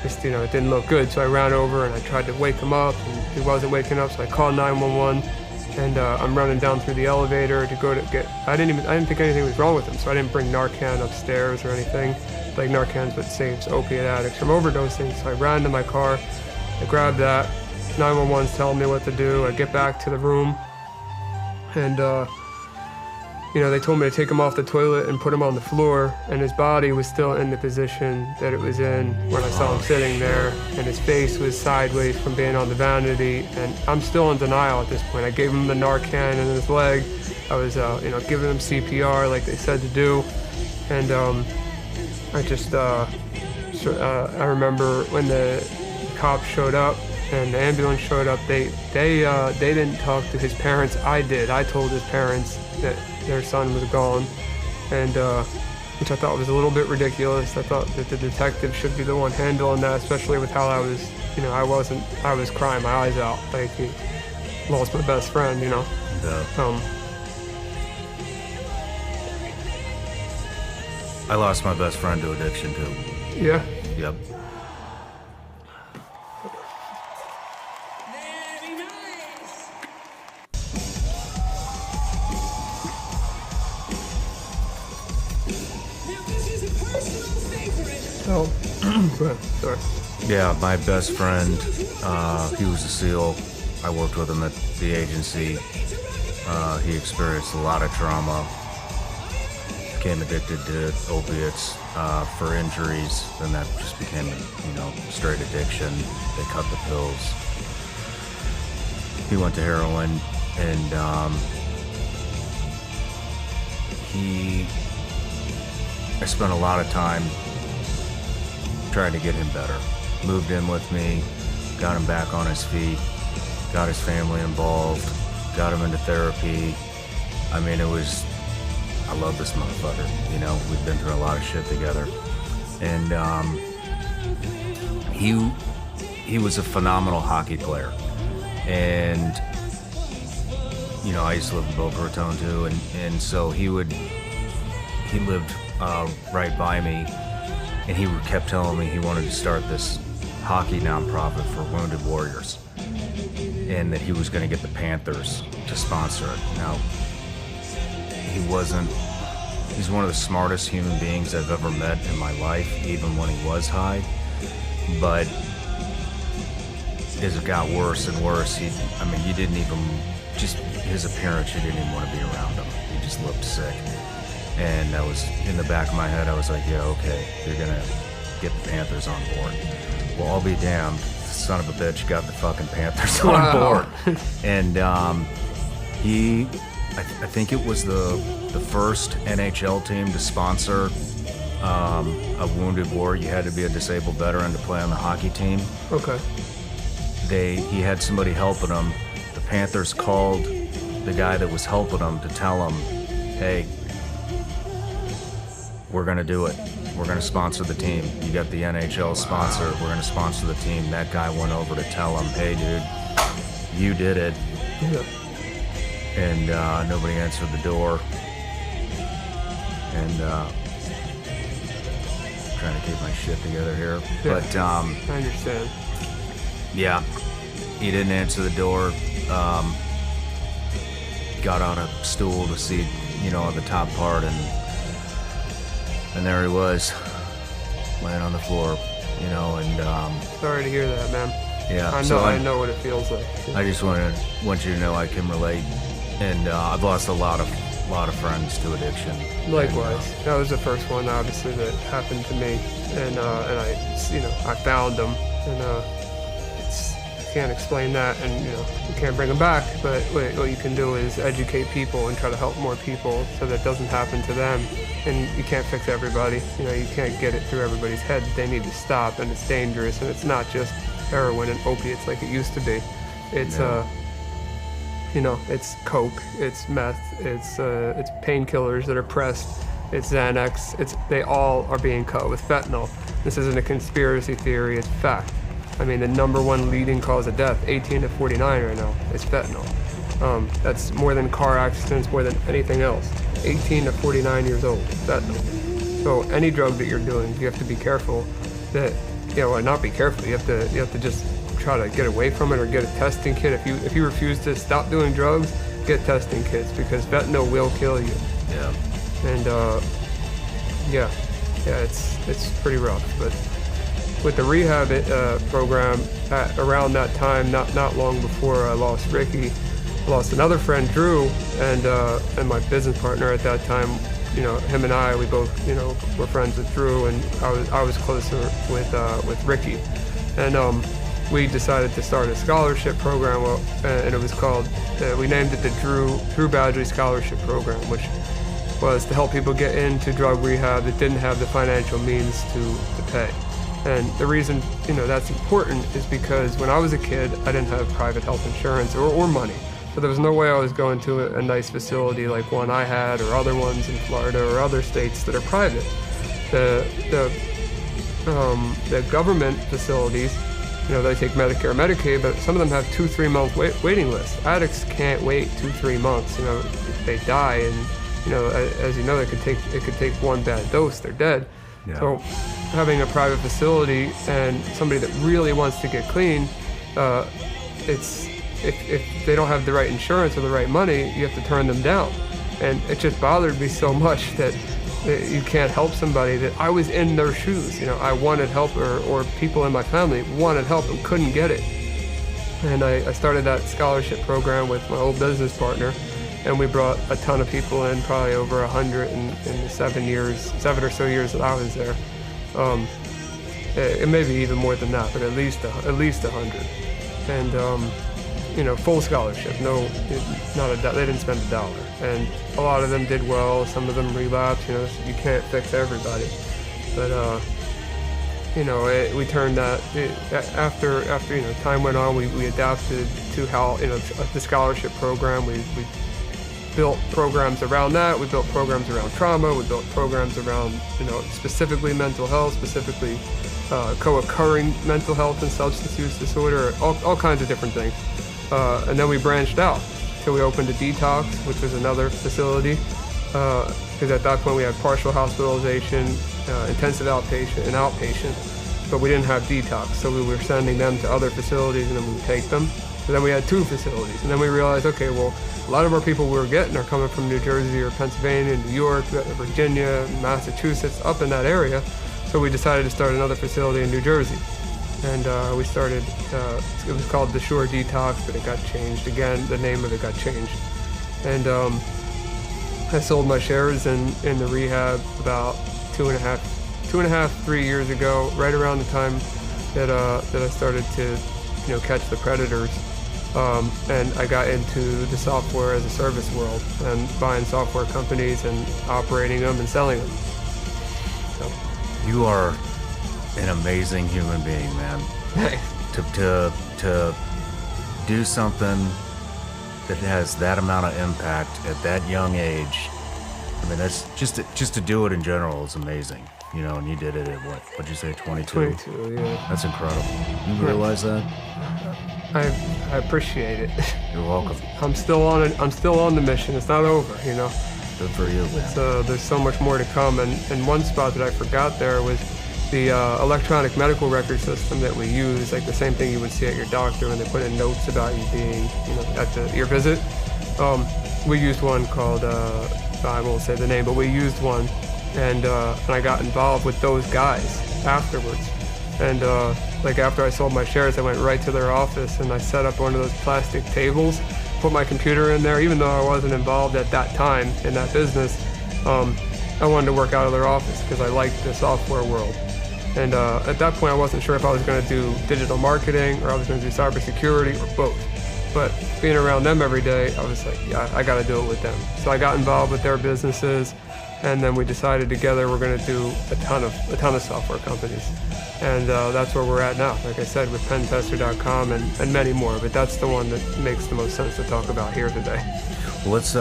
Speaker 11: just it didn't look good. So I ran over and I tried to wake him up, and he wasn't waking up. So I called 911, and I'm running down through the elevator to go to get. I didn't think anything was wrong with him, so I didn't bring Narcan upstairs or anything. Like Narcan's what saves opiate addicts from overdosing. So I ran to my car, I grabbed that. 911's telling me what to do. I get back to the room, and they told me to take him off the toilet and put him on the floor, and his body was still in the position that it was in when I saw him sitting there, and his face was sideways from being on the vanity, and I'm still in denial at this point. I gave him the Narcan in his leg. I was, giving him CPR like they said to do, and I remember when the cops showed up and the ambulance showed up, they didn't talk to his parents. I did. I told his parents that their son was gone, and which I thought was a little bit ridiculous. I thought that the detective should be the one handling that, especially with how I was, I was crying my eyes out, like he lost my best friend,
Speaker 6: Yeah. I lost my best friend to addiction too.
Speaker 11: Yeah?
Speaker 6: Yep.
Speaker 11: Oh, sorry.
Speaker 6: Yeah, my best friend, he was a SEAL. I worked with him at the agency. He experienced a lot of trauma, became addicted to opiates for injuries, then that just became, straight addiction. They cut the pills. He went to heroin, and I spent a lot of time trying to get him better. Moved in with me, got him back on his feet, got his family involved, got him into therapy. I mean, I love this motherfucker. We've been through a lot of shit together. And he was a phenomenal hockey player. And, I used to live in Boca Raton too, and so he lived right by me. And he kept telling me he wanted to start this hockey nonprofit for wounded warriors, and that he was going to get the Panthers to sponsor it. Now, he's one of the smartest human beings I've ever met in my life, even when he was high. But as it got worse and worse, you didn't even, just his appearance, you didn't even want to be around him. He just looked sick. And I was, in the back of my head, I was like, yeah, okay, you're gonna get the Panthers on board. Well, I'll be damned, the son of a bitch got the fucking Panthers on board. And I think it was the first NHL team to sponsor a wounded warrior. You had to be a disabled veteran to play on the hockey team.
Speaker 11: Okay.
Speaker 6: He had somebody helping him. The Panthers called the guy that was helping him to tell him, hey, we're going to do it. We're going to sponsor the team. You got the NHL sponsor. We're going to sponsor the team. That guy went over to tell him, hey, dude, you did it.
Speaker 11: Yeah.
Speaker 6: And nobody answered the door. And trying to keep my shit together here.
Speaker 11: Yeah,
Speaker 6: But
Speaker 11: I understand.
Speaker 6: Yeah, he didn't answer the door. Got on a stool to see, the top part, and there he was, laying on the floor, and
Speaker 11: sorry to hear that, man.
Speaker 6: Yeah,
Speaker 11: I know what it feels like.
Speaker 6: I just want you to know I can relate, and I've lost a lot of friends to addiction.
Speaker 11: Likewise, that was the first one, obviously, that happened to me, and I found them, and can't explain that, and you can't bring them back. But what you can do is educate people and try to help more people so that doesn't happen to them. And you can't fix everybody. You can't get it through everybody's head that they need to stop, and it's dangerous, and it's not just heroin and opiates like it used to be. It's it's coke, it's meth, it's painkillers that are pressed, it's Xanax. They all are being cut with fentanyl. This isn't a conspiracy theory, it's fact. I mean, the #1 leading cause of death, 18 to 49 right now, is fentanyl. That's more than car accidents, more than anything else. 18 to 49 years old, fentanyl. So any drug that you're doing, you have to be careful that, not be careful, you have to just try to get away from it or get a testing kit. If you refuse to stop doing drugs, get testing kits, because fentanyl will kill you.
Speaker 6: Yeah.
Speaker 11: And it's pretty rough. But with the rehab program, around that time, not long before I lost Ricky, I lost another friend, Drew, and my business partner at that time. Him and I, we both were friends with Drew, and I was closer with Ricky, and we decided to start a scholarship program, and it was called, we named it the Drew Badgley Scholarship Program, which was to help people get into drug rehab that didn't have the financial means to pay. And the reason that's important is because when I was a kid, I didn't have private health insurance or money. So there was no way I was going to a nice facility like one I had, or other ones in Florida or other states that are private. The government facilities, they take Medicare, Medicaid, but some of them have 2-3 month waiting lists. Addicts can't wait 2-3 months. They die, and as you know, it could take one bad dose, they're dead.
Speaker 6: Yeah.
Speaker 11: So having a private facility and somebody that really wants to get clean, if they don't have the right insurance or the right money, you have to turn them down. And it just bothered me so much that you can't help somebody, that I was in their shoes. I wanted help, or people in my family wanted help and couldn't get it. And I started that scholarship program with my old business partner, and we brought a ton of people in, probably over 100 in the 7 or so years that I was there. It may be even more than that, but at least 100. And full scholarship. No, they didn't spend $1. And a lot of them did well. Some of them relapsed. You can't fix everybody. But we turned that after time went on. We adapted to how the scholarship program. We built programs around that. We built programs around trauma. We built programs around specifically mental health, specifically co-occurring mental health and substance use disorder, all kinds of different things. And then we branched out till we opened a detox, which was another facility, because at that point we had partial hospitalization, intensive outpatient, and outpatient, but we didn't have detox, so we were sending them to other facilities, and then we would take them. And then we had 2 facilities, and then we realized, okay, well, a lot of our people we were getting are coming from New Jersey or Pennsylvania, New York, Virginia, Massachusetts, up in that area, so we decided to start another facility in New Jersey. And we started, it was called the Shore Detox, but it got changed again. The name of it got changed. And I sold my shares in the rehab about 3 years ago, right around the time that I started to, catch the predators. And I got into the software as a service world, and buying software companies and operating them and selling them. So.
Speaker 6: You are an amazing human being, man. to do something that has that amount of impact at that young age. I mean, that's just to do it in general is amazing. And you did it at what'd you say, 22?
Speaker 11: 22, yeah.
Speaker 6: That's incredible. You realize that?
Speaker 11: I appreciate it.
Speaker 6: You're welcome.
Speaker 11: I'm still on the mission. It's not over,
Speaker 6: Good for you, man.
Speaker 11: There's so much more to come. And one spot that I forgot there was the electronic medical record system that we use, like the same thing you would see at your doctor when they put in notes about you being, at your visit. We used one called, I won't say the name, but we used one, and I got involved with those guys afterwards. And after I sold my shares, I went right to their office and I set up one of those plastic tables, put my computer in there, even though I wasn't involved at that time in that business. I wanted to work out of their office because I liked the software world. And at that point, I wasn't sure if I was going to do digital marketing or I was going to do cybersecurity or both. But being around them every day, I was like, yeah, I got to do it with them. So I got involved with their businesses, and then we decided together we're going to do a ton of software companies. And that's where we're at now, like I said, with pentester.com and many more, but that's the one that makes the most sense to talk about here today.
Speaker 6: Well, let's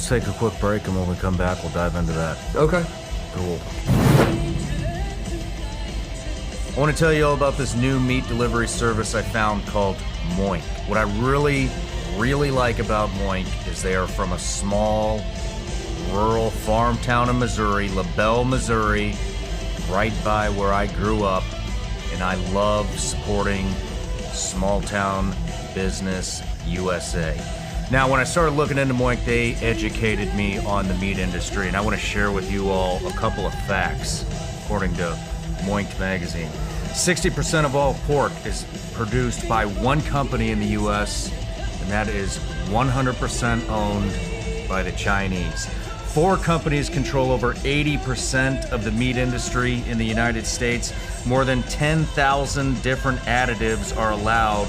Speaker 6: take a quick break, and when we come back, we'll dive into that.
Speaker 11: Okay.
Speaker 6: Cool. I want to tell you all about this new meat delivery service I found called Moink. What I really, really like about Moink is they are from a small, rural farm town in Missouri, LaBelle, Missouri, right by where I grew up, and I love supporting small town business USA. Now, when I started looking into Moink, they educated me on the meat industry, and I want to share with you all a couple of facts, according to Moink magazine. 60% of all pork is produced by one company in the U.S., and that is 100% owned by the Chinese. 4 companies control over 80% of the meat industry in the United States. More than 10,000 different additives are allowed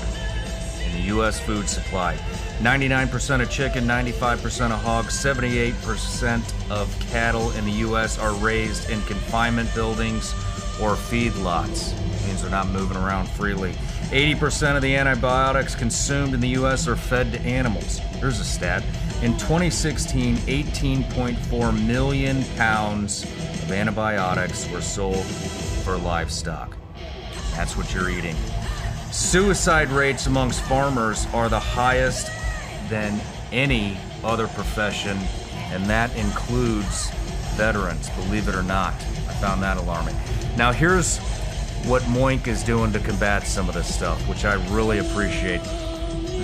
Speaker 6: in the U.S. food supply. 99% of chicken, 95% of hogs, 78% of cattle in the U.S. are raised in confinement buildings or feedlots. It means they're not moving around freely. 80% of the antibiotics consumed in the U.S. are fed to animals. Here's a stat. In 2016, 18.4 million pounds of antibiotics were sold for livestock. That's what you're eating. Suicide rates amongst farmers are the highest than any other profession, and that includes veterans, believe it or not. I found that alarming. Now here's what Moink is doing to combat some of this stuff, which I really appreciate.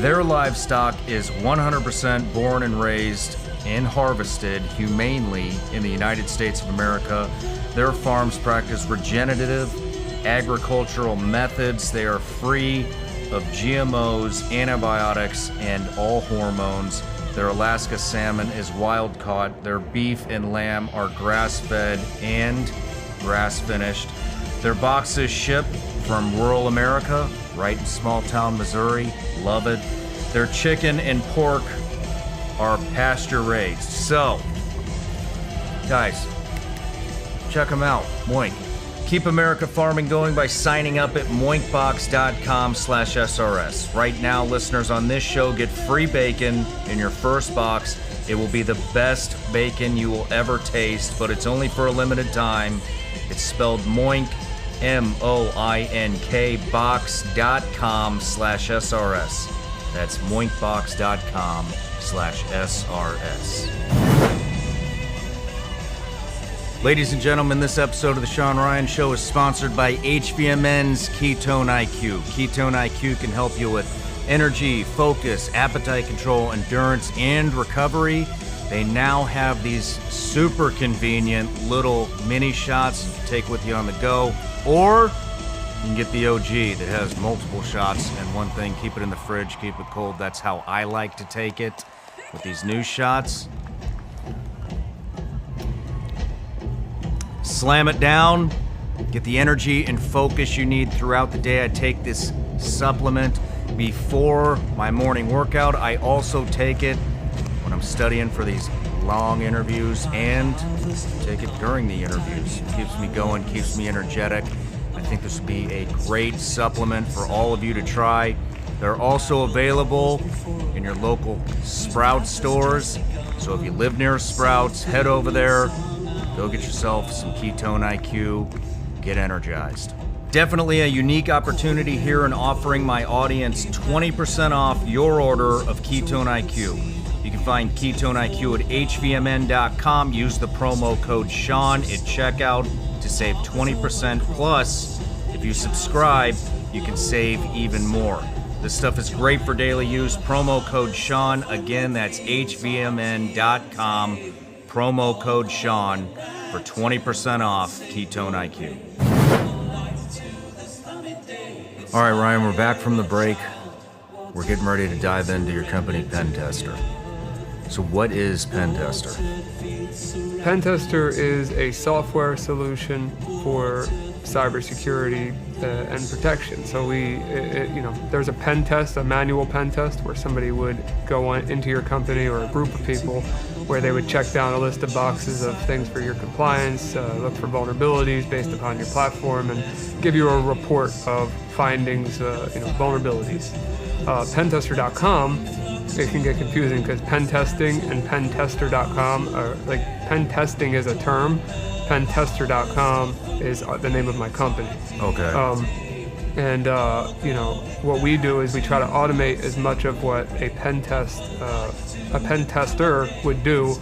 Speaker 6: Their livestock is 100% born and raised and harvested humanely in the United States of America. Their farms practice regenerative agricultural methods. They are free of GMOs, antibiotics, and all hormones. Their Alaska salmon is wild caught. Their beef and lamb are grass-fed and grass-finished. Their boxes ship from rural America, right in small-town Missouri. Love it. Their chicken and pork are pasture-raised. So, guys, check them out. Moink. Keep America farming going by signing up at moinkbox.com/SRS. Right now, listeners on this show get free bacon in your first box. It will be the best bacon you will ever taste, but it's only for a limited time. It's spelled Moink, MOINK, box.com/SRS. That's moinkbox.com/SRS. Ladies and gentlemen, this episode of The Sean Ryan Show is sponsored by HVMN's Ketone IQ. Ketone IQ can help you with energy, focus, appetite control, endurance, and recovery. They now have these super convenient little mini shots you can take with you on the go, or you can get the OG that has multiple shots and one thing, keep it in the fridge, keep it cold. That's how I like to take it with these new shots. Slam it down, get the energy and focus you need throughout the day. I take this supplement before my morning workout. I also take it when I'm studying for these long interviews and take it during the interviews. It keeps me going, keeps me energetic. I think this would be a great supplement for all of you to try. They're also available in your local Sprouts stores. So if you live near Sprouts, head over there. Go get yourself some Ketone IQ, get energized. Definitely a unique opportunity here in offering my audience 20% off your order of Ketone IQ. You can find Ketone IQ at hvmn.com. Use the promo code Sean at checkout to save 20%. Plus, if you subscribe, you can save even more. This stuff is great for daily use. Promo code Sean. Again, that's hvmn.com. Promo code Sean for 20% off Ketone IQ. All right, Ryan, we're back from the break. We're getting ready to dive into your company, Pentester. So what is Pentester?
Speaker 11: Pentester is a software solution for cybersecurity and protection. So there's a pen test, a manual pen test, where somebody would go into your company or a group of people, where they would check down a list of boxes of things for your compliance, look for vulnerabilities based upon your platform, and give you a report of findings, vulnerabilities. Pentester.com, it can get confusing because pen testing and pentester.com are like, pen testing is a term, pentester.com is the name of my company.
Speaker 6: Okay.
Speaker 11: What we do is we try to automate as much of what a pen tester would do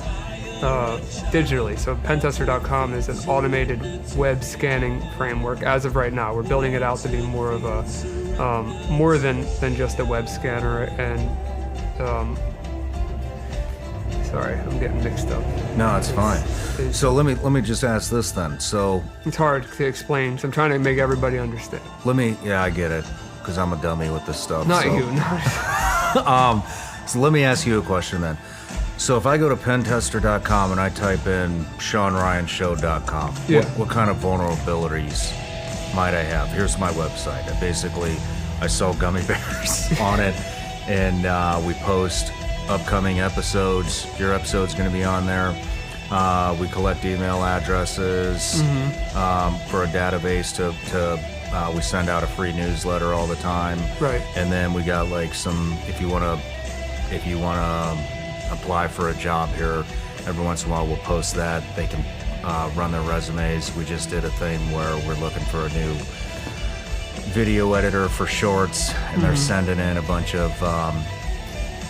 Speaker 11: digitally. So pentester.com is an automated web scanning framework. As of right now, we're building it out to be more of a more than just a web scanner. And sorry, I'm getting mixed up.
Speaker 6: No, it's fine. So let me just ask this then. So
Speaker 11: it's hard to explain, so I'm trying to make everybody understand.
Speaker 6: I get it, because I'm a dummy with this stuff.
Speaker 11: Not you.
Speaker 6: So let me ask you a question then. So if I go to pentester.com and I type in SeanRyanShow.com, what kind of vulnerabilities might I have? Here's my website. I sell gummy bears on it, and we post upcoming episodes. Your episode's going to be on there. We collect email addresses for a database to we send out a free newsletter all the time.
Speaker 11: Right.
Speaker 6: And then we got like some, if you want to apply for a job here, every once in a while we'll post that. They can run their resumes. We just did a thing where we're looking for a new video editor for shorts, and they're sending in a bunch of,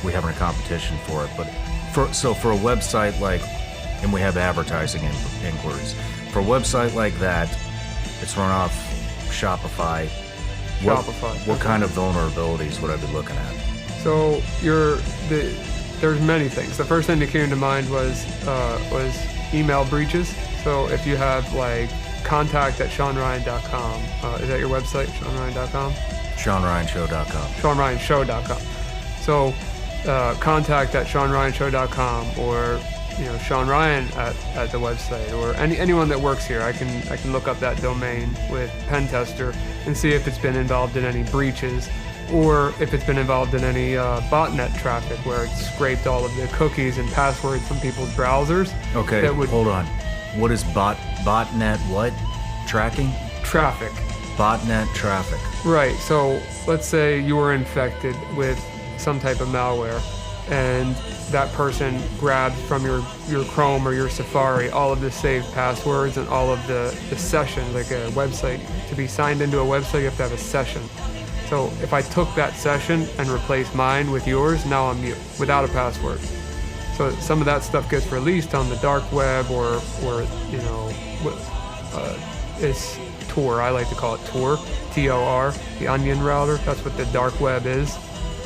Speaker 6: we're having a competition for it. But for a website like, and we have advertising inquiries. For a website like that, it's run off Shopify. What kind of vulnerabilities would I be looking at?
Speaker 11: So there's many things. The first thing that came to mind was email breaches. So if you have like contact@SeanRyan.com, is that your website, SeanRyan.com?
Speaker 6: SeanRyanShow.com.
Speaker 11: SeanRyanShow.com. So contact@SeanRyanShow.com, or Sean Ryan at the website, or anyone that works here. I can look up that domain with Pentester and see if it's been involved in any breaches, or if it's been involved in any botnet traffic where it's scraped all of the cookies and passwords from people's browsers.
Speaker 6: Okay, hold on. What is botnet what? Tracking?
Speaker 11: Traffic.
Speaker 6: Botnet traffic.
Speaker 11: Right, so let's say you were infected with some type of malware, and that person grabbed from your Chrome or your Safari all of the saved passwords and all of the sessions, like a website. To be signed into a website, you have to have a session. So if I took that session and replaced mine with yours, now I'm you, without a password. So some of that stuff gets released on the dark web, or it's Tor. I like to call it Tor, T-O-R, the onion router. That's what the dark web is.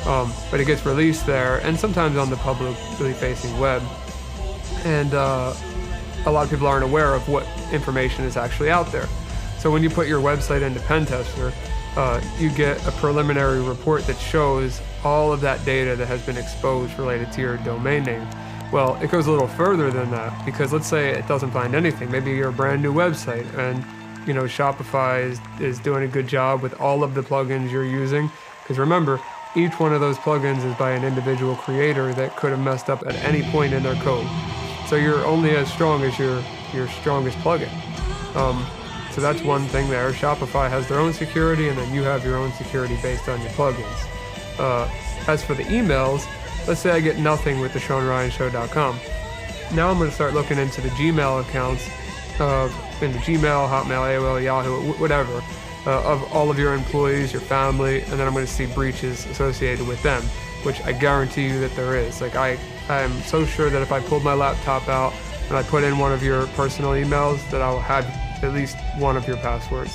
Speaker 11: But it gets released there, and sometimes on the publicly facing web. And a lot of people aren't aware of what information is actually out there. So when you put your website into Pentester, you get a preliminary report that shows all of that data that has been exposed related to your domain name. Well, it goes a little further than that, because let's say it doesn't find anything. Maybe you're a brand new website, and Shopify is doing a good job with all of the plugins you're using. Because remember, each one of those plugins is by an individual creator that could have messed up at any point in their code. So you're only as strong as your strongest plugin. So that's one thing there. Shopify has their own security, and then you have your own security based on your plugins. As for the emails, let's say I get nothing with the SeanRyanShow.com. Now I'm going to start looking into the Gmail accounts into Gmail, Hotmail, AOL, Yahoo, whatever, of all of your employees, your family, and then I'm going to see breaches associated with them, which I guarantee you that there is. Like I am so sure that if I pulled my laptop out and I put in one of your personal emails, that I'll have at least one of your passwords.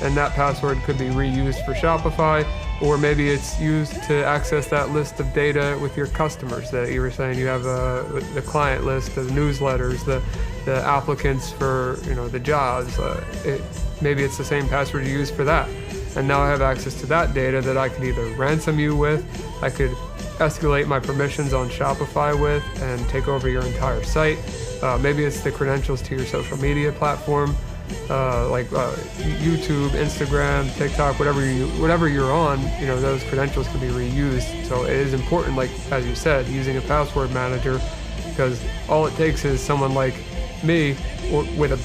Speaker 11: And that password could be reused for Shopify, or maybe it's used to access that list of data with your customers that you were saying you have the client list, the newsletters, the applicants for the jobs. Maybe it's the same password you use for that. And now I have access to that data that I could either ransom you with, I could escalate my permissions on Shopify with, and take over your entire site. Maybe it's the credentials to your social media platform. YouTube, Instagram, TikTok, whatever you're on, those credentials can be reused. So it is important, like as you said, using a password manager, because all it takes is someone like me with a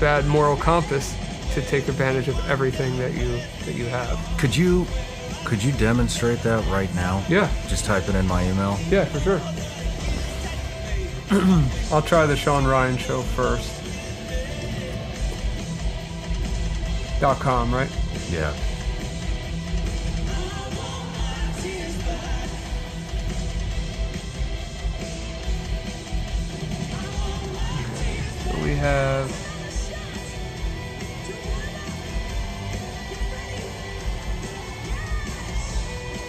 Speaker 11: bad moral compass to take advantage of everything that you have.
Speaker 6: Could you demonstrate that right now?
Speaker 11: Yeah.
Speaker 6: Just type it in my email.
Speaker 11: Yeah, for sure. I'll try the Sean Ryan Show first. .com, right?
Speaker 6: Yeah.
Speaker 11: So we have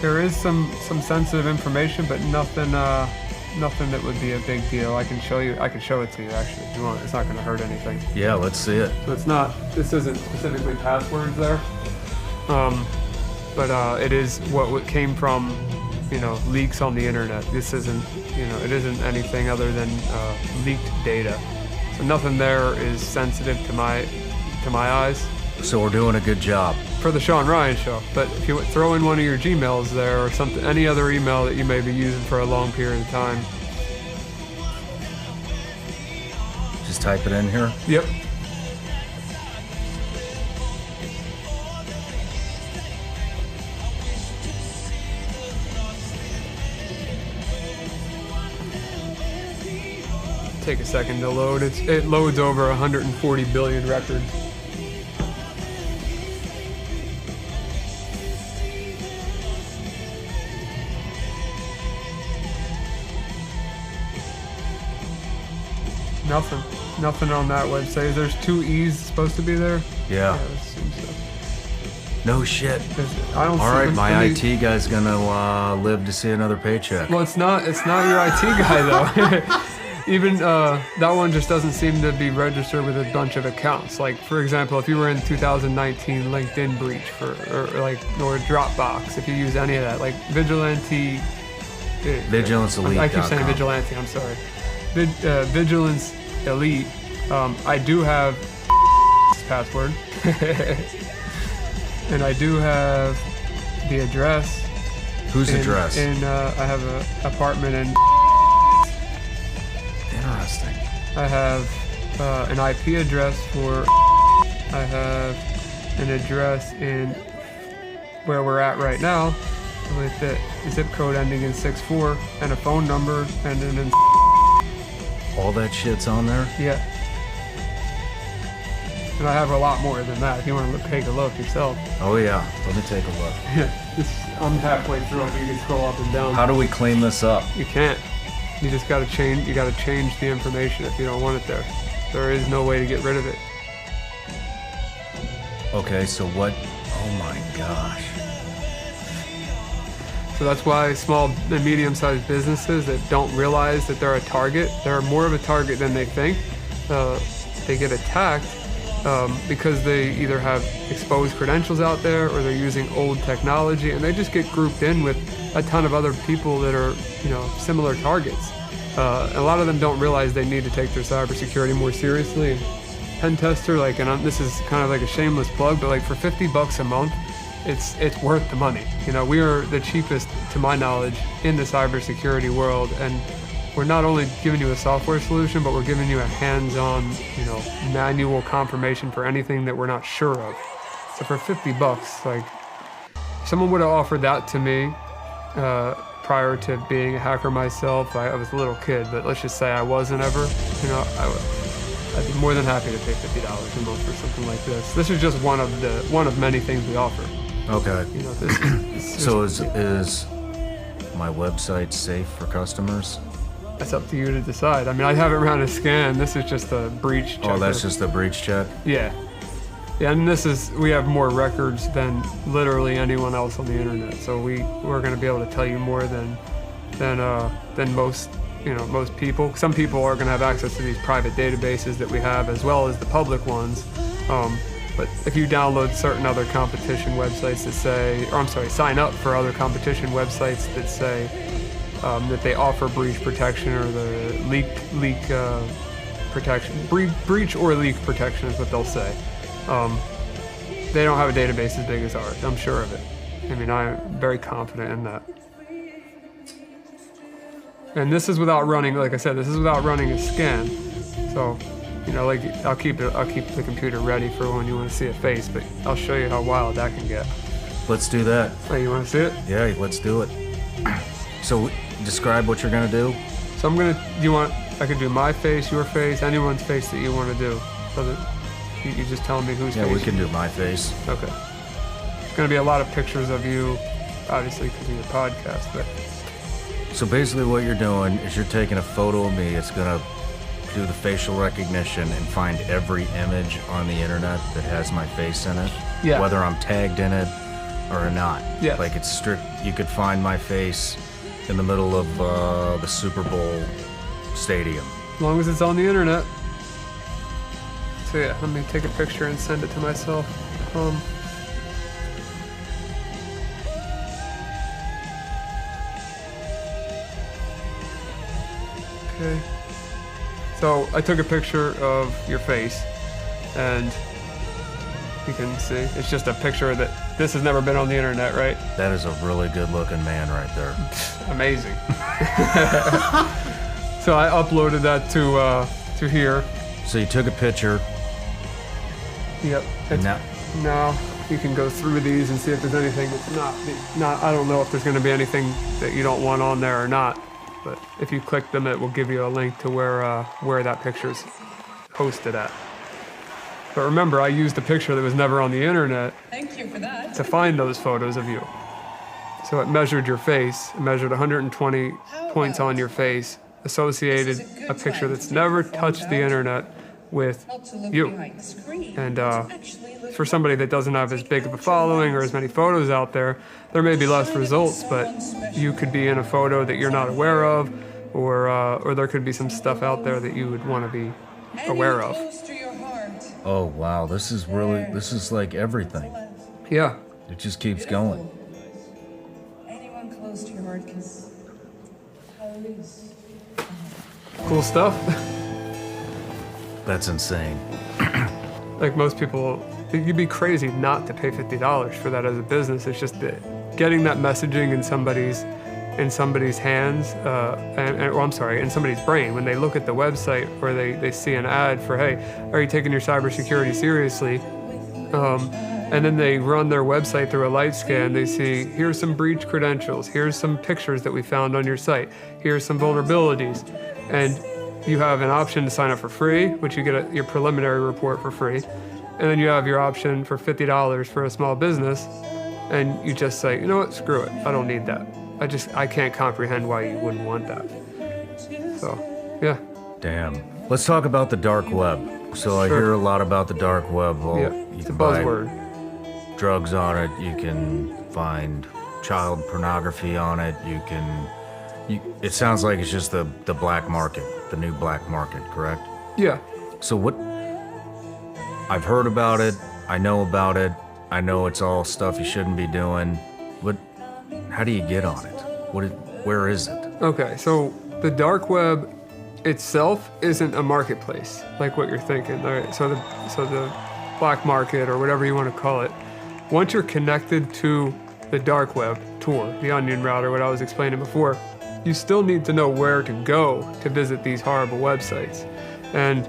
Speaker 11: there is some sensitive information, but nothing that would be a big deal. I can show it to you actually if you want. It's not going to hurt anything.
Speaker 6: Yeah, let's see it.
Speaker 11: So this isn't specifically passwords there, but it is what came from, leaks on the internet. This isn't, it isn't anything other than leaked data. So nothing there is sensitive to my eyes.
Speaker 6: So we're doing a good job.
Speaker 11: For the Sean Ryan Show. But if you throw in one of your Gmails there or something, any other email that you may be using for a long period of time.
Speaker 6: Just type it in here?
Speaker 11: Yep. Take a second to load. It loads over 140 billion records. Nothing on that website. There's 2 E's supposed to be there?
Speaker 6: Yeah.
Speaker 11: I assume so.
Speaker 6: No shit.
Speaker 11: I don't
Speaker 6: All right, my IT guy's gonna live to see another paycheck.
Speaker 11: Well, it's not your IT guy though. Even that one just doesn't seem to be registered with a bunch of accounts. Like for example, if you were in 2019 LinkedIn breach or Dropbox, if you use any of that, like Vigilance
Speaker 6: Elite.
Speaker 11: I keep saying Vigilante. I'm sorry. Vigilance Elite. I do have password, and I do have the address.
Speaker 6: Whose address?
Speaker 11: I have an apartment in.
Speaker 6: Interesting.
Speaker 11: I have an IP address for. I have an address in where we're at right now, with the zip code ending in 64 and a phone number ending in.
Speaker 6: All that shit's on there?
Speaker 11: Yeah. And I have a lot more than that if you want to take a look yourself.
Speaker 6: Oh yeah, let me take a look.
Speaker 11: Yeah, I'm halfway through it, you can scroll up and down.
Speaker 6: How do we clean this up?
Speaker 11: You can't. You just gotta change the information if you don't want it there. There is no way to get rid of it.
Speaker 6: Okay, so what? Oh my gosh.
Speaker 11: So that's why small and medium-sized businesses that don't realize that they're a target, they're more of a target than they think. They get attacked because they either have exposed credentials out there or they're using old technology, and they just get grouped in with a ton of other people that are, similar targets. A lot of them don't realize they need to take their cybersecurity more seriously. And pen tester, this is kind of like a shameless plug, but for $50 a month, it's worth the money. We are the cheapest, to my knowledge, in the cybersecurity world, and we're not only giving you a software solution, but we're giving you a hands-on, manual confirmation for anything that we're not sure of. So for $50, if someone would have offered that to me prior to being a hacker myself, I was a little kid, but let's just say I wasn't ever, I'd be more than happy to pay $50 a month for something like this. This is just one of many things we offer.
Speaker 6: Okay. So is my website safe for customers?
Speaker 11: That's up to you to decide. I haven't run a scan. This is just a breach check.
Speaker 6: Oh, that's just a breach check?
Speaker 11: Yeah. Yeah, and we have more records than literally anyone else on the internet. So we're going to be able to tell you more than most most people. Some people are going to have access to these private databases that we have, as well as the public ones. But if you download certain other competition websites that sign up for other competition websites that say that they offer breach protection or the leak protection. Breach or leak protection is what they'll say. They don't have a database as big as ours. I'm sure of it. I mean, I'm very confident in that. And this is without running, like I said, this is without running a scan. So, you know, like I'll keep the computer ready for when you want to see a face, but I'll show you how wild that can get.
Speaker 6: Let's do that.
Speaker 11: Oh, you want to see it?
Speaker 6: Yeah, let's do it. So, describe what you're gonna do.
Speaker 11: So I could do my face, your face, anyone's face that you want to do. So that you just tell me whose face.
Speaker 6: Yeah, we can do my face.
Speaker 11: Okay. It's gonna be a lot of pictures of you, obviously because of your podcast, but.
Speaker 6: So basically what you're doing is you're taking a photo of me. It's gonna do the facial recognition and find every image on the internet that has my face in it.
Speaker 11: Yeah.
Speaker 6: Whether I'm tagged in it or not.
Speaker 11: Yeah.
Speaker 6: Like it's strict, you could find my face in the middle of the Super Bowl stadium.
Speaker 11: As long as it's on the internet. So yeah, let me take a picture and send it to myself. Okay. So I took a picture of your face, and you can see it's just a picture that this has never been on the internet, right?
Speaker 6: That is a really good looking man right there.
Speaker 11: Amazing. So I uploaded that to here.
Speaker 6: So you took a picture.
Speaker 11: Yep.
Speaker 6: And
Speaker 11: now you can go through these and see if there's anything that's not. I don't know if there's going to be anything that you don't want on there or not. But if you click them, it will give you a link to where that picture's hosted at. But remember, I used a picture that was never on the internet.
Speaker 14: Thank you for that.
Speaker 11: To find those photos of you. So it measured your face. It measured 120 points on your face, associated a picture that's never touched the internet with you. And for somebody that doesn't have as big of a following or as many photos out there, there may be less results, but you could be in a photo that you're not aware of, or there could be some stuff out there that you would want to be aware of.
Speaker 6: Oh wow, this is like everything.
Speaker 11: Yeah.
Speaker 6: It just keeps going.
Speaker 14: Anyone close to your heart, because
Speaker 11: Cool stuff.
Speaker 6: That's insane.
Speaker 11: Like most people, you'd be crazy not to pay $50 for that as a business. It's just that getting that messaging in somebody's hands, in somebody's brain. When they look at the website or they see an ad for, hey, are you taking your cybersecurity seriously? And then they run their website through a light scan. They see, here's some breach credentials. Here's some pictures that we found on your site. Here's some vulnerabilities. And you have an option to sign up for free, which you get your preliminary report for free. And then you have your option for $50 for a small business. And you just say, you know what, screw it. I don't need that. I can't comprehend why you wouldn't want that. So, yeah.
Speaker 6: Damn. Let's talk about the dark web. So I hear a lot about the dark web. Well,
Speaker 11: yeah, it's a buzzword.
Speaker 6: Drugs on it. You can find child pornography on it. It sounds like it's just the black market, the new black market, correct?
Speaker 11: Yeah.
Speaker 6: So I've heard about it. I know about it. I know it's all stuff you shouldn't be doing. But how do you get on it? Where is it?
Speaker 11: Okay, so the dark web itself isn't a marketplace like what you're thinking. All right, so the black market or whatever you want to call it. Once you're connected to the dark web tour, the onion router, what I was explaining before, you still need to know where to go to visit these horrible websites. And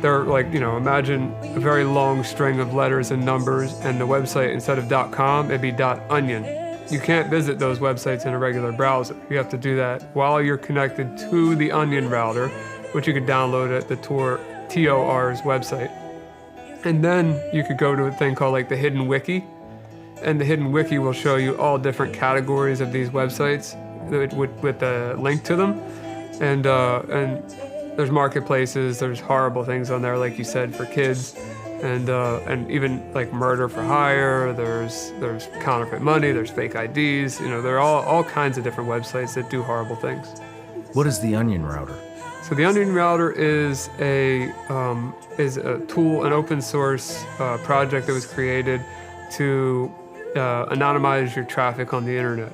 Speaker 11: they're like, imagine a very long string of letters and numbers, and the website, instead of .com, it'd be .onion. You can't visit those websites in a regular browser. You have to do that while you're connected to the onion router, which you can download at the TOR's website. And then you could go to a thing called like the Hidden Wiki, and the Hidden Wiki will show you all different categories of these websites with a link to them. And there's marketplaces, there's horrible things on there, like you said, for kids, and even like murder for hire. There's counterfeit money, there's fake IDs. There are all kinds of different websites that do horrible things.
Speaker 6: What is the onion router?
Speaker 11: So the onion router is a tool, an open source project that was created to anonymize your traffic on the internet.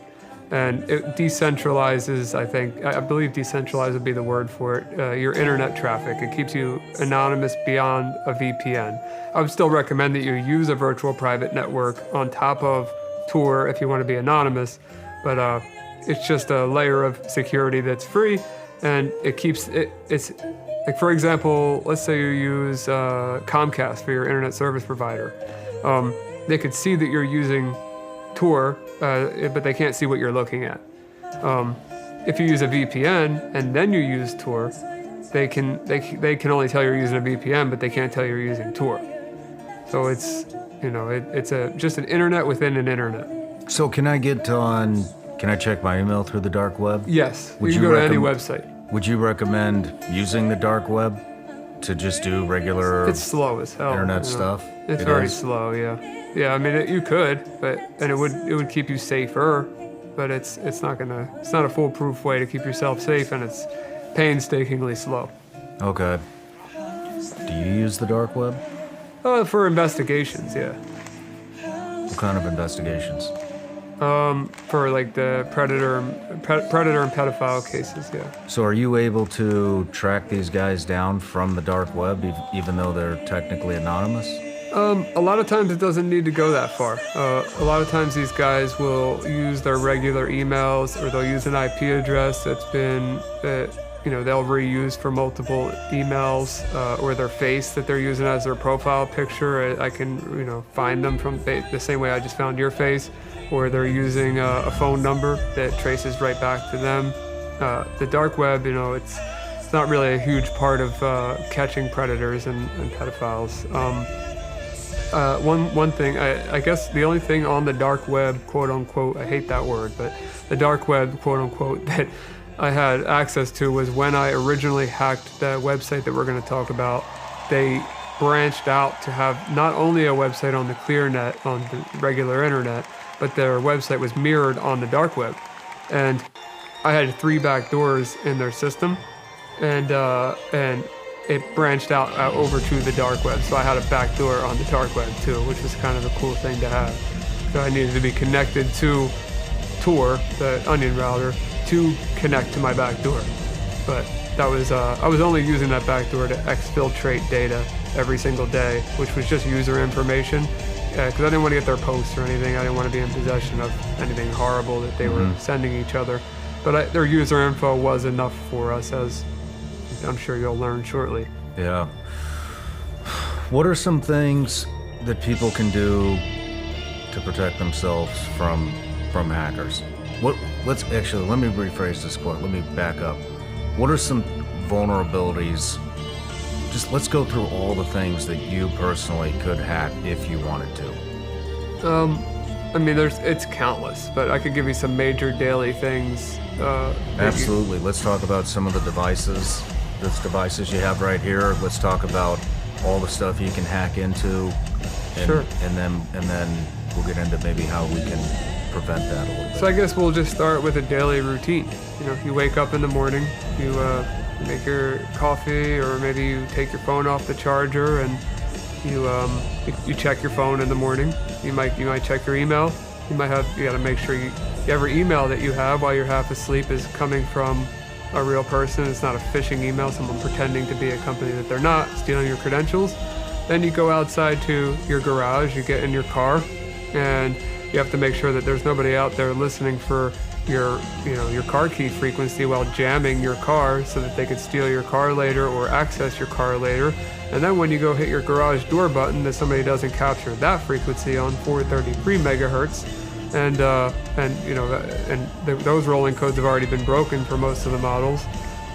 Speaker 11: And it decentralizes, I believe decentralized would be the word for it, your internet traffic. It keeps you anonymous beyond a VPN. I would still recommend that you use a virtual private network on top of Tor if you want to be anonymous, but it's just a layer of security that's free, and it keeps it's like, for example, let's say you use Comcast for your internet service provider. They could see that you're using Tor, but they can't see what you're looking at. If you use a VPN and then you use Tor, they can only tell you're using a VPN, but they can't tell you're using Tor. So it's just an internet within an internet.
Speaker 6: So can I check my email through the dark web?
Speaker 11: Yes, you can go to any website.
Speaker 6: Would you recommend using the dark web to just do regular
Speaker 11: It's slow as hell,
Speaker 6: internet stuff?
Speaker 11: It's very slow, yeah. Yeah, I mean, you could, and it would keep you safer, but it's not a foolproof way to keep yourself safe, and it's painstakingly slow.
Speaker 6: Okay. Do you use the dark web?
Speaker 11: For investigations, yeah.
Speaker 6: What kind of investigations?
Speaker 11: For like the predator and pedophile cases, yeah.
Speaker 6: So are you able to track these guys down from the dark web, even though they're technically anonymous?
Speaker 11: A lot of times it doesn't need to go that far. A lot of times these guys will use their regular emails, or they'll use an IP address that's been, they'll reuse for multiple emails, or their face that they're using as their profile picture. I can, find them from the same way I just found your face, or they're using a phone number that traces right back to them. The dark web, it's not really a huge part of catching predators and pedophiles. One thing, I guess the only thing on the dark web, quote unquote, I hate that word, but the dark web, quote unquote, that I had access to was when I originally hacked the website that we're going to talk about. They branched out to have not only a website on the clear net, on the regular internet, but their website was mirrored on the dark web. And I had 3 backdoors in their system, and it branched out over to the dark web. So I had a backdoor on the dark web too, which was kind of a cool thing to have. So I needed to be connected to Tor, the onion router, to connect to my backdoor. But that was I was only using that backdoor to exfiltrate data every single day, which was just user information, because I didn't want to get their posts or anything. I didn't want to be in possession of anything horrible that they were sending each other. But their user info was enough for us, as I'm sure you'll learn shortly.
Speaker 6: Yeah. What are some things that people can do to protect themselves from hackers? Let me rephrase this quote. Let me back up. What are some vulnerabilities? Just let's go through all the things that you personally could hack if you wanted to.
Speaker 11: I mean, it's countless, but I could give you some major daily things.
Speaker 6: Absolutely. Let's talk about some of the devices. Those devices you have right here. Let's talk about all the stuff you can hack into.
Speaker 11: Sure.
Speaker 6: And then we'll get into maybe how we can prevent that a little bit.
Speaker 11: So I guess we'll just start with a daily routine. You wake up in the morning, you make your coffee, or maybe you take your phone off the charger, and you check your phone in the morning. You might check your email. You gotta make sure every email that you have while you're half asleep is coming from a real person. It's not a phishing email, someone pretending to be a company that they're not, stealing your credentials. Then you go outside to your garage, you get in your car, and you have to make sure that there's nobody out there listening for your car key frequency while jamming your car, so that they could steal your car later or access your car later. And then when you go hit your garage door button, that somebody doesn't capture that frequency on 433 megahertz. And those rolling codes have already been broken for most of the models.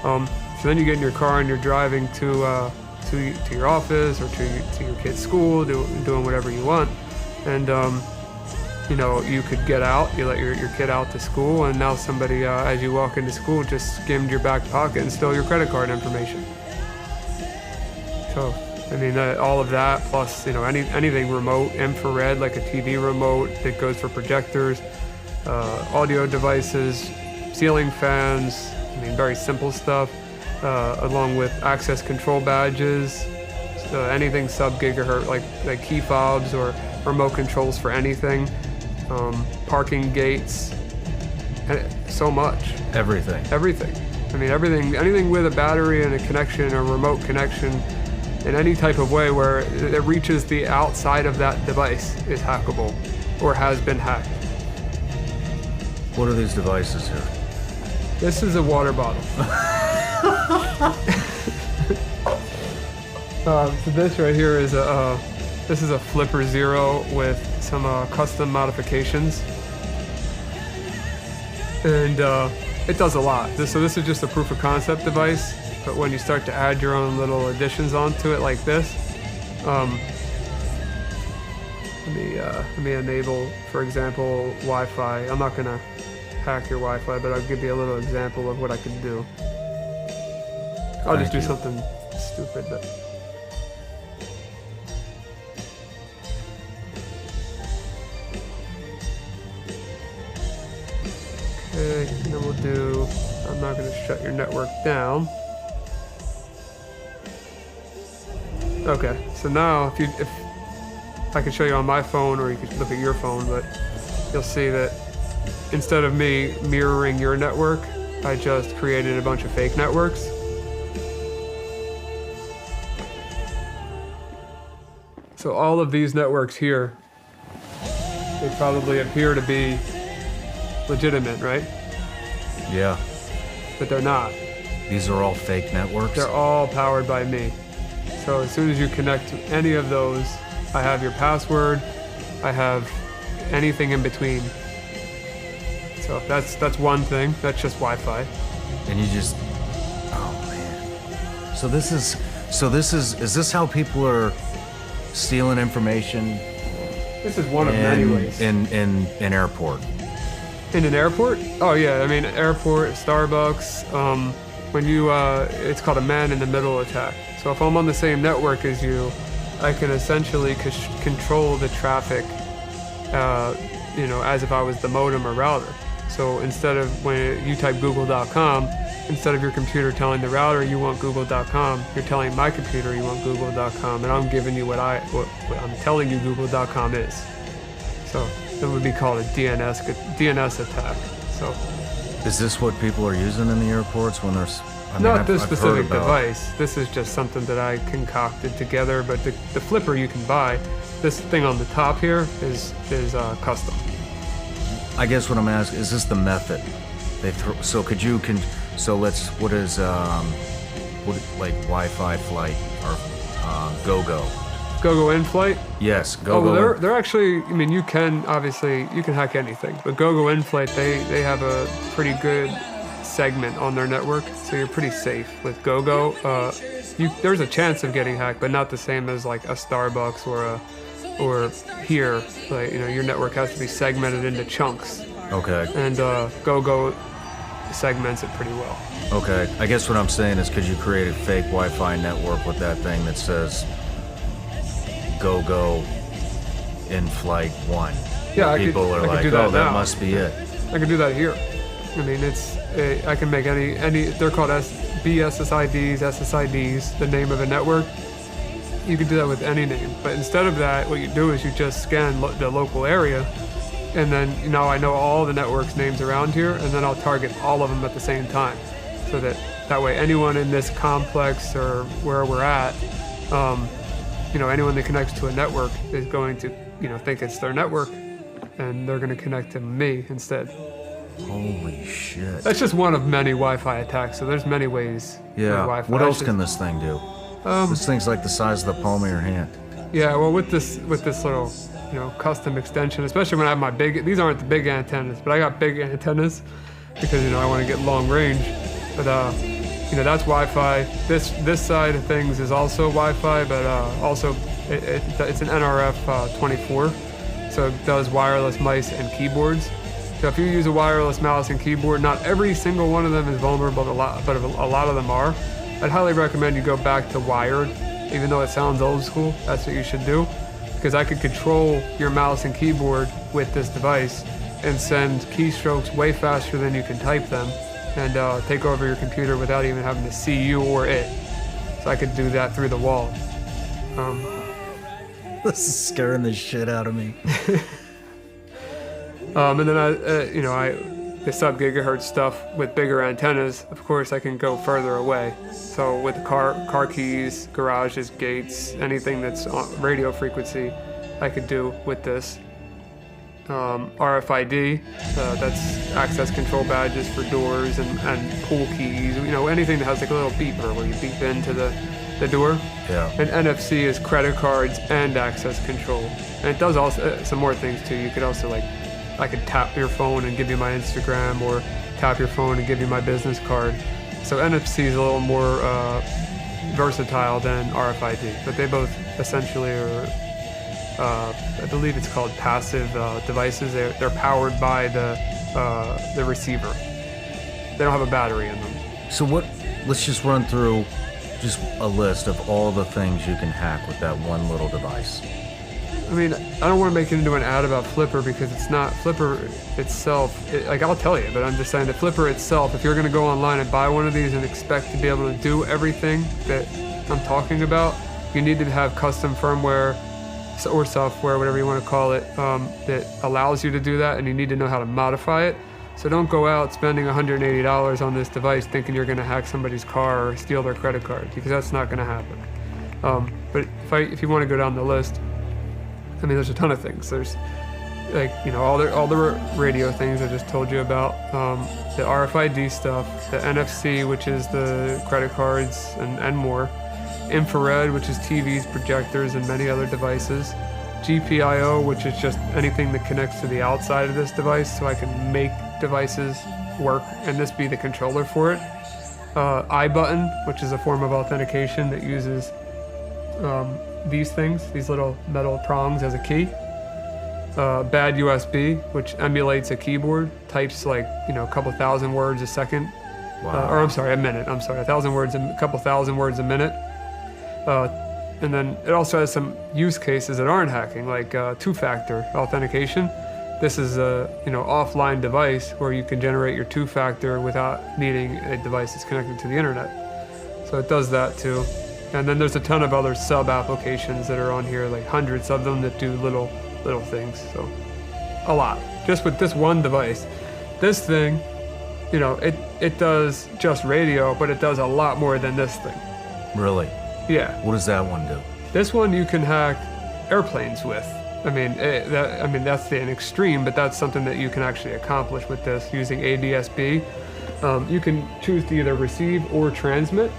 Speaker 11: So then you get in your car and you're driving to your office or to your kid's school, doing whatever you want. And you could get out, you let your kid out to school, and now somebody, as you walk into school, just skimmed your back pocket and stole your credit card information. So, I mean, all of that, plus, anything remote, infrared, like a TV remote that goes for projectors, audio devices, ceiling fans, very simple stuff, along with access control badges, anything sub-gigahertz, like key fobs or remote controls for anything, parking gates, so much.
Speaker 3: Everything.
Speaker 11: Everything. I mean, anything with a battery and a connection, a remote connection, in any type of way where it reaches the outside of that device is hackable or has been hacked.
Speaker 3: What are these devices here?
Speaker 11: This is a water bottle. So this right here is this is a Flipper Zero with some custom modifications, and it does a lot. So this is just a proof of concept device, but when you start to add your own little additions onto it like this, let me enable, for example, Wi-Fi. I'm not gonna hack your Wi-Fi, but I'll give you a little example of what I can do. I'll just do something stupid, but. Okay, and then we'll do, I'm not going to shut your network down. Okay, so now if I can show you on my phone, or you can look at your phone, but you'll see that instead of me mirroring your network, I just created a bunch of fake networks. So all of these networks here, they probably appear to be legitimate, right?
Speaker 3: Yeah.
Speaker 11: But they're not.
Speaker 3: These are all fake networks?
Speaker 11: They're all powered by me. So as soon as you connect to any of those, I have your password, I have anything in between. So that's one thing, that's just Wi-Fi.
Speaker 3: And you just, oh man. So this is this how people are stealing information?
Speaker 11: This is one of many ways.
Speaker 3: In airport.
Speaker 11: In an airport? Oh yeah, I mean airport, Starbucks, when you, it's called a man-in-the-middle attack. So if I'm on the same network as you, I can essentially control the traffic, as if I was the modem or router. So instead of when you type google.com, instead of your computer telling the router you want google.com, you're telling my computer you want google.com, and I'm giving you what I'm telling you google.com is. So that would be called a DNS attack. So,
Speaker 3: is this what people are using in the airports when there's?
Speaker 11: Not this specific device. This is just something that I concocted together. But the flipper you can buy. This thing on the top here is custom.
Speaker 3: I guess what I'm asking is this the method they throw? So what is like Wi-Fi flight or GoGo?
Speaker 11: GoGo in flight?
Speaker 3: Yes, GoGo.
Speaker 11: Oh, they're actually, I mean, you can hack anything, but GoGo in flight, they have a pretty good segment on their network, so you're pretty safe with GoGo. There's a chance of getting hacked, but not the same as like a Starbucks or here, like, your network has to be segmented into chunks.
Speaker 3: Okay.
Speaker 11: And GoGo segments it pretty well.
Speaker 3: Okay, I guess what I'm saying is, could you create a fake Wi-Fi network with that thing that says GoGo in flight 1?
Speaker 11: Yeah, I
Speaker 3: people are
Speaker 11: could
Speaker 3: like,
Speaker 11: do that
Speaker 3: oh, that
Speaker 11: now.
Speaker 3: must be it.
Speaker 11: I can do that here. I mean, I can make any. They're called SSIDs, the name of a network. You can do that with any name, but instead of that, what you do is you just scan the local area, and then I know all the networks names around here, and then I'll target all of them at the same time, so that way anyone in this complex or where we're at, anyone that connects to a network is going to think it's their network, and they're going to connect to me instead.
Speaker 3: Holy shit.
Speaker 11: That's just one of many Wi-Fi attacks, so there's many ways.
Speaker 3: Yeah.
Speaker 11: Wi-Fi.
Speaker 3: What else can this thing do? This thing's like the size of the palm of your hand.
Speaker 11: Yeah, well, with this little, custom extension, especially when I have my these aren't the big antennas, but I got big antennas because, I want to get long range. But, that's Wi-Fi. This side of things is also Wi-Fi, but also it's an NRF 24, so it does wireless mice and keyboards. So if you use a wireless mouse and keyboard, not every single one of them is vulnerable, but a lot of them are. I'd highly recommend you go back to wired, even though it sounds old school. That's what you should do, because I could control your mouse and keyboard with this device and send keystrokes way faster than you can type them, and take over your computer without even having to see you or it. So I could do that through the wall.
Speaker 3: This is scaring the shit out of me.
Speaker 11: And then the sub-gigahertz stuff with bigger antennas, of course I can go further away. So with car keys, garages, gates, anything that's on radio frequency, I could do with this. RFID, that's access control badges for doors and pool keys, anything that has like a little beeper where you beep into the door.
Speaker 6: Yeah.
Speaker 11: And NFC is credit cards and access control. And it does also some more things too. You could also I could tap your phone and give you my Instagram, or tap your phone and give you my business card. So NFC is a little more versatile than RFID, but they both essentially are, I believe it's called passive devices. They're powered by the receiver. They don't have a battery in them.
Speaker 6: So let's just run through just a list of all the things you can hack with that one little device.
Speaker 11: I mean, I don't want to make it into an ad about Flipper because it's not Flipper itself. I'll tell you, but I'm just saying that Flipper itself, if you're going to go online and buy one of these and expect to be able to do everything that I'm talking about, you need to have custom firmware or software, whatever you want to call it, that allows you to do that, and you need to know how to modify it. So don't go out spending $180 on this device thinking you're going to hack somebody's car or steal their credit card, because that's not going to happen. But if you want to go down the list, I mean, there's a ton of things. There's all the radio things I just told you about, the RFID stuff, the NFC, which is the credit cards and more, infrared, which is TVs, projectors, and many other devices, GPIO, which is just anything that connects to the outside of this device, so I can make devices work and this be the controller for it. iButton, which is a form of authentication that uses these things, these little metal prongs as a key. Bad USB, which emulates a keyboard, types a couple thousand words a second.
Speaker 6: Wow.
Speaker 11: Or I'm sorry, a minute. 1,000 words, a couple thousand words a minute. And then it also has some use cases that aren't hacking, like two-factor authentication. This is a offline device where you can generate your two-factor without needing a device that's connected to the internet. So it does that too. And then there's a ton of other sub-applications that are on here, like hundreds of them that do little things. So a lot. Just with this one device. This thing, it does just radio, but it does a lot more than this thing.
Speaker 6: Really?
Speaker 11: Yeah.
Speaker 6: What does that one do?
Speaker 11: This one you can hack airplanes with. I mean, that's an extreme, but that's something that you can actually accomplish with this using ADSB. You can choose to either receive or transmit.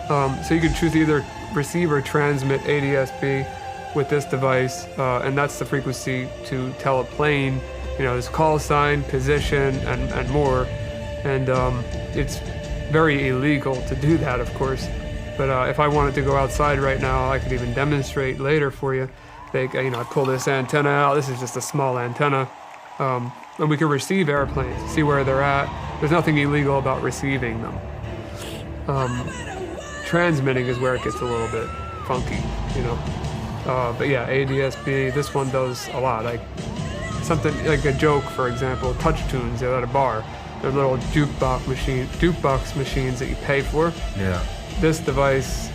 Speaker 11: So you can choose to either receive or transmit ADSB with this device, and that's the frequency to tell a plane, this call sign, position, and more. And it's very illegal to do that, of course. But if I wanted to go outside right now, I could even demonstrate later for you. I pull this antenna out. This is just a small antenna. And we can receive airplanes, see where they're at. There's nothing illegal about receiving them. Transmitting is where it gets a little bit funky, But yeah, ADSB, this one does a lot. Like something like a joke, for example, touch tunes at a bar. They're little jukebox machines that you pay for.
Speaker 6: Yeah.
Speaker 11: This device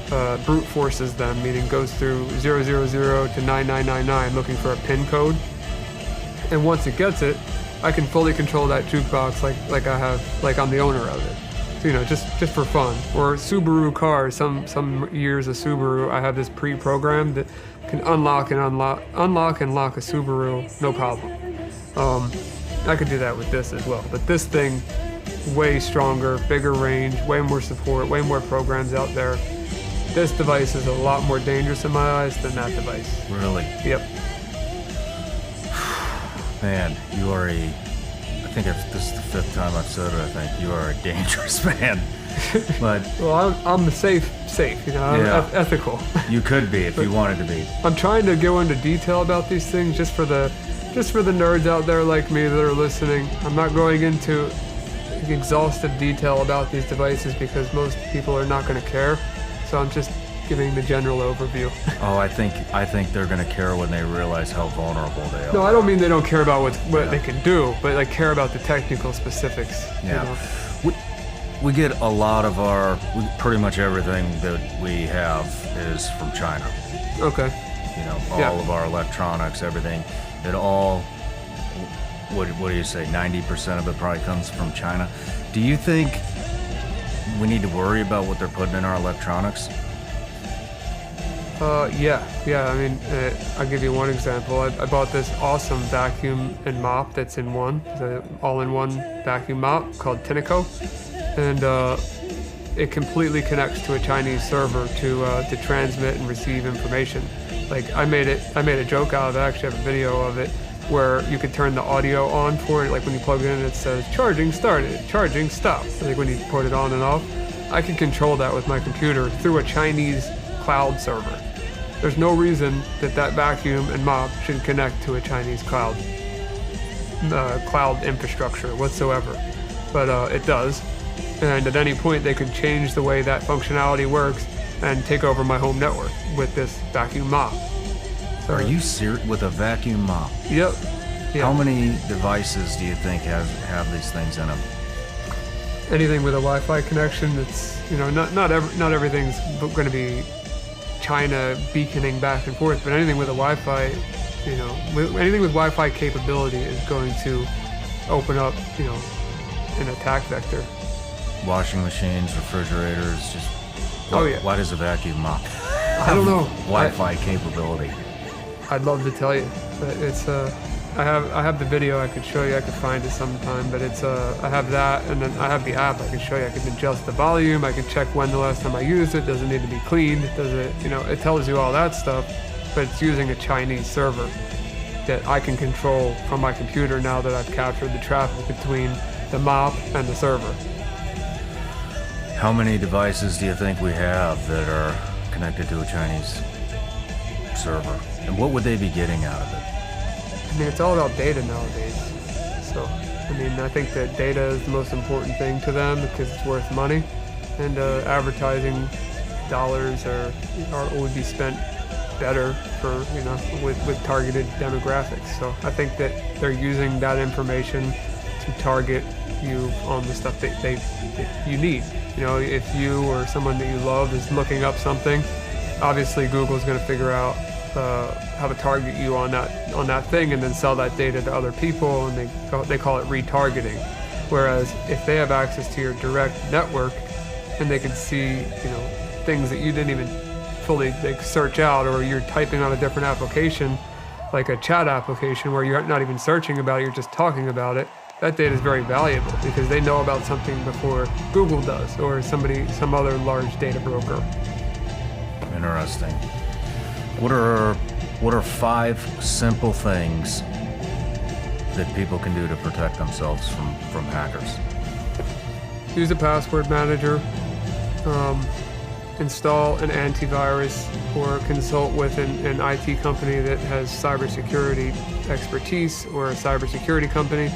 Speaker 11: brute forces them, meaning goes through 000 to 9999 looking for a PIN code. And once it gets it, I can fully control that jukebox like I have, like I'm the owner of it. So, just for fun. Or Subaru cars, some years of Subaru, I have this pre-programmed that can unlock and lock a Subaru, no problem. I could do that with this as well. But this thing, way stronger, bigger range, way more support, way more programs out there. This device is a lot more dangerous in my eyes than that device.
Speaker 6: Really?
Speaker 11: Yep.
Speaker 6: Man, you are I think if this is the 5th time I've said it, I think you are a dangerous man. But
Speaker 11: well, I'm safe, I'm ethical.
Speaker 6: You could be if you wanted to be.
Speaker 11: I'm trying to go into detail about these things just for the nerds out there like me that are listening. I'm not going into exhaustive detail about these devices because most people are not going to care. So I'm just giving the general overview.
Speaker 6: Oh, I think they're going to care when they realize how vulnerable they are.
Speaker 11: No, I don't mean they don't care about what they can do, but care about the technical specifics.
Speaker 6: Yeah. We get a lot of pretty much everything that we have is from China.
Speaker 11: Okay.
Speaker 6: All of our electronics, everything, it all what do you say, 90% of it probably comes from China. Do you think we need to worry about what they're putting in our electronics?
Speaker 11: Yeah. I mean, I'll give you one example. I bought this awesome vacuum and mop that's in one. It's an all-in-one vacuum mop called Tinico. And it completely connects to a Chinese server to transmit and receive information. Like, I made a joke out of it. I actually have a video of it where you could turn the audio on for it. Like when you plug it in, it says charging started, charging stopped. Like when you put it on and off. I can control that with my computer through a Chinese cloud server. There's no reason that vacuum and mop should connect to a Chinese cloud infrastructure whatsoever. But it does. And at any point, they could change the way that functionality works and take over my home network with this vacuum mop. So,
Speaker 6: are you serious with a vacuum mop?
Speaker 11: Yep. Yeah.
Speaker 6: How many devices do you think have these things in them?
Speaker 11: Anything with a Wi-Fi connection, it's, you know, not everything's going to be China beaconing back and forth, but anything with a Wi-Fi, you know, anything with Wi-Fi capability is going to open up, you know, an attack vector.
Speaker 6: Washing machines, refrigerators, just... Why does a vacuum mop
Speaker 11: I don't know.
Speaker 6: Wi-Fi capability?
Speaker 11: I'd love to tell you, but it's I have the video I could show you. I could find it sometime, but it's I have that, and then I have the app I can show you. I can adjust the volume. I can check when the last time I used it. Does it need to be cleaned? Does it, you know, it tells you all that stuff, but it's using a Chinese server that I can control from my computer now that I've captured the traffic between the mop and the server.
Speaker 6: How many devices do you think we have that are connected to a Chinese server? And what would they be getting out of it?
Speaker 11: I mean, it's all about data nowadays. So, I mean, I think that data is the most important thing to them because it's worth money. And advertising dollars would be spent better for, you know, with targeted demographics. So I think that they're using that information to target you on the stuff that you need. You know, if you or someone that you love is looking up something, obviously Google's going to figure out how to target you on that thing and then sell that data to other people, and they call it retargeting. Whereas if they have access to your direct network and they can see, you know, things that you didn't even fully search out, or you're typing on a different application, like a chat application where you're not even searching about it, you're just talking about it, that data is very valuable because they know about something before Google does or some other large data broker.
Speaker 6: Interesting. What are 5 simple things that people can do to protect themselves from hackers?
Speaker 11: Use a password manager, install an antivirus, or consult with an IT company that has cybersecurity expertise, or a cybersecurity company.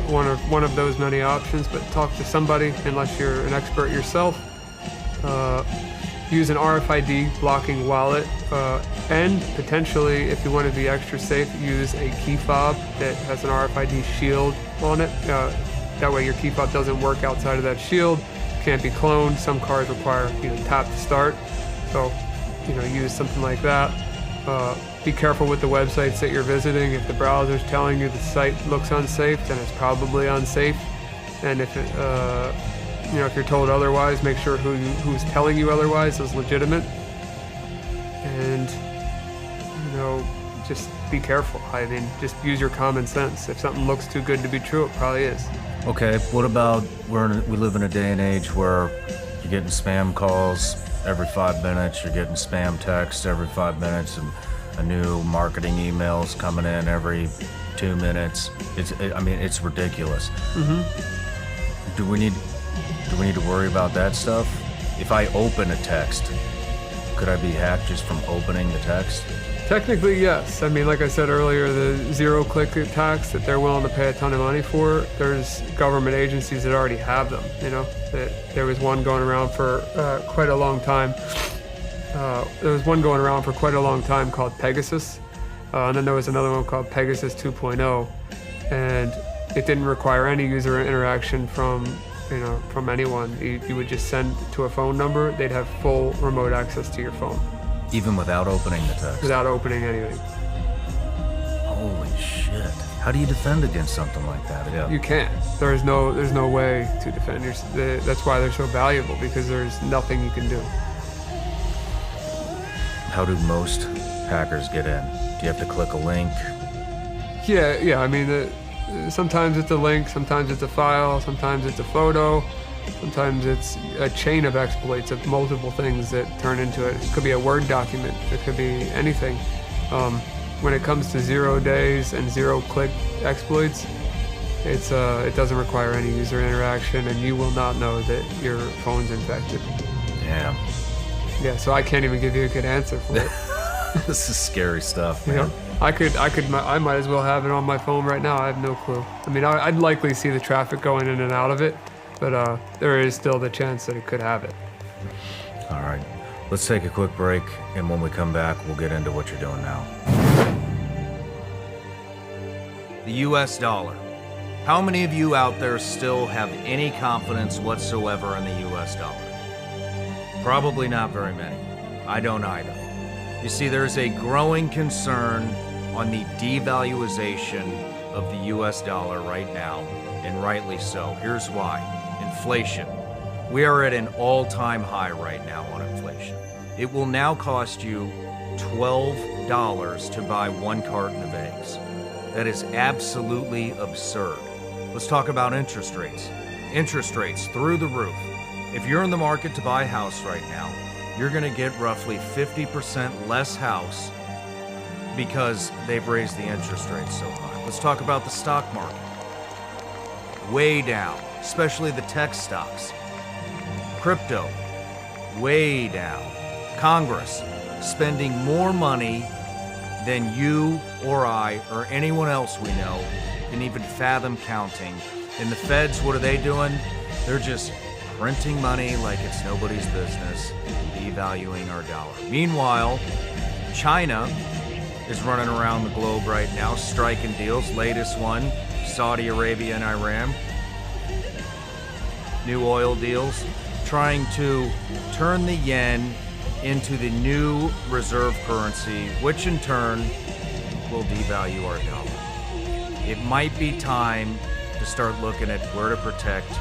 Speaker 11: One of those many options, but talk to somebody unless you're an expert yourself. Use an RFID blocking wallet, and potentially, if you want to be extra safe, use a key fob that has an RFID shield on it. That way your key fob doesn't work outside of that shield, can't be cloned. Some cards require, you know, tap to start, so, you know, use something like that. Be careful with the websites that you're visiting. If the browser's telling you the site looks unsafe, then it's probably unsafe. And if it, you know, if you're told otherwise, make sure who's telling you otherwise is legitimate. And, you know, just be careful. I mean, just use your common sense. If something looks too good to be true, it probably is.
Speaker 6: Okay, what about we live in a day and age where you're getting spam calls every 5 minutes, you're getting spam texts every 5 minutes, and a new marketing emails coming in every 2 minutes. It's ridiculous.
Speaker 11: Mm-hmm.
Speaker 6: Do we need to worry about that stuff? If I open a text, could I be hacked just from opening the text?
Speaker 11: Technically, yes. I mean, like I said earlier, the zero-click attacks that they're willing to pay a ton of money for, there's government agencies that already have them, you know. There was one going around for quite a long time. Called Pegasus. And then there was another one called Pegasus 2.0. And it didn't require any user interaction from anyone. You would just send to a phone number. They'd have full remote access to your phone.
Speaker 6: Even without opening the text?
Speaker 11: Without opening anything.
Speaker 6: Holy shit. How do you defend against something like that? Yeah.
Speaker 11: You can't. There's no way to defend yourself. That's why they're so valuable, because there's nothing you can do.
Speaker 6: How do most hackers get in? Do you have to click a link?
Speaker 11: Yeah. I mean, sometimes it's a link, sometimes it's a file, sometimes it's a photo, sometimes it's a chain of exploits of multiple things that turn into it. It could be a Word document. It could be anything. When it comes to 0 days and 0-click exploits, it doesn't require any user interaction, and you will not know that your phone's infected.
Speaker 6: Damn.
Speaker 11: Yeah, so I can't even give you a good answer for it.
Speaker 6: This is scary stuff, man.
Speaker 11: Yeah. I might as well have it on my phone right now. I have no clue. I mean, I'd likely see the traffic going in and out of it, but there is still the chance that it could have it.
Speaker 6: All right, let's take a quick break, and when we come back, we'll get into what you're doing now. The US dollar. How many of you out there still have any confidence whatsoever in the US dollar? Probably not very many. I don't either. You see, there's a growing concern on the devaluation of the US dollar right now, and rightly so. Here's why. Inflation. We are at an all-time high right now on inflation. It will now cost you $12 to buy 1 carton of eggs. That is absolutely absurd. Let's talk about interest rates. Interest rates through the roof. If you're in the market to buy a house right now, you're gonna get roughly 50% less house because they've raised the interest rates so high. Let's talk about the stock market. Way down, especially the tech stocks. Crypto, way down. Congress, spending more money than you or I or anyone else we know can even fathom counting. And the feds, what are they doing? They're just printing money like it's nobody's business, devaluing our dollar. Meanwhile, China is running around the globe right now, striking deals. Latest one, Saudi Arabia and Iran. New oil deals, trying to turn the yen into the new reserve currency, which in turn will devalue our dollar. It might be time to start looking at where to protect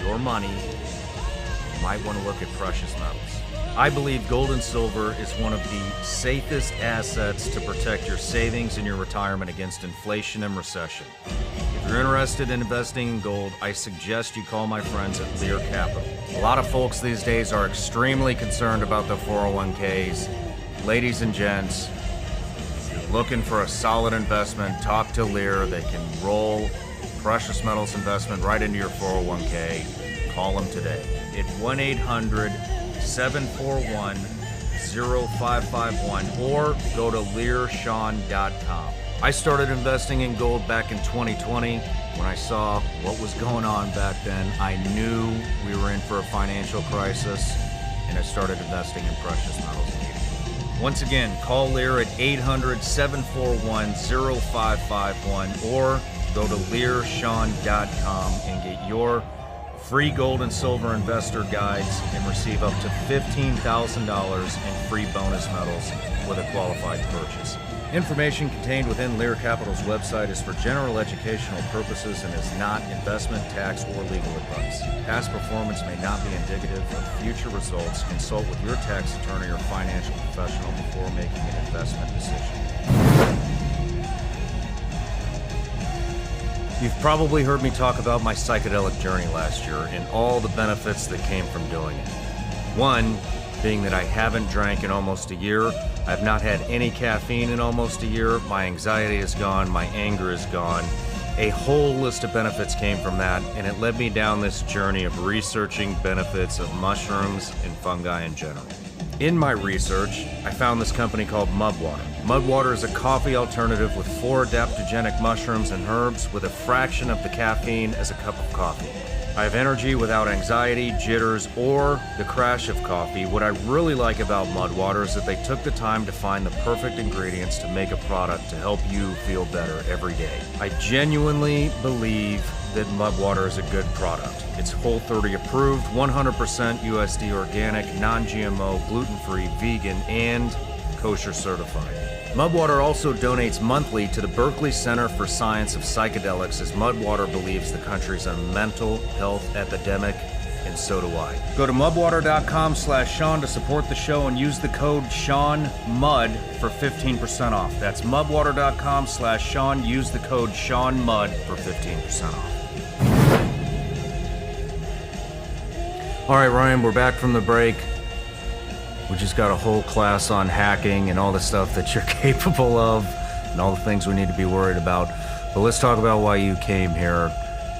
Speaker 6: your money. You might want to look at precious metals. I believe gold and silver is one of the safest assets to protect your savings and your retirement against inflation and recession. If you're interested in investing in gold, I suggest you call my friends at Lear Capital. A lot of folks these days are extremely concerned about their 401ks. Ladies and gents, if you're looking for a solid investment, talk to Lear. They can roll precious metals investment right into your 401k. Call them today at 1-800-741-0551 or go to learshawn.com. I started investing in gold back in 2020. When I saw what was going on back then, I knew we were in for a financial crisis, and I started investing in precious metals immediately. Once again, call Lear at 800-741-0551 or go to learshawn.com and get your free gold and silver investor guides and receive up to $15,000 in free bonus metals with a qualified purchase. Information contained within Lear Capital's website is for general educational purposes and is not investment, tax, or legal advice. Past performance may not be indicative of future results. Consult with your tax attorney or financial professional before making an investment decision. You've probably heard me talk about my psychedelic journey last year and all the benefits that came from doing it. One being that I haven't drank in almost a year. I've not had any caffeine in almost a year. My anxiety is gone. My anger is gone. A whole list of benefits came from that, and it led me down this journey of researching benefits of mushrooms and fungi in general. In my research, I found this company called Mudwater. Mudwater is a coffee alternative with 4 adaptogenic mushrooms and herbs with a fraction of the caffeine as a cup of coffee. I have energy without anxiety, jitters, or the crash of coffee. What I really like about Mudwater is that they took the time to find the perfect ingredients to make a product to help you feel better every day. I genuinely believe that Mudwater is a good product. It's Whole30 approved, 100% USD organic, non-GMO, gluten-free, vegan, and kosher certified. Mudwater also donates monthly to the Berkeley Center for Science of Psychedelics, as Mudwater believes the country's a mental health epidemic, and so do I. Go to mudwater.com/Sean to support the show and use the code SeanMud for 15% off. That's mudwater.com/Sean. Use the code SeanMud for 15% off. All right, Ryan, we're back from the break. We just got a whole class on hacking and all the stuff that you're capable of and all the things we need to be worried about. But let's talk about why you came here,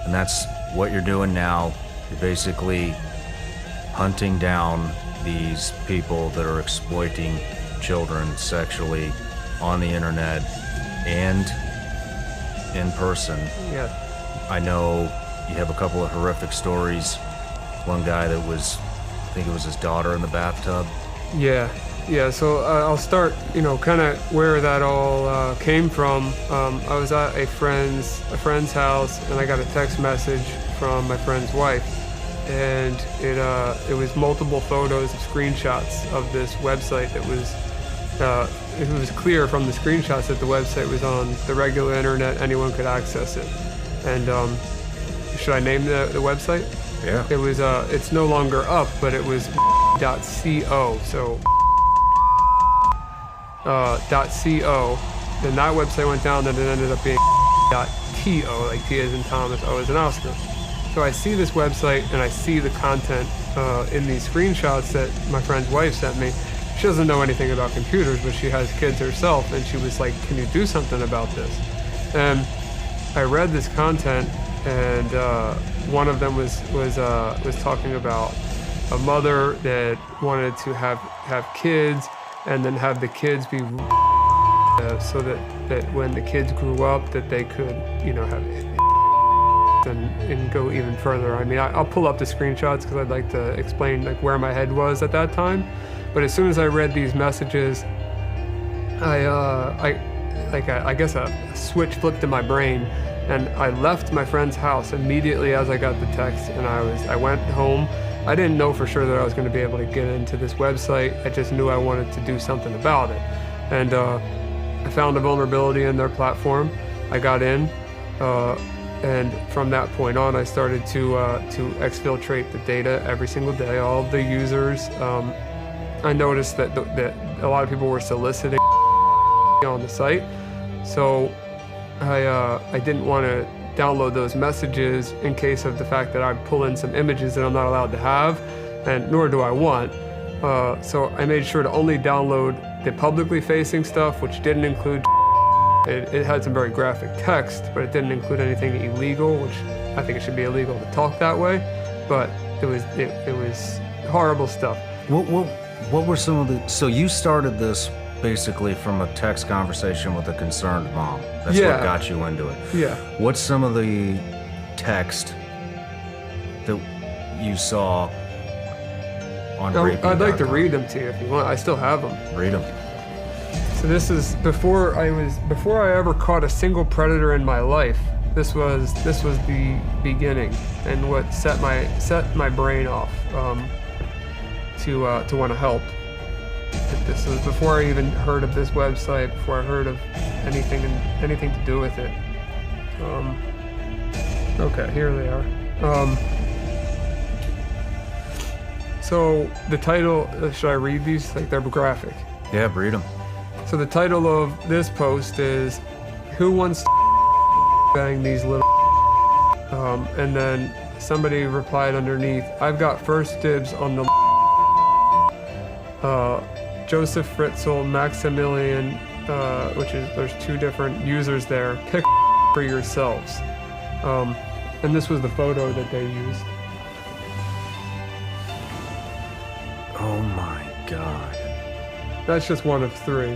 Speaker 6: and that's what you're doing now. You're basically hunting down these people that are exploiting children sexually on the internet and in person.
Speaker 11: Yeah.
Speaker 6: I know you have a couple of horrific stories. One guy that was, I think it was his daughter in the bathtub.
Speaker 11: Yeah. So I'll start, kind of where that all came from. I was at a friend's house, and I got a text message from my friend's wife, and it was multiple photos of screenshots of this website that was. It was clear from the screenshots that the website was on the regular internet; anyone could access it. And should I name the website?
Speaker 6: Yeah.
Speaker 11: It was. It's no longer up, but it was .co. So. .co. Then that website went down, then it ended up being .to, like T as in Thomas, O as in Oscar. So I see this website and I see the content in these screenshots that my friend's wife sent me. She doesn't know anything about computers, but she has kids herself, and she was like, "Can you do something about this?" And I read this content, and one of them was talking about a mother that wanted to have kids, and then have the kids be so that when the kids grew up, that they could, have and go even further. I mean, I'll pull up the screenshots because I'd like to explain like where my head was at that time. But as soon as I read these messages, I guess a switch flipped in my brain, and I left my friend's house immediately as I got the text, and I went home. I didn't know for sure that I was going to be able to get into this website. I just knew I wanted to do something about it. And I found a vulnerability in their platform. I got in, and from that point on, I started to exfiltrate the data every single day, all the users. I noticed that a lot of people were soliciting on the site. So I didn't want to download those messages in case of the fact that I pull in some images that I'm not allowed to have, and nor do I want. So I made sure to only download the publicly facing stuff, which didn't include it had some very graphic text, but it didn't include anything illegal, which I think it should be illegal to talk that way. But it was horrible stuff.
Speaker 6: What were some of the? So you started this basically from a text conversation with a concerned mom. That's what got you into it.
Speaker 11: Yeah.
Speaker 6: What's some of the text that you saw on
Speaker 11: I'd like to read them to you if you want. I still have them.
Speaker 6: Read them.
Speaker 11: So this is before I ever caught a single predator in my life. This was the beginning, and what set my brain off to want to help. This was before I even heard of this website, before I heard of anything to do with it. Okay, here they are. So the title, should I read these? Like, they're graphic.
Speaker 6: Yeah, read them.
Speaker 11: So the title of this post is, "Who wants to bang these little?" And then somebody replied underneath, "I've got first dibs on the." Joseph Fritzl, Maximilian, there's two different users there. Pick for yourselves. And this was the photo that they used.
Speaker 6: Oh my God.
Speaker 11: That's just one of three.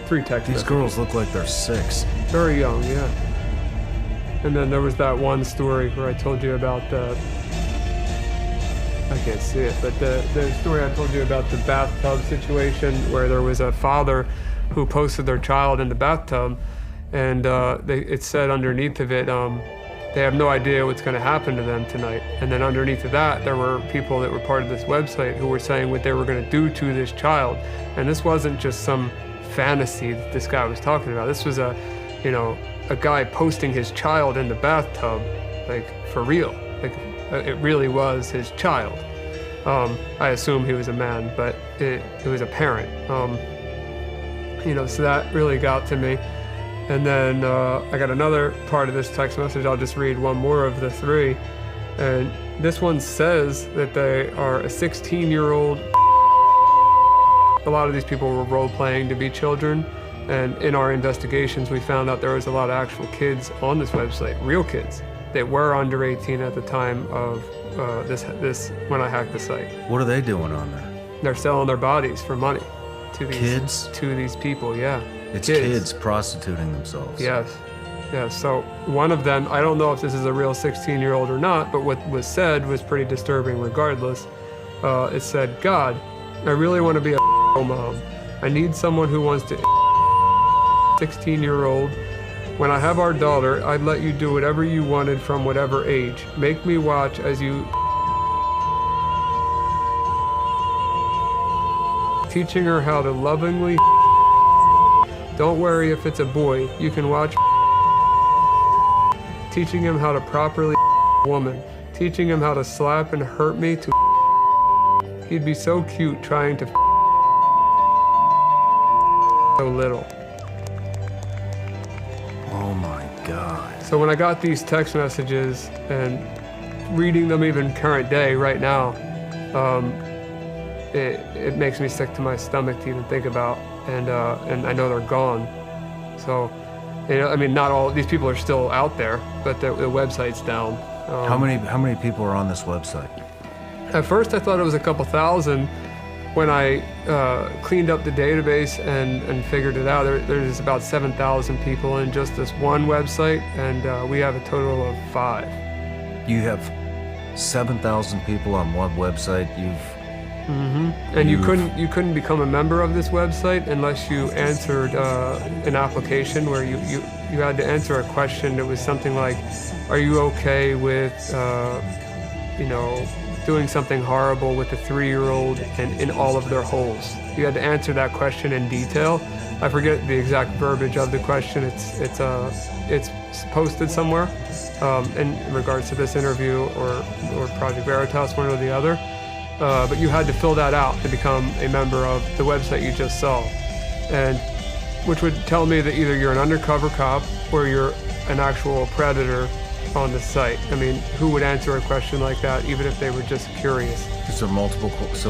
Speaker 11: 3 text
Speaker 6: These
Speaker 11: messages.
Speaker 6: girls look like they're 6.
Speaker 11: Very young, yeah. And then there was that one story where I told you about the, I can't see it, but the story I told you about the bathtub situation where there was a father who posted their child in the bathtub, and it said underneath of it, they have no idea what's going to happen to them tonight. And then underneath of that, there were people that were part of this website who were saying what they were going to do to this child. And this wasn't just some fantasy that this guy was talking about. This was a guy posting his child in the bathtub, like for real. Like it really was his child. I assume he was a man, but it was a parent. So that really got to me. And then I got another part of this text message. I'll just read one more of the three. And this one says that they are a 16-year-old. A lot of these people were role-playing to be children. And in our investigations, we found out there was a lot of actual kids on this website, real kids, that were under 18 at the time of this when I hacked the site.
Speaker 6: What are they doing on there?
Speaker 11: They're selling their bodies for money to these
Speaker 6: kids?
Speaker 11: To these people, yeah.
Speaker 6: It's kids prostituting themselves.
Speaker 11: Yes. So one of them, I don't know if this is a real 16-year-old or not, but what was said was pretty disturbing regardless. It said, God, I really want to be a mom. I need someone who wants to 16-year-old. When I have our daughter, I'd let you do whatever you wanted from whatever age. Make me watch as you teaching her how to lovingly. Don't worry if it's a boy, you can watch. Teaching him how to properly woman. Teaching him how to slap and hurt me to. He'd be so cute trying to so little.
Speaker 6: Oh my God.
Speaker 11: So when I got these text messages and reading them even current day right now, it makes me sick to my stomach to even think about. And I know they're gone. So, not all these people are still out there, but the website's down.
Speaker 6: How many people are on this website?
Speaker 11: At first, I thought it was a couple thousand. When I cleaned up the database and figured it out, there's about 7,000 people in just this one website, and we have a total of 5.
Speaker 6: You have 7,000 people on one website.
Speaker 11: And you couldn't become a member of this website unless you answered an application where you had to answer a question that was something like, are you okay with doing something horrible with a 3-year-old and in all of their holes? You had to answer that question in detail. I forget the exact verbiage of the question. It's posted somewhere in regards to this interview or Project Veritas, one or the other. But you had to fill that out to become a member of the website you just saw, and which would tell me that either you're an undercover cop or you're an actual predator on the site. I mean, who would answer a question like that, even if they were just curious?
Speaker 6: So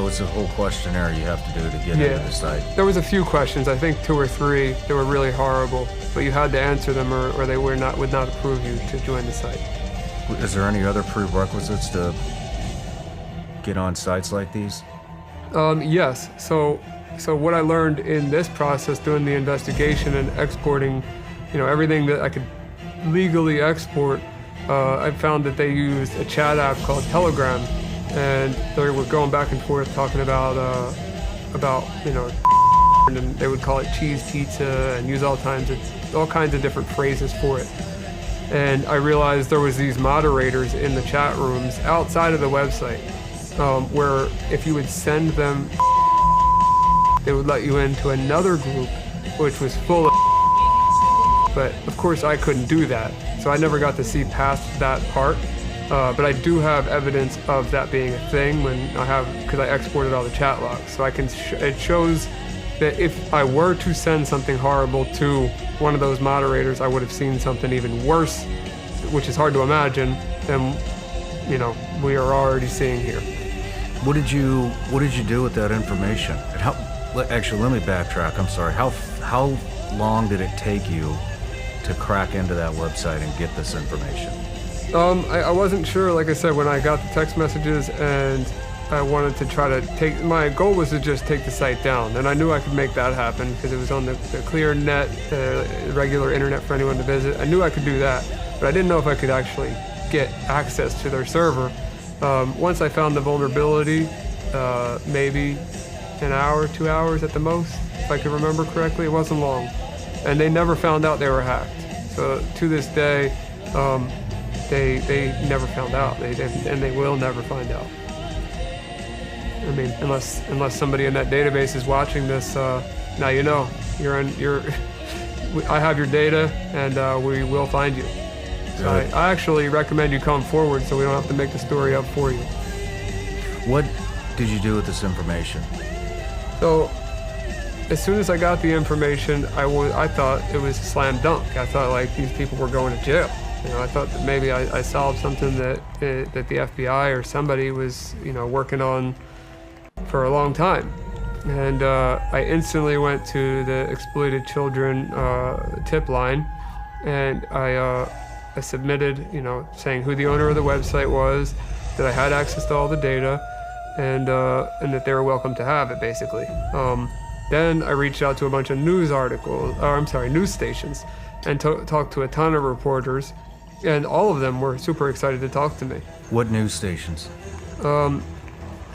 Speaker 6: it's a whole questionnaire you have to do to get into the site.
Speaker 11: There was a few questions, I think 2 or 3, that were really horrible, but you had to answer them or they would not approve you to join the site.
Speaker 6: Is there any other prerequisites to get on sites like these?
Speaker 11: Yes. So what I learned in this process, doing the investigation and exporting, everything that I could legally export, I found that they used a chat app called Telegram, and they were going back and forth talking about and they would call it cheese pizza and use all kinds of different phrases for it. And I realized there was these moderators in the chat rooms outside of the website, where if you would send them, they would let you into another group which was full of. But of course I couldn't do that, so I never got to see past that part. But I do have evidence of that being a thing because I exported all the chat logs, so it shows that if I were to send something horrible to one of those moderators, I would have seen something even worse, which is hard to imagine than we are already seeing here.
Speaker 6: What did you do with that information? And actually, let me backtrack. I'm sorry. How long did it take you to crack into that website and get this information?
Speaker 11: I wasn't sure, like I said, when I got the text messages, and I wanted to try to my goal was to just take the site down, and I knew I could make that happen because it was on the clear net, regular internet for anyone to visit. I knew I could do that, but I didn't know if I could actually get access to their server. Once I found the vulnerability, maybe an hour, 2 hours at the most, if I could remember correctly. It wasn't long. And they never found out they were hacked. So to this day, they never found out. And they will never find out. I mean, unless somebody in that database is watching this, now you know. I have your data, and we will find you. So I actually recommend you come forward so we don't have to make the story up for you.
Speaker 6: What did you do with this information?
Speaker 11: So, as soon as I got the information, I thought it was a slam dunk. I thought like these people were going to jail. You know, I thought that maybe I solved something that the FBI or somebody was, working on for a long time. And I instantly went to the exploited children tip line, and I submitted, saying who the owner of the website was, that I had access to all the data, and that they were welcome to have it, basically. Then I reached out to a bunch of news stations, and talked to a ton of reporters, and all of them were super excited to talk to me.
Speaker 6: What news stations?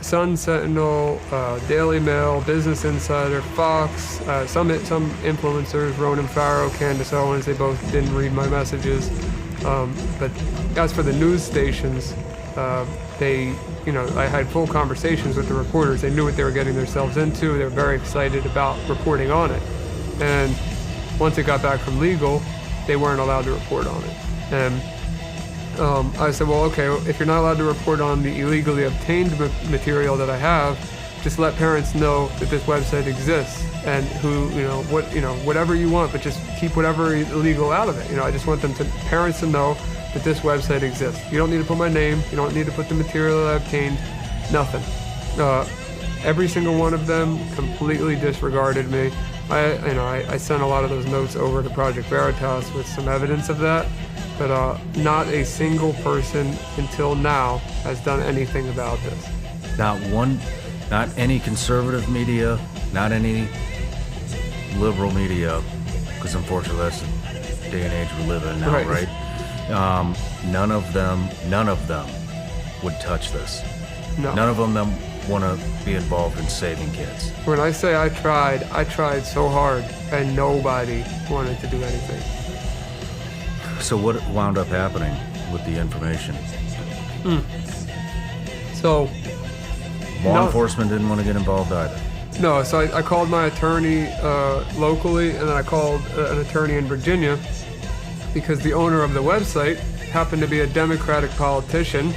Speaker 11: Sun Sentinel, Daily Mail, Business Insider, Fox, some influencers, Ronan Farrow, Candace Owens, they both didn't read my messages. But as for the news stations, I had full conversations with the reporters. They knew what they were getting themselves into. They were very excited about reporting on it. And once it got back from legal, they weren't allowed to report on it. And I said, well, okay, if you're not allowed to report on the illegally obtained material that I have, just let parents know that this website exists, and whatever you want, but just keep whatever illegal out of it. I just want parents to know that this website exists. You don't need to put my name. You don't need to put the material that I obtained. Nothing. Every single one of them completely disregarded me. I sent a lot of those notes over to Project Veritas with some evidence of that. But not a single person until now has done anything about this.
Speaker 6: Not any conservative media, not any liberal media, because unfortunately that's the day and age we live in now, right? None of them would touch this.
Speaker 11: No.
Speaker 6: None of them want to be involved in saving kids.
Speaker 11: When I say I tried so hard, and nobody wanted to do anything.
Speaker 6: So what wound up happening with the information?
Speaker 11: So,
Speaker 6: law enforcement didn't want to get involved either.
Speaker 11: No, so I called my attorney locally, and then I called an attorney in Virginia, because the owner of the website happened to be a Democratic politician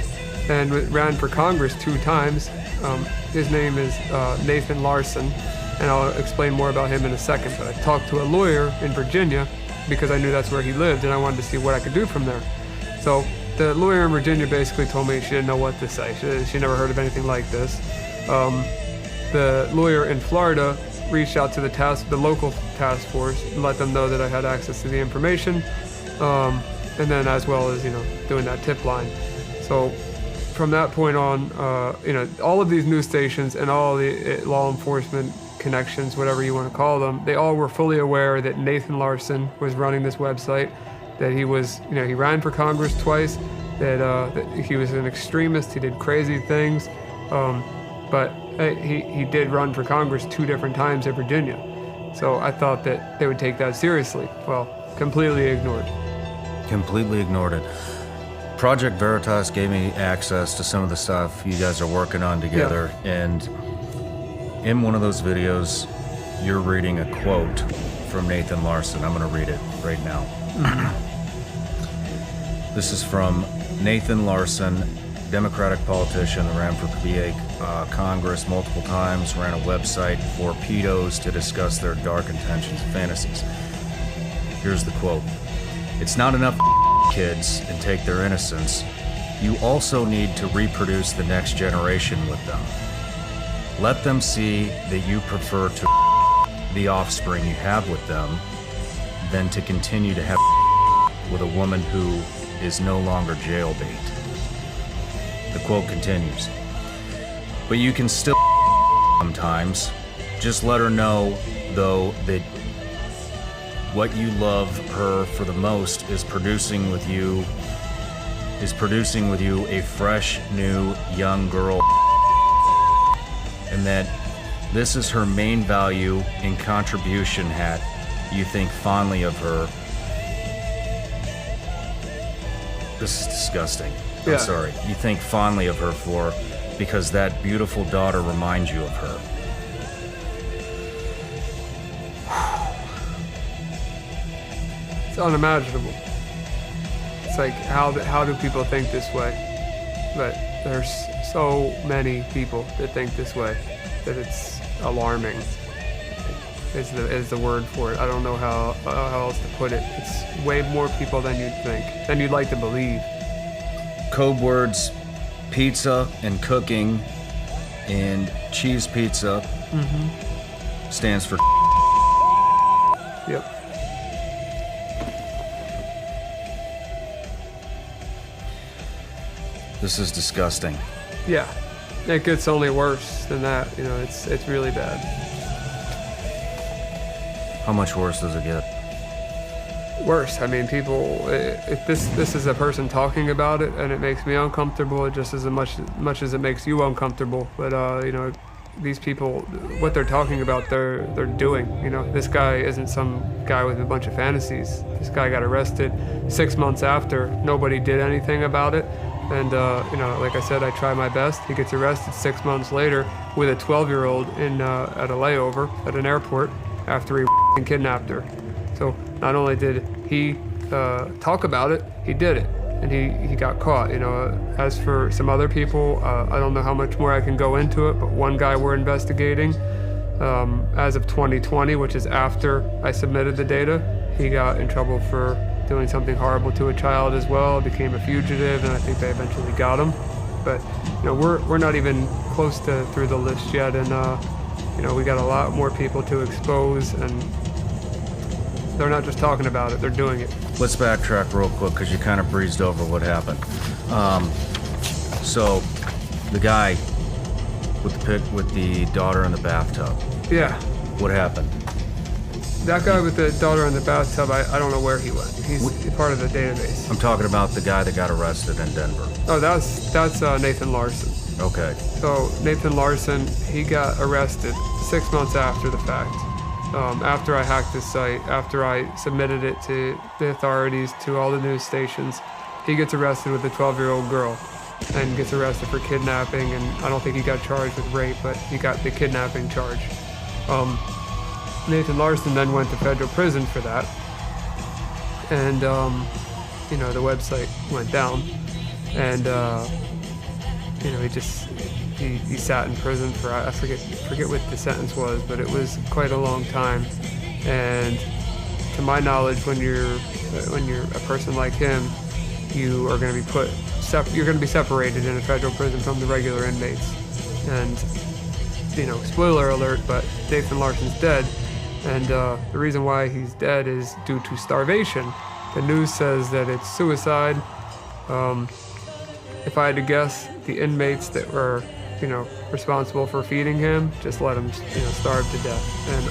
Speaker 11: and ran for Congress 2 times. His name is Nathan Larson, and I'll explain more about him in a second. But I talked to a lawyer in Virginia, because I knew that's where he lived, and I wanted to see what I could do from there. So the lawyer in Virginia basically told me she didn't know what to say. She never heard of anything like this. The lawyer in Florida reached out to the local task force and let them know that I had access to the information, and then as well as doing that tip line. So from that point on, all of these news stations and all the law enforcement connections, whatever you want to call them, they all were fully aware that Nathan Larson was running this website, that he was, he ran for Congress twice, that he was an extremist, he did crazy things, but he did run for Congress 2 different times in Virginia. So I thought that they would take that seriously. Well, completely ignored.
Speaker 6: Completely ignored it. Project Veritas gave me access to some of the stuff you guys are working on together, and in one of those videos, you're reading a quote from Nathan Larson. I'm going to read it right now. This is from Nathan Larson, Democratic politician that ran for PA Congress multiple times, ran a website for pedos to discuss their dark intentions and fantasies. Here's the quote. "It's not enough kids and take their innocence. You also need to reproduce the next generation with them. Let them see that you prefer to the offspring you have with them than to continue to have with a woman who is no longer jailbait." The quote continues. "But you can still sometimes. Just let her know, though, that what you love her for the most is producing with you a fresh, new, young girl, and that this is her main value and contribution hat. You think fondly of her This is disgusting.
Speaker 11: Yeah.
Speaker 6: I'm sorry. You think fondly of her because that beautiful daughter reminds you of her.
Speaker 11: It's unimaginable. It's like, how do people think this way? But there's so many people that think this way that it's alarming. Is the word for it. I don't know how else to put it. It's way more people than you'd think, than you'd like to believe.
Speaker 6: Code words, pizza and cooking, and cheese pizza stands for.
Speaker 11: Yep.
Speaker 6: This is disgusting.
Speaker 11: Yeah, it gets only worse than that. You know, it's really bad.
Speaker 6: How much worse does it get?
Speaker 11: Worse. I mean, people. If this is a person talking about it, and it makes me uncomfortable just as much as it makes you uncomfortable. But you know, these people, what they're talking about, they're doing. You know, this guy isn't some guy with a bunch of fantasies. This guy got arrested 6 months after. Nobody did anything about it. And, you know, like I said, I try my best. He gets arrested 6 months later with a 12-year-old at a layover at an airport after he kidnapped her. So not only did he talk about it, he did it. And he got caught. You know, as for some other people, I don't know how much more I can go into it, but one guy we're investigating, as of 2020, which is after I submitted the data, he got in trouble for doing something horrible to a child as well, became a fugitive, and I think they eventually got him. But you know, we're not even close to through the list yet, and you know, we got a lot more people to expose, and they're not just talking about it, they're doing it.
Speaker 6: Let's backtrack real quick because you kind of breezed over what happened. So the guy with the daughter in the bathtub.
Speaker 11: Yeah.
Speaker 6: What happened?
Speaker 11: That guy with the daughter in the bathtub, I don't know where he went. He's part of the database.
Speaker 6: I'm talking about the guy that got arrested in Denver.
Speaker 11: Oh, that's Nathan Larson.
Speaker 6: Okay.
Speaker 11: So Nathan Larson, he got arrested 6 months after the fact. After I hacked his site, after I submitted it to the authorities, to all the news stations, he gets arrested with a 12-year-old girl and gets arrested for kidnapping, and I don't think he got charged with rape, but he got the kidnapping charge. Nathan Larson then went to federal prison for that, and you know, the website went down, and you know, he sat in prison for, I forget what the sentence was, but it was quite a long time. And to my knowledge, when you're a person like him, you are going to be you're going to be separated in a federal prison from the regular inmates. And you know, spoiler alert, but Nathan Larson's dead. And the reason why he's dead is due to starvation. The news says that it's suicide. If I had to guess, the inmates that were, you know, responsible for feeding him just let him, you know, starve to death. And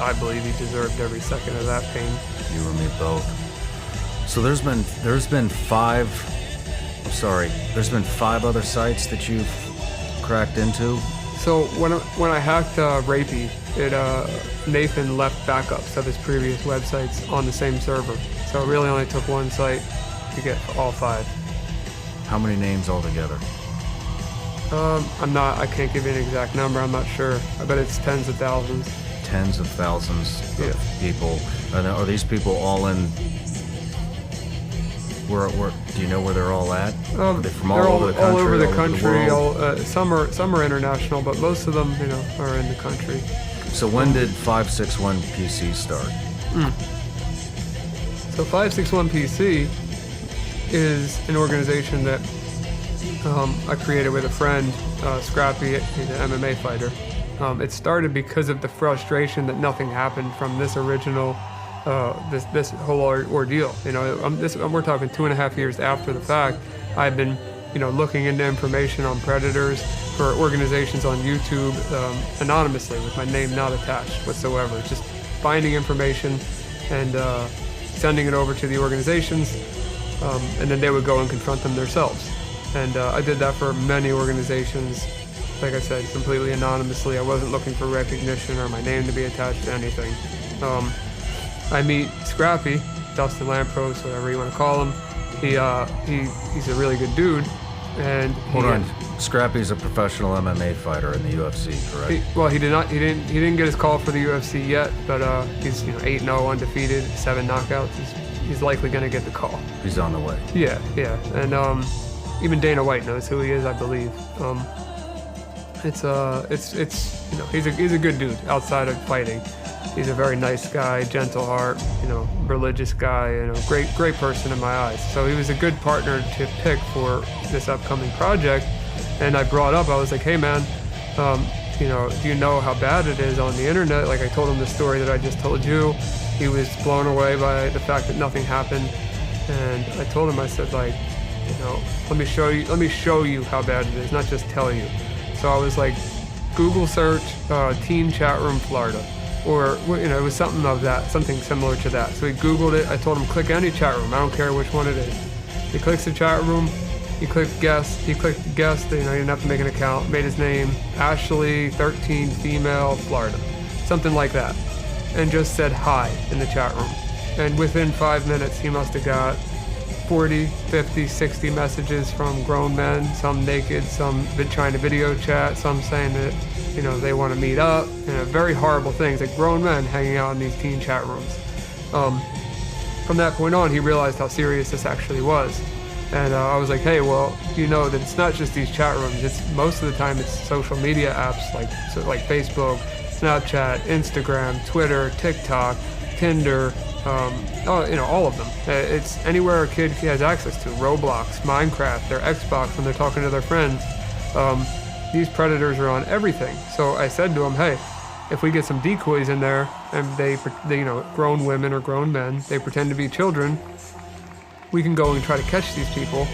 Speaker 11: I believe he deserved every second of that pain.
Speaker 6: You and me both. So there's been five other sites that you've cracked into.
Speaker 11: So when I hacked Rapey, Nathan left backups of his previous websites on the same server. So it really only took one site to get all 5.
Speaker 6: How many names altogether?
Speaker 11: I can't give you an exact number, I'm not sure. I bet it's tens of thousands.
Speaker 6: Tens of thousands of people. Are these people all in, where do you know where they're all at? Are they from all over the country?
Speaker 11: All over the country.
Speaker 6: Some
Speaker 11: are international, but most of them, you know, are in the country.
Speaker 6: So when did 561 PC start?
Speaker 11: So 561 PC is an organization that I created with a friend, Scrappy. He's an MMA fighter. It started because of the frustration that nothing happened from this original, this whole ordeal. You know, we're talking 2.5 years after the fact. I've been, you know, looking into information on predators for organizations on YouTube anonymously, with my name not attached whatsoever. Just finding information and sending it over to the organizations, and then they would go and confront them themselves. And I did that for many organizations, like I said, completely anonymously. I wasn't looking for recognition or my name to be attached to anything. I meet Scrappy, Dustin Lampros, whatever you want to call him. He's a really good dude. And
Speaker 6: Hold on, Scrappy's a professional MMA fighter in the UFC, correct?
Speaker 11: He didn't get his call for the UFC yet, but he's 8-0 undefeated, 7 knockouts. He's likely going to get the call.
Speaker 6: He's on the way.
Speaker 11: Yeah, and even Dana White knows who he is, I believe. He's a good dude outside of fighting. He's a very nice guy, gentle heart, religious guy, great person in my eyes. So he was a good partner to pick for this upcoming project. And I brought up, I was like, hey man, do you know how bad it is on the internet? Like I told him the story that I just told you. He was blown away by the fact that nothing happened. And I told him, I said like, let me show you how bad it is, not just tell you. So I was like, Google search teen chat room Florida. Or, it was something similar to that. So he Googled it. I told him, click any chat room. I don't care which one it is. He clicks the chat room. He clicked guest. He clicked guest. He didn't have to make an account. Made his name Ashley, 13, female, Florida. Something like that. And just said hi in the chat room. And within 5 minutes, he must have got 40, 50, 60 messages from grown men, some naked, some trying to video chat, some saying that they want to meet up, very horrible things, like grown men hanging out in these teen chat rooms. From that point on, he realized how serious this actually was. And I was like, hey, well, that it's not just these chat rooms. It's most of the time it's social media apps like Facebook, Snapchat, Instagram, Twitter, TikTok, Tinder, all of them. It's anywhere a kid has access to. Roblox, Minecraft, their Xbox when they're talking to their friends. These predators are on everything. So I said to him, hey, if we get some decoys in there and they grown women or grown men, they pretend to be children, we can go and try to catch these people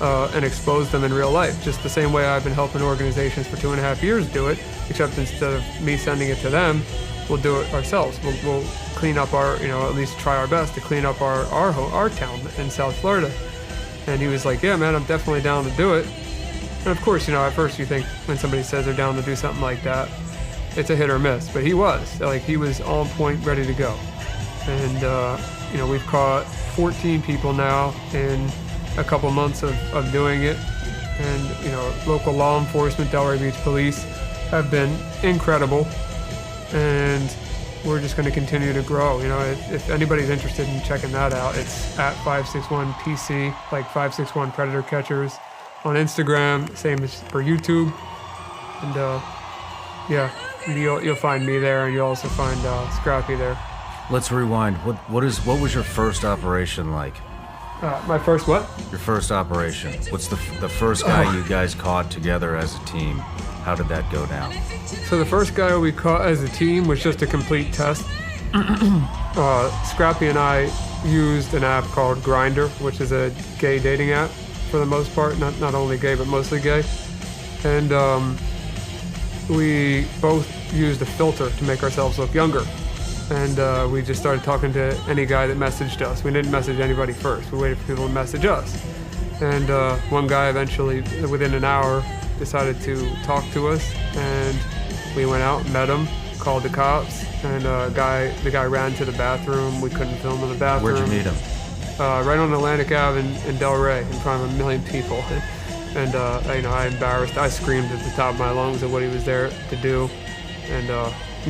Speaker 11: and expose them in real life. Just the same way I've been helping organizations for 2.5 years do it, except instead of me sending it to them, we'll do it ourselves. We'll clean up at least try our best to clean up our town in South Florida. And he was like, yeah, man, I'm definitely down to do it. And of course, at first you think when somebody says they're down to do something like that, it's a hit or miss. But he was on point, ready to go. And, we've caught 14 people now in a couple months of doing it. And, local law enforcement, Delray Beach Police, have been incredible. And we're just going to continue to grow. If anybody's interested in checking that out, it's at 561PC, like 561 Predator Catchers. On Instagram, same as for YouTube, and you'll find me there, and you'll also find Scrappy there.
Speaker 6: Let's rewind. What was your first operation like?
Speaker 11: My first what?
Speaker 6: Your first operation. What's the first guy you guys caught together as a team? How did that go down?
Speaker 11: So the first guy we caught as a team was just a complete test. Scrappy and I used an app called Grindr, which is a gay dating app. For the most part, not only gay, but mostly gay. And we both used a filter to make ourselves look younger. And we just started talking to any guy that messaged us. We didn't message anybody first. We waited for people to message us. And one guy eventually, within an hour, decided to talk to us. And we went out, met him, called the cops. And the guy ran to the bathroom. We couldn't film in the bathroom.
Speaker 6: Where'd you meet him?
Speaker 11: Right on Atlantic Ave in Delray, in front of 1 million people. And I screamed at the top of my lungs at what he was there to do. And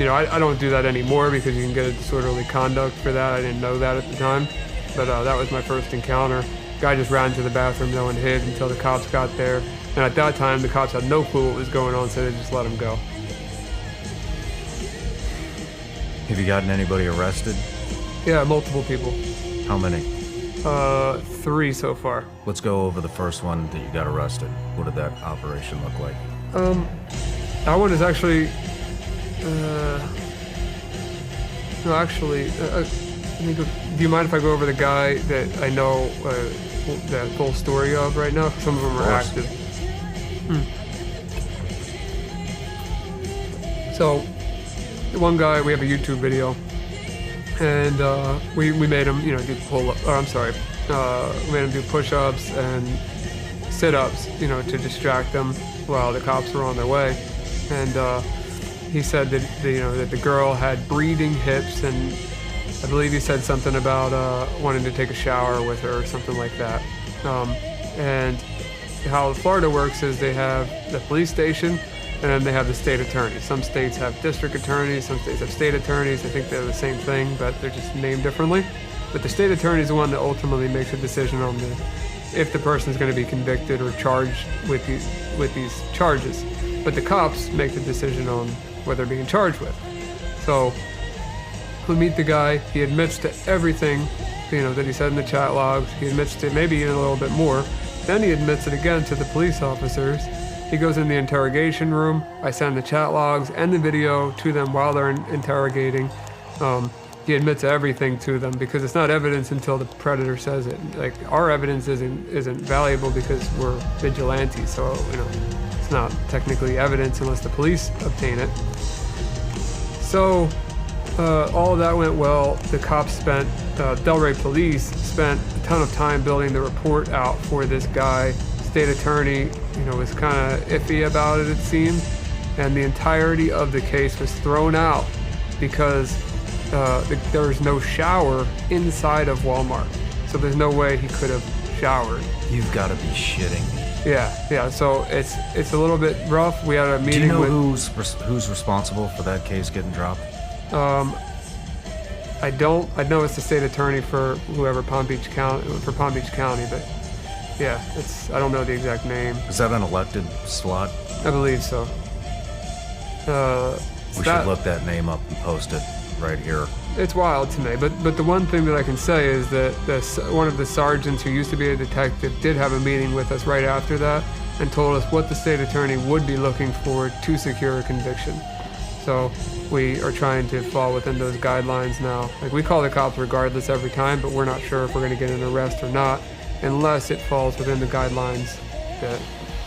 Speaker 11: I don't do that anymore because you can get a disorderly conduct for that. I didn't know that at the time. But that was my first encounter. Guy just ran to the bathroom, no one hid until the cops got there. And at that time, the cops had no clue what was going on, so they just let him go.
Speaker 6: Have you gotten anybody arrested?
Speaker 11: Yeah, multiple people.
Speaker 6: How many?
Speaker 11: 3 so far.
Speaker 6: Let's go over the first one that you got arrested. What did that operation look like?
Speaker 11: That one is actually, let me go. Do you mind if I go over the guy that I know the full story of right now? Some of them are active. So, one guy, we have a YouTube video. And we made him, do pull-ups. We made him do push-ups and sit-ups, to distract them while the cops were on their way. And he said that that the girl had bleeding hips, and I believe he said something about wanting to take a shower with her or something like that. And how Florida works is they have the police station, and then they have the state attorney. Some states have district attorneys, some states have state attorneys. I think they're the same thing, but they're just named differently. But the state attorney is the one that ultimately makes a decision on if the person is going to be convicted or charged with these charges. But the cops make the decision on what they're being charged with. So we meet the guy. He admits to everything, that he said in the chat logs. He admits to maybe even a little bit more. Then he admits it again to the police officers. He goes in the interrogation room. I send the chat logs and the video to them while they're interrogating. He admits everything to them because it's not evidence until the predator says it. Like, our evidence isn't valuable because we're vigilantes, so it's not technically evidence unless the police obtain it. So all of that went well. The cops Delray Police spent a ton of time building the report out for this guy. State attorney, was kind of iffy about it seemed, and the entirety of the case was thrown out because there was no shower inside of Walmart, so there's no way he could have showered.
Speaker 6: You've got to be shitting me.
Speaker 11: Yeah. So it's a little bit rough. We had a meeting.
Speaker 6: Do you know who's responsible for that case getting dropped?
Speaker 11: I don't. I know it's the state attorney for Palm Beach County, but yeah, I don't know the exact name.
Speaker 6: Is that an elected slot?
Speaker 11: I believe so.
Speaker 6: We should look that name up and post it right here.
Speaker 11: It's wild to me, but the one thing that I can say is that one of the sergeants who used to be a detective did have a meeting with us right after that and told us what the state attorney would be looking for to secure a conviction. So we are trying to fall within those guidelines now. Like, we call the cops regardless every time, but we're not sure if we're going to get an arrest or not unless it falls within the guidelines that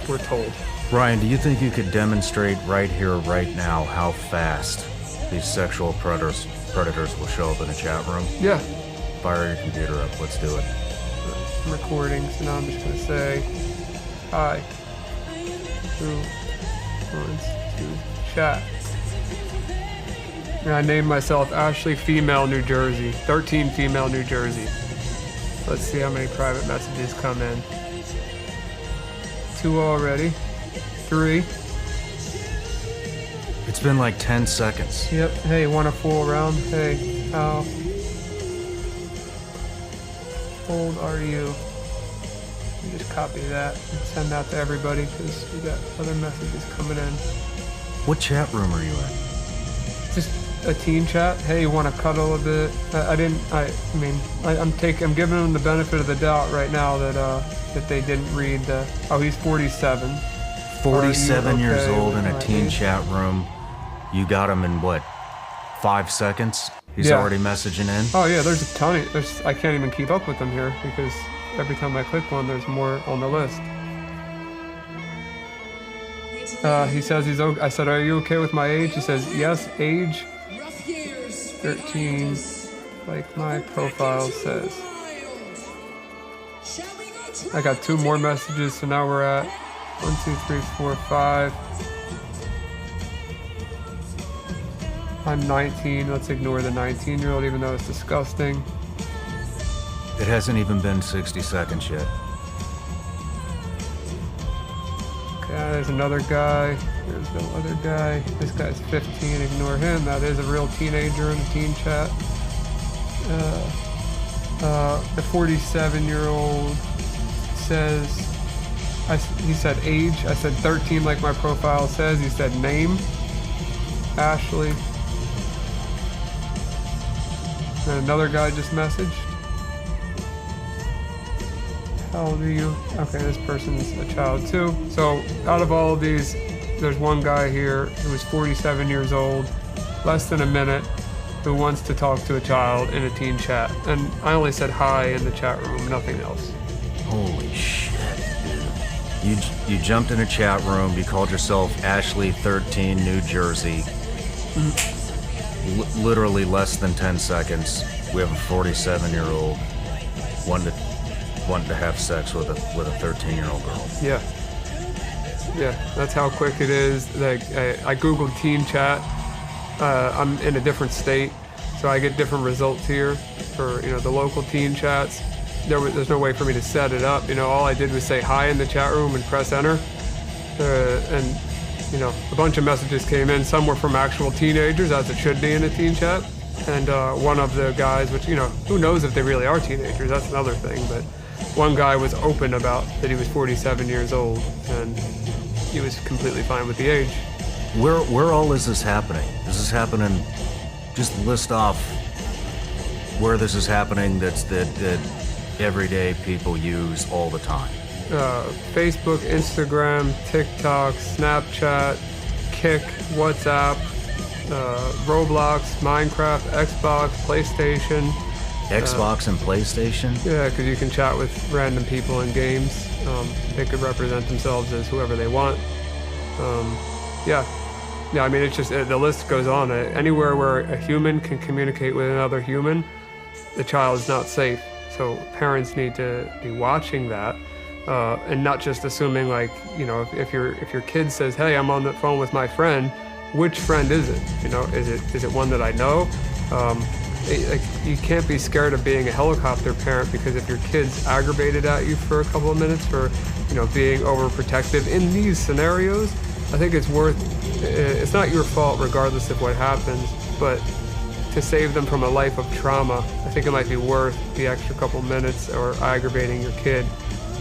Speaker 11: we're told.
Speaker 6: Ryan, do you think you could demonstrate right here, right now, how fast these sexual predators will show up in a chat room?
Speaker 11: Yeah.
Speaker 6: Fire your computer up. Let's do it.
Speaker 11: I'm recording, so now I'm just going to say hi. Who wants to chat? And I named myself Ashley Female New Jersey. 13 Female New Jersey. Let's see how many private messages come in. 2 already. 3.
Speaker 6: It's been like 10 seconds.
Speaker 11: Yep. Hey, want a full round? Hey, how old are you? You just copy that and send that to everybody because we got other messages coming in.
Speaker 6: What chat room are you in?
Speaker 11: Just a teen chat. Hey, you want to cuddle a bit? I'm giving them the benefit of the doubt right now that they didn't read the. Oh, he's 47.
Speaker 6: 47 years old in a teen chat room. You got him in what? 5 seconds? He's already messaging in?
Speaker 11: Oh yeah, there's a ton. I can't even keep up with them here because every time I click one, there's more on the list. He says he's okay. I said, are you okay with my age? He says, yes, age 13, like my profile says. I got 2 more messages, so now we're at 1, 2, 3, 4, 5. I'm 19. Let's ignore the 19-year-old, even though it's disgusting.
Speaker 6: It hasn't even been 60 seconds yet.
Speaker 11: Okay, there's another guy. There's no other guy. This guy's 15. Ignore him. That is a real teenager in the teen chat. The 47-year-old says, he said age. I said 13 like my profile says. He said name. Ashley. And another guy just messaged. How old are you? Okay, this person's a child too. So out of all of these, there's one guy here who is 47 years old, less than a minute, who wants to talk to a child in a teen chat. And I only said hi in the chat room, nothing else.
Speaker 6: Holy shit, dude. You jumped in a chat room, you called yourself Ashley 13 New Jersey. Literally less than 10 seconds. We have a 47-year-old wanting to have sex with a 13-year-old girl.
Speaker 11: Yeah, that's how quick it is. Like I googled teen chat. I'm in a different state, so I get different results here for the local teen chats. there's no way for me to set it up. All I did was say hi in the chat room and press enter. And a bunch of messages came in. Some were from actual teenagers, as it should be in a teen chat. And one of the guys, which, who knows if they really are teenagers, that's another thing. But one guy was open about that he was 47 years old, and he was completely fine with the age.
Speaker 6: Where all is this happening? Is this happening? Just list off where this is happening that everyday people use all the time.
Speaker 11: Facebook, Instagram, TikTok, Snapchat, Kick, WhatsApp, Roblox, Minecraft, Xbox, PlayStation.
Speaker 6: Xbox and PlayStation?
Speaker 11: Yeah, because you can chat with random people in games. They could represent themselves as whoever they want. Yeah, I mean, it's just, the list goes on. Anywhere where a human can communicate with another human, the child is not safe. So parents need to be watching that. And not just assuming, like, if your kid says, hey, I'm on the phone with my friend, which friend is it? Is it one that I know? You can't be scared of being a helicopter parent, because if your kid's aggravated at you for a couple of minutes for, being overprotective in these scenarios, I think it's not your fault regardless of what happens, but to save them from a life of trauma, I think it might be worth the extra couple minutes or aggravating your kid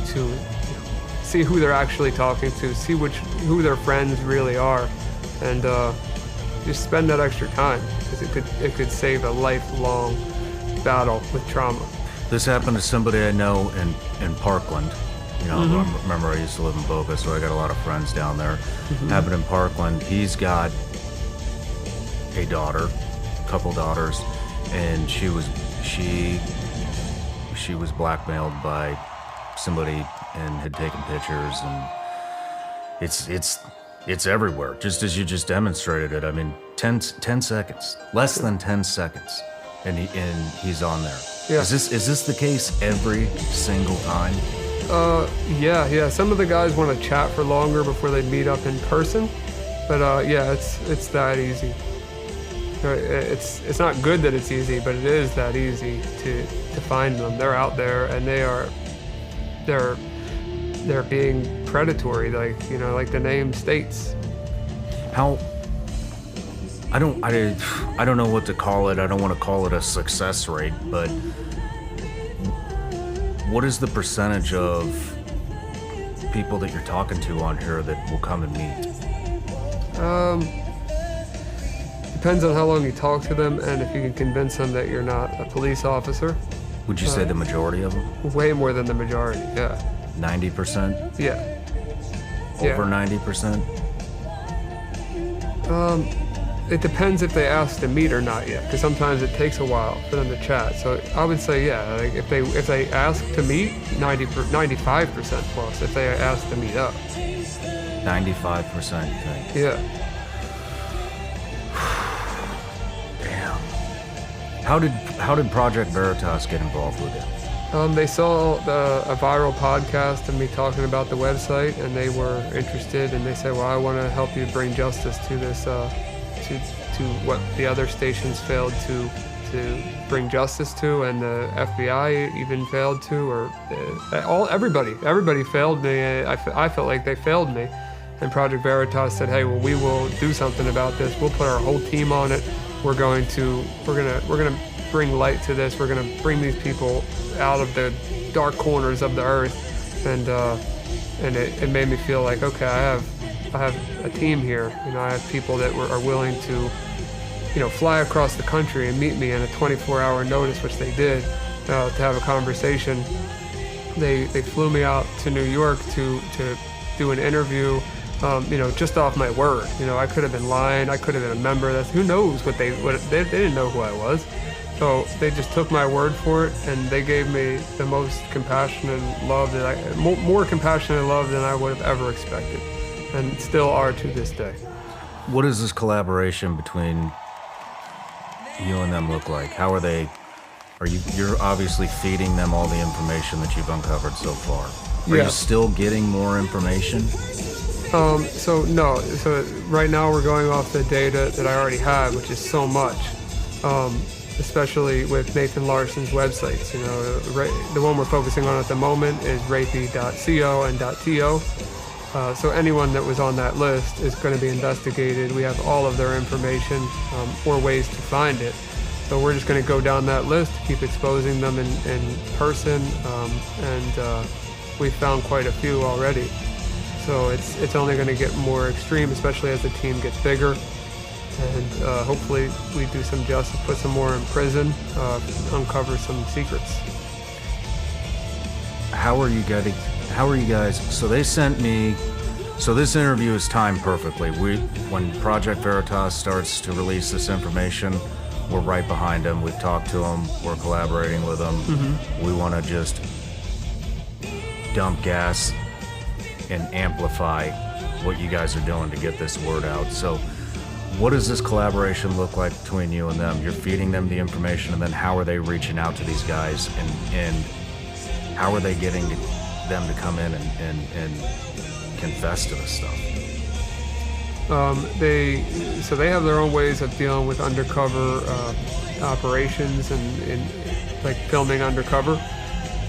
Speaker 11: to see who they're actually talking to, see who their friends really are, and just spend that extra time, because it could save a lifelong battle with trauma.
Speaker 6: This happened to somebody I know in Parkland. Remember I used to live in Boca, so I got a lot of friends down there. Happened in Parkland. He's got a couple daughters, and she was blackmailed by somebody and had taken pictures, and it's everywhere, just as you just demonstrated it. I mean, 10 seconds, less than 10 seconds, and he's on there. Yeah. Is this the case every single time?
Speaker 11: Yeah. Some of the guys want to chat for longer before they meet up in person, but yeah, it's that easy. It's not good that it's easy, but it is that easy to find them. They're out there, and they're being predatory, like the name states.
Speaker 6: How? I don't know what to call it. I don't want to call it a success rate, but what is the percentage of people that you're talking to on here that will come and meet?
Speaker 11: Depends on how long you talk to them, and if you can convince them that you're not a police officer.
Speaker 6: Would you say the majority of them?
Speaker 11: Way more than the majority, yeah.
Speaker 6: 90%?
Speaker 11: Yeah.
Speaker 6: Over 90%?
Speaker 11: It depends if they ask to meet or not yet, because sometimes it takes a while for them to chat. So I would say, yeah, like if they ask to meet, 95% plus if they ask to meet up.
Speaker 6: 95%, you think?
Speaker 11: Yeah.
Speaker 6: Damn. How did Project Veritas get involved with it?
Speaker 11: They saw a viral podcast of me talking about the website, and they were interested, and they said, well, I want to help you bring justice to this, to what the other stations failed to bring justice to, and the FBI even failed to, or everybody failed me. I felt like they failed me. And Project Veritas said, hey, well, we will do something about this. We'll put our whole team on it. We're gonna bring light to this. We're gonna bring these people out of the dark corners of the earth, and it made me feel like, okay, I have a team here. I have people that are willing to, fly across the country and meet me in a 24-hour notice, which they did, to have a conversation. They flew me out to New York to do an interview. Just off my word. I could have been lying. I could have been a member. Who knows what they didn't know who I was. So they just took my word for it, and they gave me the most compassionate love more compassionate love than I would have ever expected, and still are to this day.
Speaker 6: What does this collaboration between you and them look like? How are they? You're obviously feeding them all the information that you've uncovered so far. Are you still getting more information?
Speaker 11: So right now we're going off the data that I already have, which is so much. especially with Nathan Larson's websites. You know, the one we're focusing on at the moment is rapey.co and .to. So anyone that was on that list is going to be investigated. We have all of their information or ways to find it. So we're just going to go down that list, keep exposing them in person, and we've found quite a few already. So it's only going to get more extreme, especially as the team gets bigger. And hopefully we do some justice, put some more in prison, uncover some secrets.
Speaker 6: How are you guys? So they sent me. So this interview is timed perfectly. When Project Veritas starts to release this information, we're right behind them. We've talked to them. We're collaborating with them. Mm-hmm. We want to just dump gas and amplify what you guys are doing to get this word out. So what does this collaboration look like between you and them? You're feeding them the information, and then how are they reaching out to these guys, and how are they getting them to come in and confess to this stuff?
Speaker 11: They have their own ways of dealing with undercover operations and like filming undercover.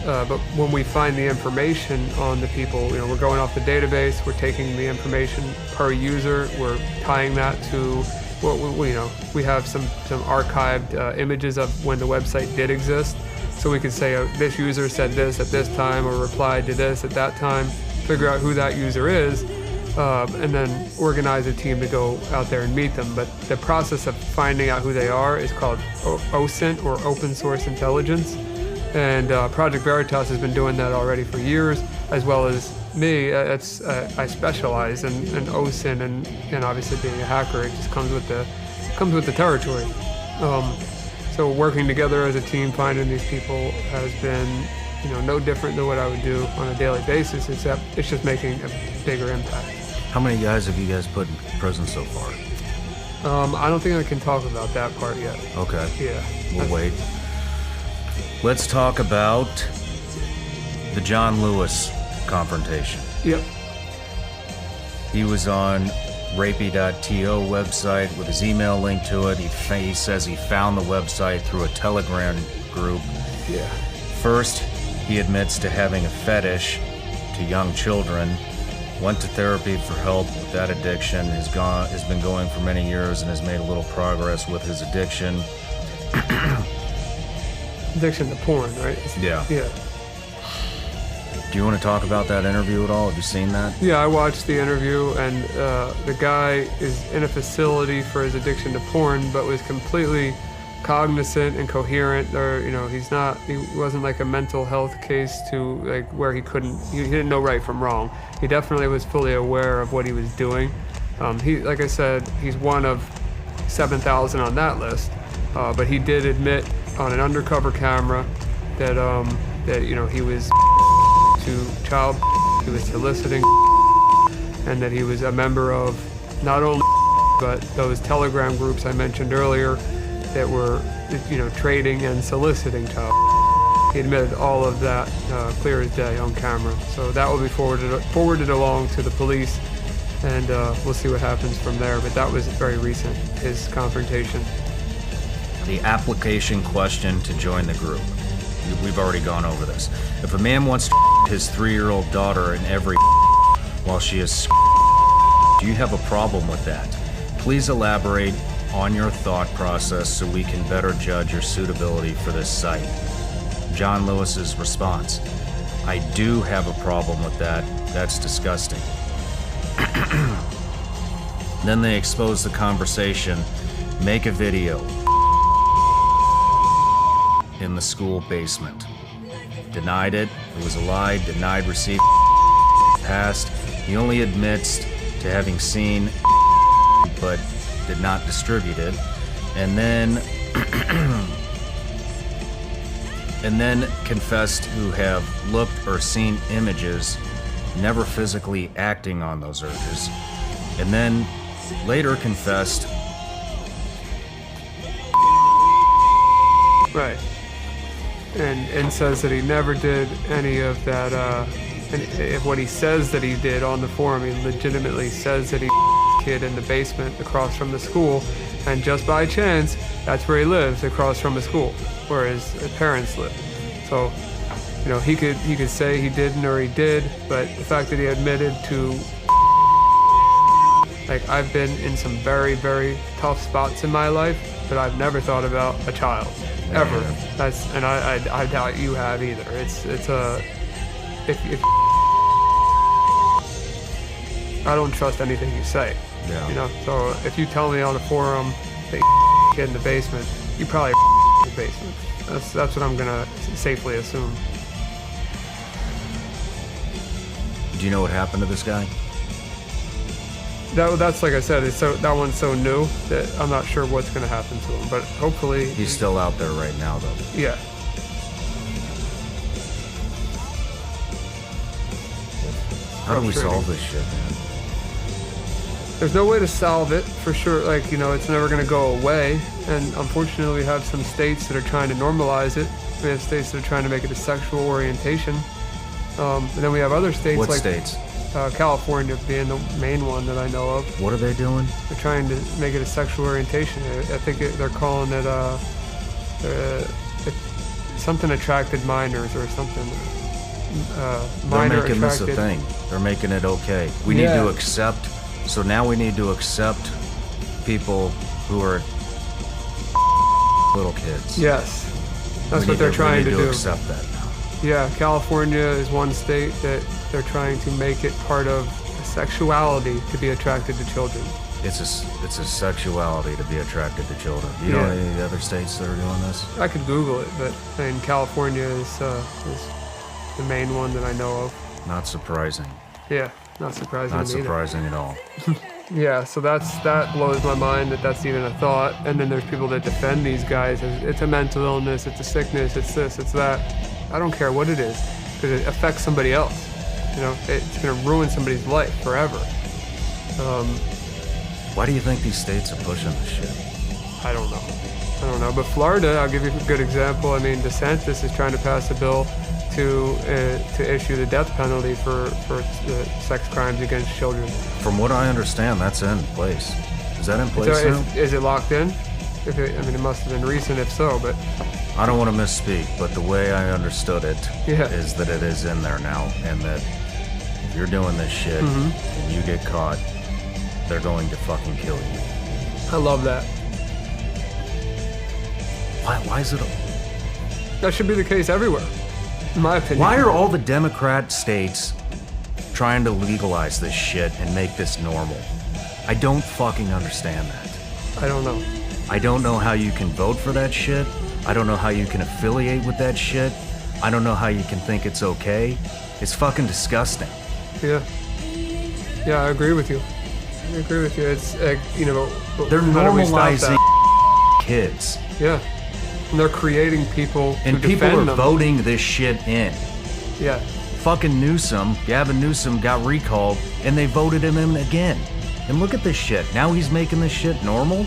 Speaker 11: But when we find the information on the people, you know, we're going off the database, we're taking the information per user, we're tying that to what we have some archived images of when the website did exist. So we could say, this user said this at this time or replied to this at that time, figure out who that user is, and then organize a team to go out there and meet them. But the process of finding out who they are is called OSINT, or Open Source Intelligence. And Project Veritas has been doing that already for years, as well as me. I specialize in OSINT, and obviously being a hacker, it just comes with the territory. So working together as a team, finding these people has been, no different than what I would do on a daily basis, except it's just making a bigger impact.
Speaker 6: How many guys have you guys put in prison so far?
Speaker 11: I don't think I can talk about that part yet.
Speaker 6: Okay.
Speaker 11: Yeah.
Speaker 6: We'll wait. Let's talk about the John Lewis confrontation.
Speaker 11: Yep.
Speaker 6: He was on rapey.to website with his email linked to it. He says he found the website through a Telegram group.
Speaker 11: Yeah.
Speaker 6: First, he admits to having a fetish to young children, went to therapy for help with that addiction, has been going for many years and has made a little progress with his addiction.
Speaker 11: Addiction to porn, right?
Speaker 6: Yeah.
Speaker 11: Yeah.
Speaker 6: Do you want to talk about that interview at all? Have you seen that?
Speaker 11: Yeah, I watched the interview, and the guy is in a facility for his addiction to porn, but was completely cognizant and coherent. Or he wasn't like a mental health case to like where he didn't know right from wrong. He definitely was fully aware of what he was doing. Like I said, he's one of 7,000 on that list, but he did admit on an undercover camera that he was to child, he was soliciting, and that he was a member of not only but those Telegram groups I mentioned earlier that were trading and soliciting child. He admitted all of that clear as day on camera. So that will be forwarded along to the police, and we'll see what happens from there. But that was very recent, his confrontation.
Speaker 6: The application question to join the group. We've already gone over this. If a man wants to his 3-year-old daughter in every while she is, do you have a problem with that? Please elaborate on your thought process so we can better judge your suitability for this site. John Lewis's response: I do have a problem with that. That's disgusting. Then they expose the conversation, make a video in the school basement. Denied it. It was a lie. Denied receipt. Passed. He only admits to having seen but did not distribute it. And then confessed to have looked or seen images, never physically acting on those urges. And then later confessed.
Speaker 11: Right. And says that he never did any of that, and what he says that he did on the forum. He legitimately says that he kid in the basement across from the school, and just by chance, that's where he lives, across from the school, where his parents live. So, you know, he could say he didn't or he did, but the fact that he admitted to, like, I've been in some very, very tough spots in my life, but I've never thought about a child, ever. And I doubt you have either. It's if I don't trust anything you say.
Speaker 6: Yeah.
Speaker 11: You know, so if you tell me on a forum that you kid in the basement, you probably in the basement. That's what I'm gonna safely assume.
Speaker 6: Do you know what happened to this guy?
Speaker 11: That's like I said, that one's so new that I'm not sure what's gonna happen to him. But hopefully
Speaker 6: He's still out there right now, though.
Speaker 11: Yeah.
Speaker 6: How do we solve this shit, man?
Speaker 11: There's no way to solve it, for sure. Like, you know, it's never going to go away. And unfortunately, we have some states that are trying to normalize it. We have states that are trying to make it a sexual orientation. And then we have other states
Speaker 6: What
Speaker 11: like
Speaker 6: states?
Speaker 11: California being the main one that I know of.
Speaker 6: What are they doing?
Speaker 11: They're trying to make it a sexual orientation. I think they're calling it something attracted minors or something.
Speaker 6: They're making this a thing. They're making it okay. We need to accept. So now we need to accept people who are little kids.
Speaker 11: Yes, that's what they're trying to do.
Speaker 6: We need to accept that now.
Speaker 11: Yeah, California is one state that they're trying to make it part of sexuality to be attracted to children.
Speaker 6: It's a sexuality to be attracted to children. You know any of the other states that are doing this?
Speaker 11: I could Google it, but I mean, California is the main one that I know of.
Speaker 6: Not surprising.
Speaker 11: Yeah, not surprising.
Speaker 6: Not surprising at all.
Speaker 11: Yeah, so that blows my mind that that's even a thought. And then there's people that defend these guys as it's a mental illness, it's a sickness, it's this, it's that. I don't care what it is, because it affects somebody else. You know, it's gonna ruin somebody's life forever.
Speaker 6: Why do you think these states are pushing this shit?
Speaker 11: I don't know. But Florida, I'll give you a good example. I mean, DeSantis is trying to pass a bill to issue the death penalty for sex crimes against children.
Speaker 6: From what I understand, that's in place. Is that in place now?
Speaker 11: Is it locked in? It must have been recent if so, but...
Speaker 6: I don't want to misspeak, but the way I understood it is that it is in there now, and that if you're doing this shit and you get caught, they're going to fucking kill you.
Speaker 11: I love that.
Speaker 6: Why is it...
Speaker 11: That should be the case everywhere, in my opinion.
Speaker 6: Why are all the Democrat states trying to legalize this shit and make this normal? I don't fucking understand that.
Speaker 11: I don't know.
Speaker 6: I don't know how you can vote for that shit. I don't know how you can affiliate with that shit. I don't know how you can think it's okay. It's fucking disgusting.
Speaker 11: Yeah. Yeah, I agree with you. It's, you know...
Speaker 6: They're normalizing kids.
Speaker 11: Yeah. And they're creating people
Speaker 6: and
Speaker 11: who
Speaker 6: people are
Speaker 11: them.
Speaker 6: Voting this shit in.
Speaker 11: Yeah.
Speaker 6: Fucking Gavin Newsom got recalled, and they voted him in again. And look at this shit. Now he's making this shit normal?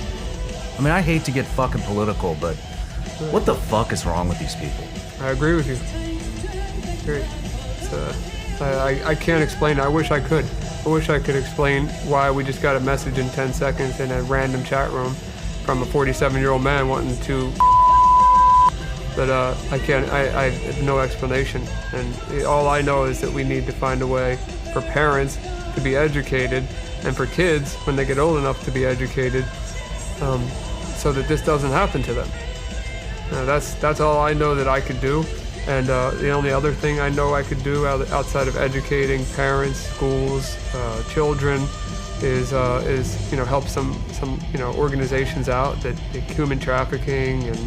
Speaker 6: I mean, I hate to get fucking political, but what the fuck is wrong with these people?
Speaker 11: I agree with you. I can't explain it. I wish I could. I wish I could explain why we just got a message in 10 seconds in a random chat room from a 47-year-old man wanting to... But I can't, I have no explanation. And all I know is that we need to find a way for parents to be educated and for kids, when they get old enough to be educated, so that this doesn't happen to them. That's all I know that I could do. And the only other thing I know I could do outside of educating parents, schools, children, is help some organizations out that human trafficking and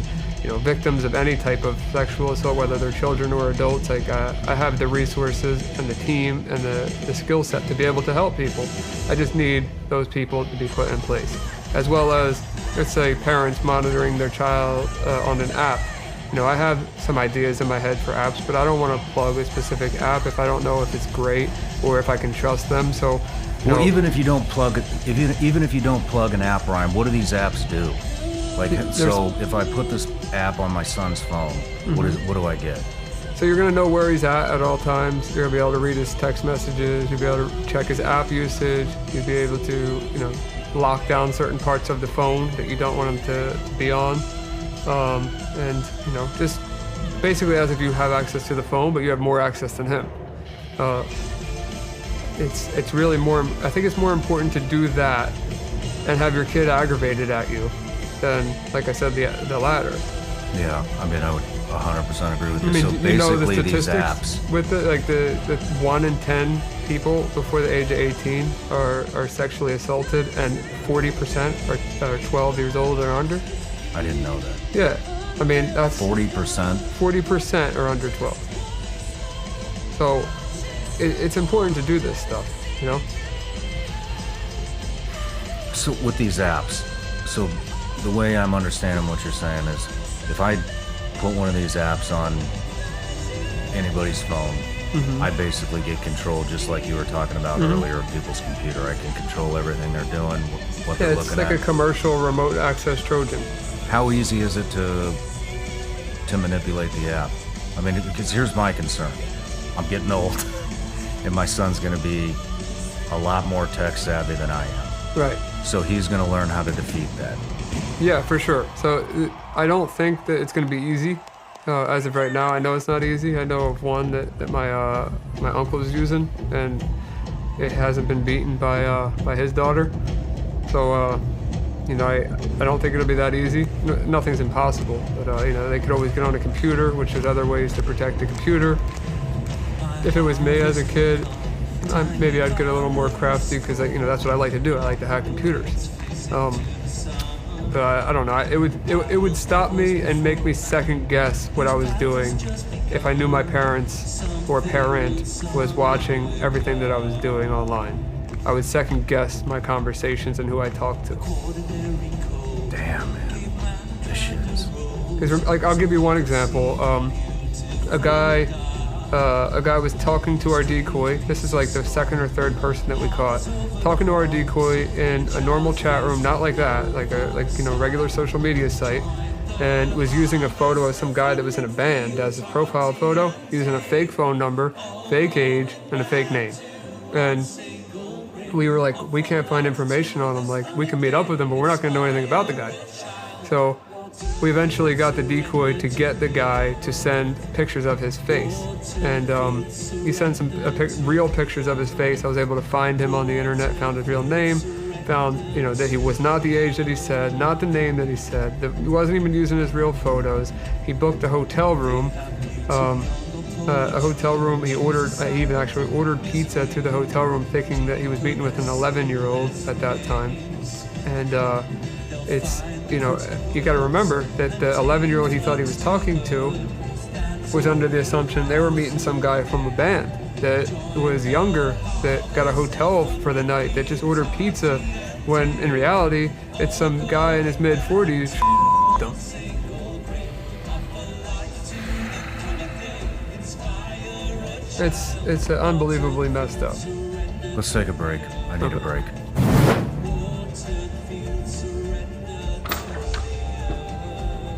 Speaker 11: victims of any type of sexual assault, whether they're children or adults. Like I have the resources and the team and the skill set to be able to help people. I just need those people to be put in place, as well as, let's say, parents monitoring their child on an app. I have some ideas in my head for apps, but I don't want to plug a specific app if I don't know if it's great or if I can trust them. So,
Speaker 6: even if you don't plug an app, Ryan, what do these apps do? Like, so if I put this app on my son's phone, what do I get?
Speaker 11: So you're gonna know where he's at all times. You're gonna be able to read his text messages. You'll be able to check his app usage. You'll be able to, you know, lock down certain parts of the phone that you don't want him to be on. And, you know, just basically as if you have access to the phone, but you have more access than him. It's really more, I think it's more important to do that and have your kid aggravated at you than, like I said, the latter.
Speaker 6: Yeah, I mean, I would 100% agree with you.
Speaker 11: I mean,
Speaker 6: So
Speaker 11: you know the
Speaker 6: basically these
Speaker 11: statistics
Speaker 6: apps.
Speaker 11: with it, like the 1 in 10 people before the age of 18 are sexually assaulted, and 40% are 12 years old or under.
Speaker 6: I didn't know that.
Speaker 11: Yeah, I mean that's
Speaker 6: 40%.
Speaker 11: 40% are under 12. So it's important to do this stuff, you know.
Speaker 6: So with these apps, so the way I'm understanding what you're saying is, if I put one of these apps on anybody's phone, I basically get control, just like you were talking about earlier, of people's computer. I can control everything they're doing, what they're looking at.
Speaker 11: It's like a commercial remote access Trojan.
Speaker 6: How easy is it to manipulate the app? I mean, because here's my concern. I'm getting old, and my son's going to be a lot more tech savvy than I am.
Speaker 11: Right.
Speaker 6: So he's going to learn how to defeat that.
Speaker 11: Yeah, for sure. So I don't think that it's going to be easy. As of right now, I know it's not easy. I know of one that my uncle is using, and it hasn't been beaten by his daughter. So you know, I don't think it'll be that easy. Nothing's impossible, but you know, they could always get on a computer, which there's other ways to protect the computer. If it was me as a kid, maybe I'd get a little more crafty, because you know, that's what I like to do. I like to hack computers. But I don't know. It would stop me and make me second guess what I was doing if I knew my parents or parent was watching everything that I was doing online. I would second guess my conversations and who I talked to.
Speaker 6: Damn, man, this shit is.
Speaker 11: Because, like, I'll give you one example. A guy was talking to our decoy. This is like the second or third person that we caught, talking to our decoy in a normal chat room, not like that, like you know, regular social media site, and was using a photo of some guy that was in a band as his profile photo, using a fake phone number, fake age, and a fake name. And we were like, we can't find information on him. Like, we can meet up with him, but we're not going to know anything about the guy. So we eventually got the decoy to get the guy to send pictures of his face. And he sent some real pictures of his face. I was able to find him on the internet, found his real name, found, you know, that he was not the age that he said, not the name that he said, that he wasn't even using his real photos. He booked a hotel room. He even actually ordered pizza to the hotel room, thinking that he was meeting with an 11-year-old at that time. And it's, you know, you got to remember that the 11-year-old he thought he was talking to was under the assumption they were meeting some guy from a band that was younger, that got a hotel for the night, that just ordered pizza, when in reality it's some guy in his mid-40s. It's unbelievably messed up.
Speaker 6: Let's take a break. I need a break.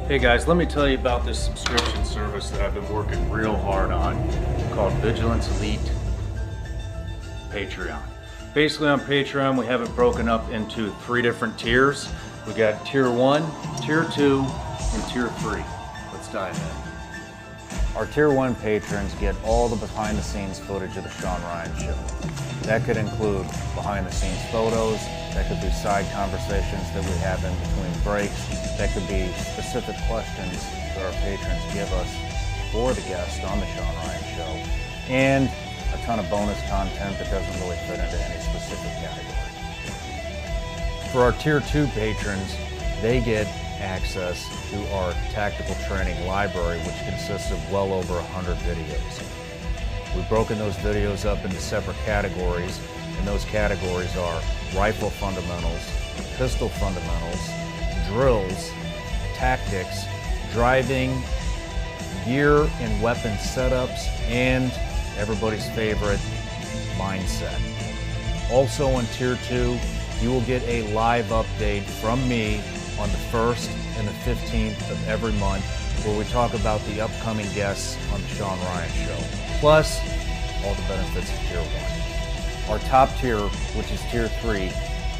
Speaker 6: Hey guys, let me tell you about this subscription service that I've been working real hard on, called Vigilance Elite Patreon. Basically on Patreon, we have it broken up into 3 different tiers. We got Tier 1, Tier 2, and Tier 3. Let's dive in. Our Tier 1 patrons get all the behind-the-scenes footage of the Sean Ryan Show. That could include behind-the-scenes photos, that could be side conversations that we have in between breaks, that could be specific questions that our patrons give us for the guest on the Sean Ryan Show, and a ton of bonus content that doesn't really fit into any specific category. For our Tier 2 patrons, they get access to our tactical training library, which consists of well over 100 videos. We've broken those videos up into separate categories, and those categories are rifle fundamentals, pistol fundamentals, drills, tactics, driving, gear and weapon setups, and everybody's favorite, mindset. Also on Tier 2, you will get a live update from me on the 1st and the 15th of every month, where we talk about the upcoming guests on the Sean Ryan Show, plus all the benefits of Tier 1. Our top tier, which is Tier 3,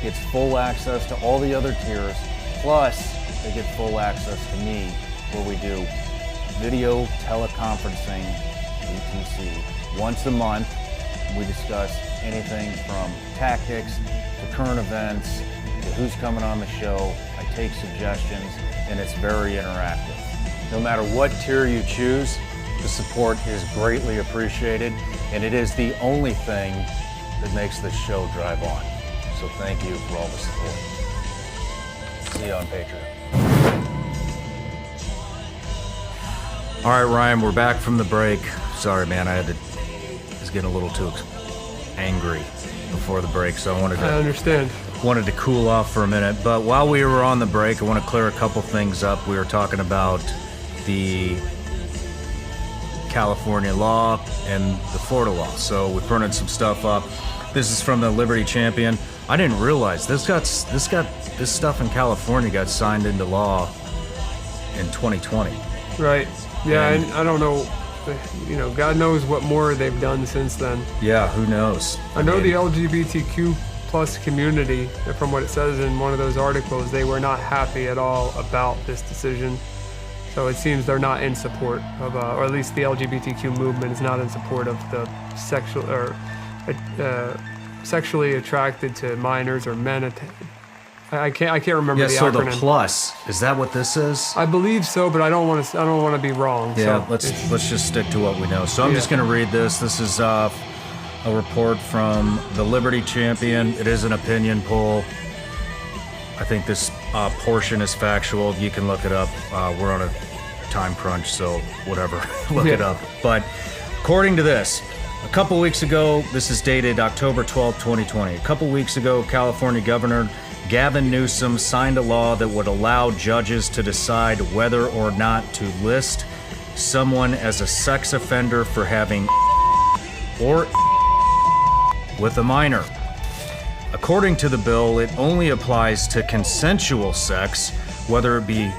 Speaker 6: gets full access to all the other tiers, plus they get full access to me, where we do video teleconferencing, VTC, once a month. We discuss anything from tactics to current events to who's coming on the show. I take suggestions, and it's very interactive. No matter what tier you choose, the support is greatly appreciated, and it is the only thing that makes this show drive on. So thank you for all the support. See you on Patreon. All right, Ryan, we're back from the break. Sorry, man, I was getting a little too angry before the break, so I
Speaker 11: understand.
Speaker 6: Wanted to cool off for a minute. But while we were on the break, I want to clear a couple things up. We were talking about the California law and the Florida law. So we printed some stuff up. This is from the Liberty Champion. I didn't realize this stuff in California got signed into law in 2020.
Speaker 11: Right. Yeah, and I don't know. God knows what more they've done since then.
Speaker 6: Yeah, who knows?
Speaker 11: I know the LGBTQ plus community, from what it says in one of those articles, they were not happy at all about this decision. So it seems they're not in support of, or at least the LGBTQ movement is not in support of the sexually attracted to minors or men. I can't remember the acronym.
Speaker 6: So the plus, is that what this is?
Speaker 11: I believe so, but I don't want to be wrong.
Speaker 6: Yeah,
Speaker 11: so
Speaker 6: let's just stick to what we know. So I'm just going to read this. This is a report from the Liberty Champion. It is an opinion poll. I think this portion is factual. You can look it up. We're on a time crunch, so whatever, look it up. But according to this, a couple weeks ago, this is dated October 12, 2020. A couple weeks ago, California Governor Gavin Newsom signed a law that would allow judges to decide whether or not to list someone as a sex offender for having or with a minor. According to the bill, it only applies to consensual sex, whether it be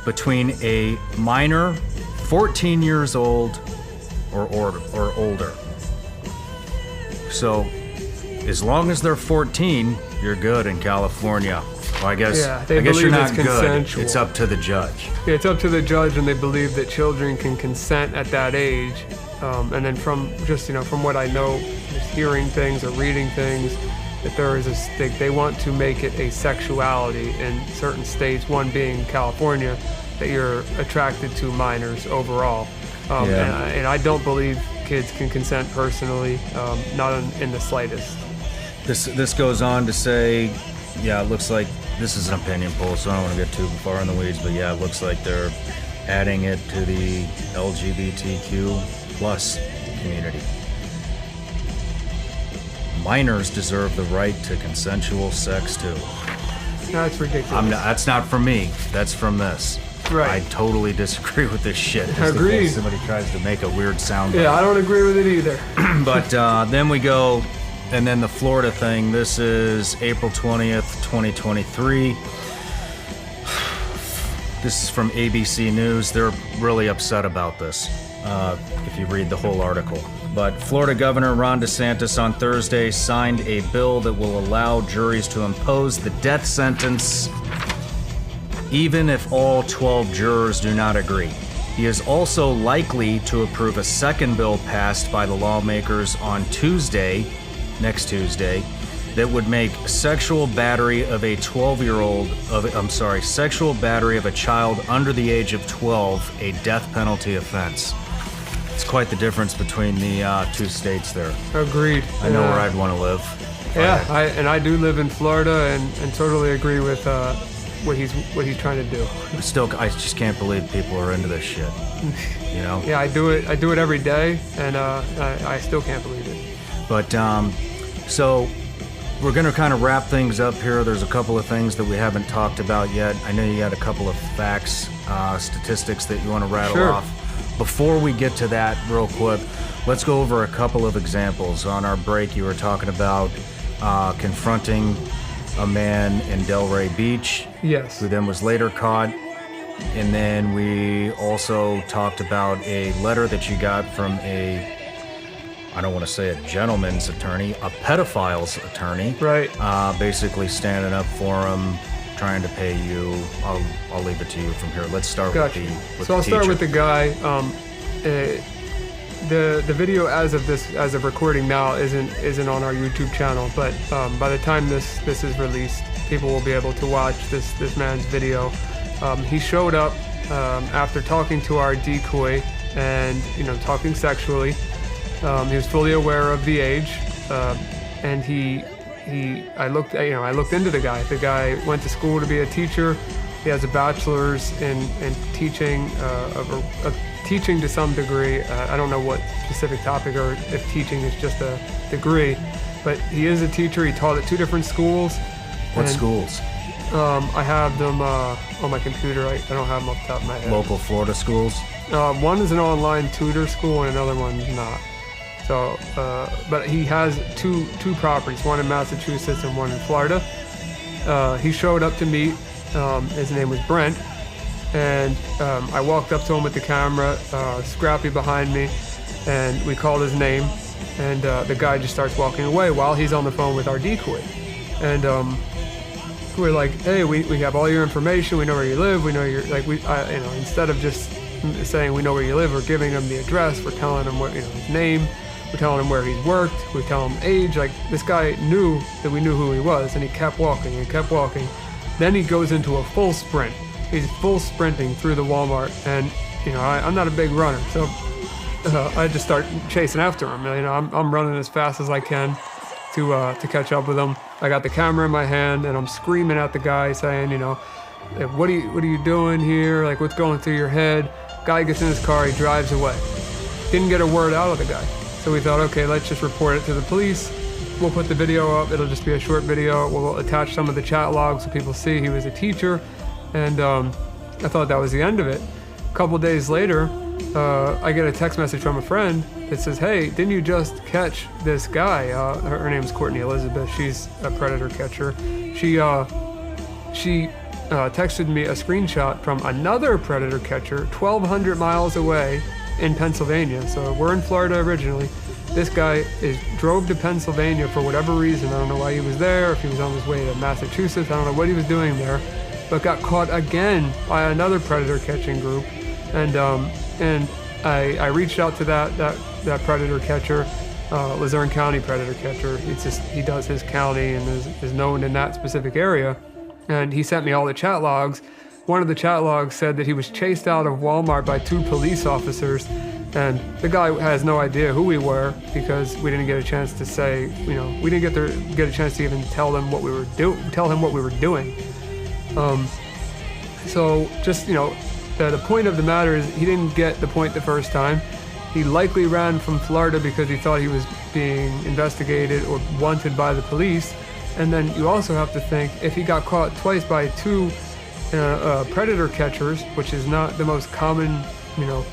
Speaker 6: between a minor, 14 years old, or older. So, as long as they're 14, you're good in California. Well, I guess you're not good. It's up to the judge.
Speaker 11: Yeah, it's up to the judge, and they believe that children can consent at that age. And then from what I know, just hearing things or reading things, that there is they want to make it a sexuality in certain states, one being California, that you're attracted to minors overall. And I don't believe kids can consent personally, not in the slightest.
Speaker 6: This goes on to say, it looks like this is an opinion poll, so I don't want to get too far in the weeds, but it looks like they're adding it to the LGBTQ plus community. Minors deserve the right to consensual sex too.
Speaker 11: That's ridiculous.
Speaker 6: That's not from me. That's from this.
Speaker 11: Right.
Speaker 6: I totally disagree with this shit.
Speaker 11: Agreed.
Speaker 6: Somebody tries to make a weird sound.
Speaker 11: Yeah, I don't agree with it either.
Speaker 6: But then we go, and then the Florida thing. This is April 20th, 2023. This is from ABC News. They're really upset about this, if you read the whole article. But Florida Governor Ron DeSantis on Thursday signed a bill that will allow juries to impose the death sentence even if all 12 jurors do not agree. He is also likely to approve a second bill passed by the lawmakers on next Tuesday, that would make sexual battery of a child under the age of 12 a death penalty offense. It's quite the difference between the two states there.
Speaker 11: Agreed.
Speaker 6: I know where I'd want to live.
Speaker 11: Yeah, I do live in Florida and totally agree with what he's trying to do.
Speaker 6: I just can't believe people are into this shit. You know?
Speaker 11: Yeah, I do it every day, and I still can't believe it.
Speaker 6: But so we're going to kind of wrap things up here. There's a couple of things that we haven't talked about yet. I know you had a couple of facts, statistics that you want to rattle off. Before we get to that real quick, let's go over a couple of examples. On our break, you were talking about confronting a man in Delray Beach.
Speaker 11: Yes.
Speaker 6: Who then was later caught. And then we also talked about a letter that you got from I don't want to say a gentleman's attorney, a pedophile's attorney.
Speaker 11: Right.
Speaker 6: Basically standing up for him, trying to pay you. I'll leave it to you from here. Let's start
Speaker 11: Gotcha.
Speaker 6: with
Speaker 11: So I'll
Speaker 6: the
Speaker 11: start
Speaker 6: teacher.
Speaker 11: with the guy. The video as of recording now isn't on our YouTube channel, but by the time this is released, people will be able to watch this man's video. He showed up after talking to our decoy and talking sexually. He was fully aware of the age, and I looked into the guy. The guy went to school to be a teacher. He has a bachelor's in teaching, teaching to some degree. I don't know what specific topic or if teaching is just a degree, but he is a teacher. He taught at 2 different schools.
Speaker 6: What schools?
Speaker 11: I have them on my computer. I don't have them off the top of my head.
Speaker 6: Local Florida schools?
Speaker 11: One is an online tutor school and another one's not. So, but he has two properties, one in Massachusetts and one in Florida. He showed up to meet. His name was Brent. And I walked up to him with the camera, Scrappy behind me, and we called his name. And the guy just starts walking away while he's on the phone with our decoy. And we're like, hey, we have all your information. We know where you live. We know instead of just saying we know where you live, we're giving him the address. We're telling him his name. We're telling him where he's worked. We tell him age. Like, this guy knew that we knew who he was, and he kept walking and kept walking. Then he goes into a full sprint. He's full sprinting through the Walmart, and I'm not a big runner, so I just start chasing after him. I'm running as fast as I can to catch up with him. I got the camera in my hand, and I'm screaming at the guy, saying, what are you doing here? Like, what's going through your head? Guy gets in his car, he drives away. Didn't get a word out of the guy. So we thought, okay, let's just report it to the police. We'll put the video up. It'll just be a short video. We'll attach some of the chat logs so people see he was a teacher. And I thought that was the end of it. A couple days later, I get a text message from a friend that says, hey, didn't you just catch this guy? Her name's Courtney Elizabeth. She's a predator catcher. She texted me a screenshot from another predator catcher 1,200 miles away in Pennsylvania. So we're in Florida originally. This guy drove to Pennsylvania for whatever reason. I don't know why he was there, if he was on his way to Massachusetts. I don't know what he was doing there, but got caught again by another predator catching group. And I reached out to that predator catcher, Luzerne County predator catcher. He does his county and is known in that specific area. And he sent me all the chat logs. One of the chat logs said that he was chased out of Walmart by 2 police officers, and the guy has no idea who we were because we didn't get a chance to say, we didn't get a chance to even tell him what we were doing. So just, the point of the matter is he didn't get the point the first time. He likely ran from Florida because he thought he was being investigated or wanted by the police. And then you also have to think, if he got caught twice by 2 predator catchers, which is not the most common,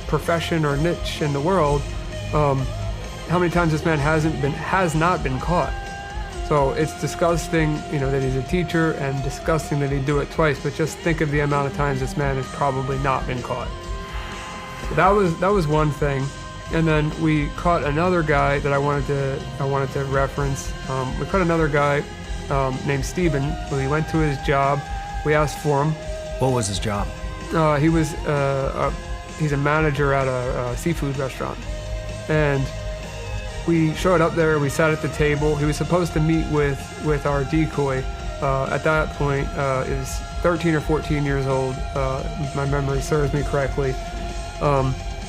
Speaker 11: profession or niche in the world, how many times this man has not been caught. So it's disgusting, that he's a teacher, and disgusting that he'd do it twice, but just think of the amount of times this man has probably not been caught. So that was one thing. And then we caught another guy that I wanted to reference. We caught another guy named Steven. When he went to his job, we asked for him.
Speaker 6: What was his job?
Speaker 11: He's a manager at a seafood restaurant. And we showed up there, we sat at the table. He was supposed to meet with our decoy. At that point, is 13 or 14 years old, if my memory serves me correctly.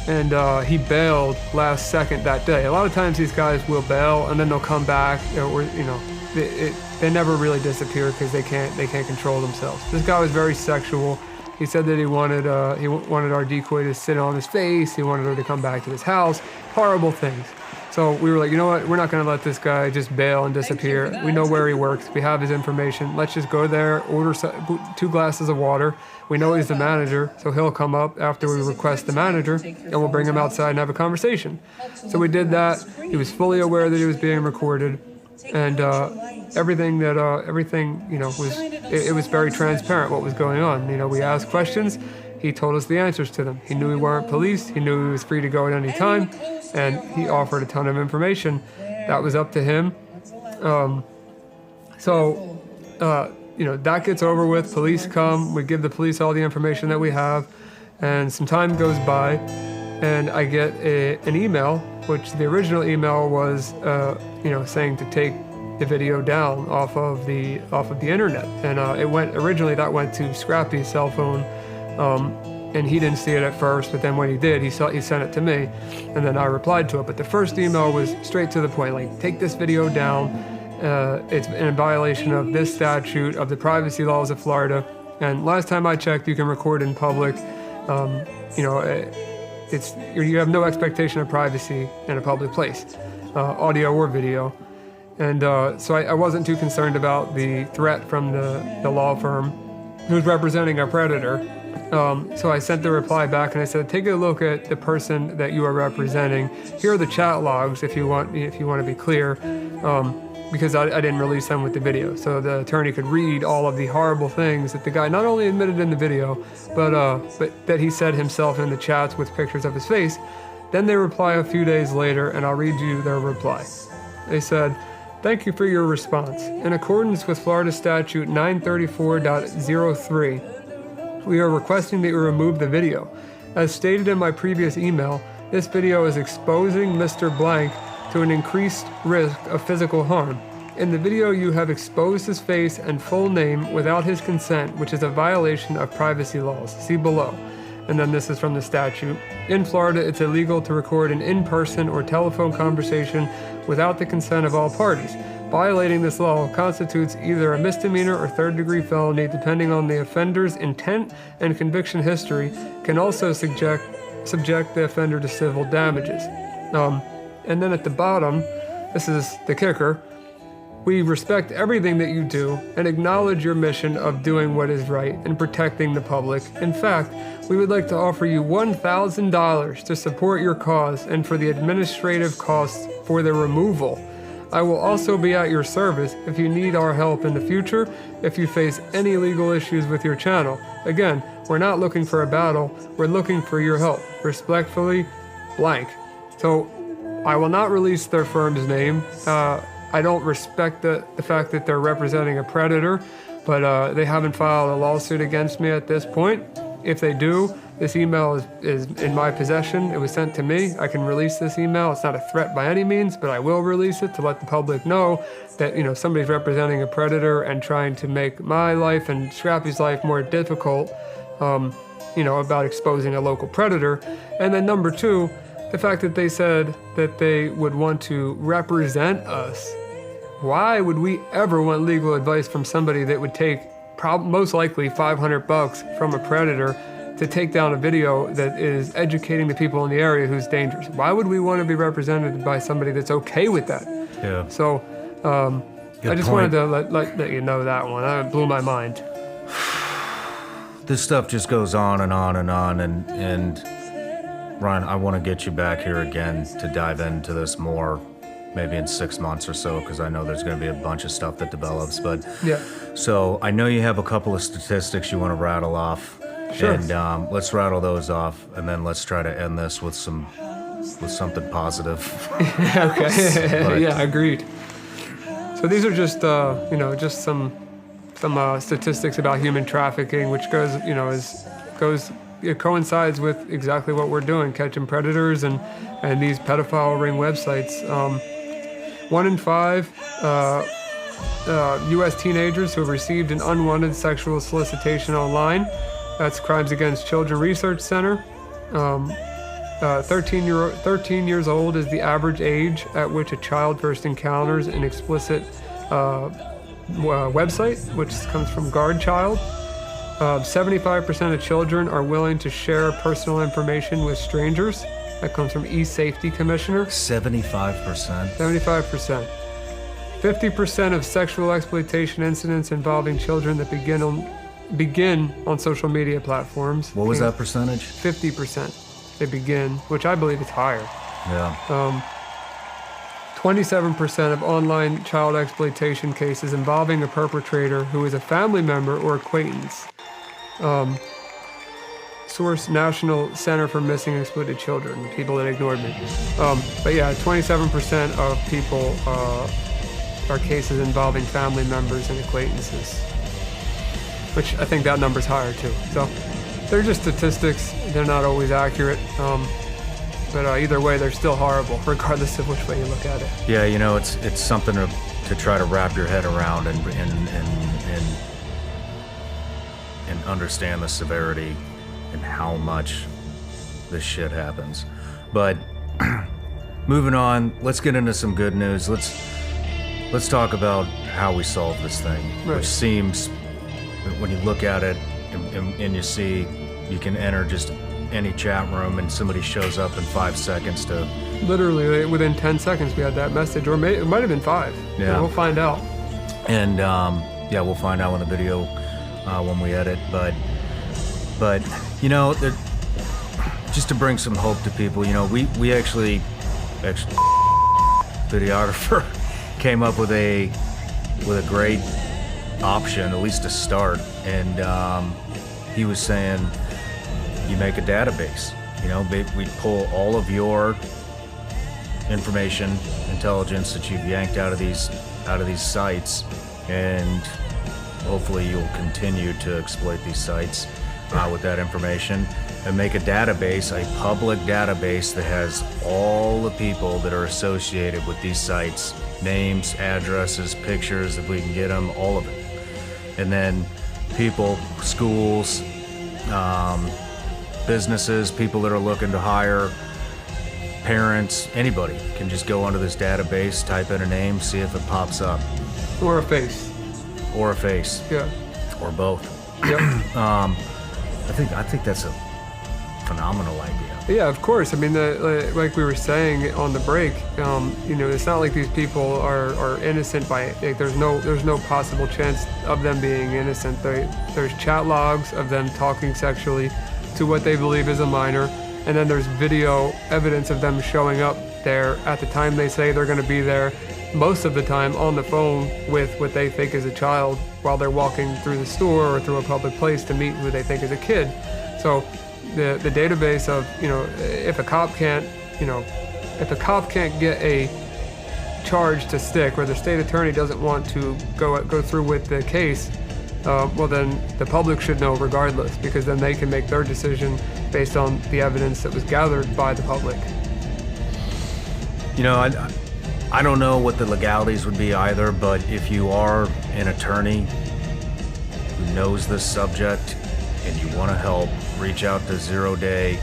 Speaker 11: And he bailed last second that day. A lot of times these guys will bail and then they'll come back, or they never really disappear because they can't control themselves. This guy was very sexual. He said that he wanted our decoy to sit on his face. He wanted her to come back to his house. Horrible things. So we were like, you know what? We're not going to let this guy just bail and disappear. We know where he works. We have his information. Let's just go there, order 2 glasses of water. We know he's the manager, so he'll come up after we request the manager, and we'll bring him outside and have a conversation. So we did that. He was fully aware that he was being recorded. And everything, it was very transparent what was going on. We asked questions. He told us the answers to them. He knew we weren't police. He knew he was free to go at any time. And he offered a ton of information. That was up to him. That gets over with. Police come. We give the police all the information that we have. And some time goes by. And I get an email, which the original email was, saying to take the video down off of the internet. And that went to Scrappy's cell phone. And he didn't see it at first, but then when he did, he sent it to me, and then I replied to it. But the first email was straight to the point, like, take this video down. It's in violation of this statute, of the privacy laws of Florida. And last time I checked, you can record in public. You have no expectation of privacy in a public place, audio or video. And so I wasn't too concerned about the threat from the law firm who was representing our predator. So I sent the reply back and I said, take a look at the person that you are representing. Here are the chat logs if you want to be clear, because I didn't release them with the video. So the attorney could read all of the horrible things that the guy not only admitted in the video, but that he said himself in the chats with pictures of his face. Then they reply a few days later, and I'll read you their reply. They said, thank you for your response. In accordance with Florida Statute 934.03, we are requesting that you remove the video. As stated in my previous email, this video is exposing Mr. Blank to an increased risk of physical harm. In the video, you have exposed his face and full name without his consent, which is a violation of privacy laws. See below. And then this is from the statute. In Florida, it's illegal to record an in-person or telephone conversation without the consent of all parties. Violating this law constitutes either a misdemeanor or third-degree felony, depending on the offender's intent and conviction history, can also subject the offender to civil damages. And then at the bottom, this is the kicker, we respect everything that you do and acknowledge your mission of doing what is right and protecting the public. In fact, we would like to offer you $1,000 to support your cause and for the administrative costs for the removal. I will also be at your service if you need our help in the future, if you face any legal issues with your channel. Again, we're not looking for a battle, we're looking for your help. Respectfully, Blank. So, I will not release their firm's name. I don't respect the fact that they're representing a predator, but they haven't filed a lawsuit against me at this point. If they do, this email is in my possession. It was sent to me. I can release this email. It's not a threat by any means, but I will release it to let the public know that, somebody's representing a predator and trying to make my life and Scrappy's life more difficult, about exposing a local predator. And then number two, the fact that they said that they would want to represent us. Why would we ever want legal advice from somebody that would take most likely $500 from a predator to take down a video that is educating the people in the area who's dangerous? Why would we want to be represented by somebody that's okay with that?
Speaker 6: Yeah.
Speaker 11: So I just wanted to let you know that one. That blew my mind.
Speaker 6: This stuff just goes on and on and on, and Ryan, I want to get you back here again to dive into this more, maybe in 6 months or so, because I know there's going to be a bunch of stuff that develops. But
Speaker 11: yeah.
Speaker 6: So I know you have a couple of statistics you want to rattle off.
Speaker 11: Sure.
Speaker 6: And let's rattle those off, and then let's try to end this with something positive.
Speaker 11: Okay. Yeah, agreed. So these are just just some statistics about human trafficking, which it coincides with exactly what we're doing, catching predators and these pedophile ring websites. 1 in 5 U.S. teenagers who have received an unwanted sexual solicitation online. That's Crimes Against Children Research Center. 13 years old is the average age at which a child first encounters an explicit website, which comes from Guard Child. 75% of children are willing to share personal information with strangers. That comes from E-Safety Commissioner.
Speaker 6: 75%?
Speaker 11: 75%. 50% of sexual exploitation incidents involving children that begin on social media platforms.
Speaker 6: What was that percentage?
Speaker 11: 50%. They begin, which I believe is higher.
Speaker 6: Yeah.
Speaker 11: 27% of online child exploitation cases involving a perpetrator who is a family member or acquaintance. Source, National Center for Missing and Exploited Children, people that ignored me. But yeah, 27% of people are cases involving family members and acquaintances, which I think that number's higher too. So they're just statistics, they're not always accurate. But either way, they're still horrible, regardless of which way you look at it.
Speaker 6: Yeah, you know, it's something to try to wrap your head around and understand the severity and how much this shit happens. But moving on, let's get into some good news. Let's talk about how we solve this thing,
Speaker 11: right.
Speaker 6: Which seems, when you look at it and you see you can enter just any chat room and somebody shows up in 5 seconds to...
Speaker 11: Literally, within 10 seconds we had that message, or it might have been 5.
Speaker 6: Yeah.
Speaker 11: We'll find out.
Speaker 6: And yeah, we'll find out when the video, when we edit, but you know, just to bring some hope to people, you know, we actually videographer came up with a great option, at least to start, and he was saying, you make a database. You know, we pull all of your information, intelligence that you've yanked out of these sites, and hopefully you'll continue to exploit these sites with that information, and make a database, a public database that has all the people that are associated with these sites, names, addresses, pictures, if we can get them, all of it. And then people, schools, businesses, people that are looking to hire, parents, anybody can just go onto this database, type in a name, see if it pops up.
Speaker 11: Or a face.
Speaker 6: Or a face.
Speaker 11: Yeah.
Speaker 6: Or both.
Speaker 11: Yep.
Speaker 6: I think that's a phenomenal idea.
Speaker 11: Yeah, of course. I mean, like we were saying on the break, you know, it's not like these people are innocent by, like, there's no possible chance of them being innocent. There's chat logs of them talking sexually to what they believe is a minor, and then there's video evidence of them showing up there at the time they say they're going to be there, most of the time on the phone with what they think is a child while they're walking through the store or through a public place to meet who they think is a kid. So the database of, you know, if a cop can't get a charge to stick, or the state attorney doesn't want to go through with the case, well, then the public should know regardless, because then they can make their decision based on the evidence that was gathered by the public.
Speaker 6: You know, I don't know what the legalities would be either, but if you are an attorney who knows this subject and you want to help, reach out to Zero Day,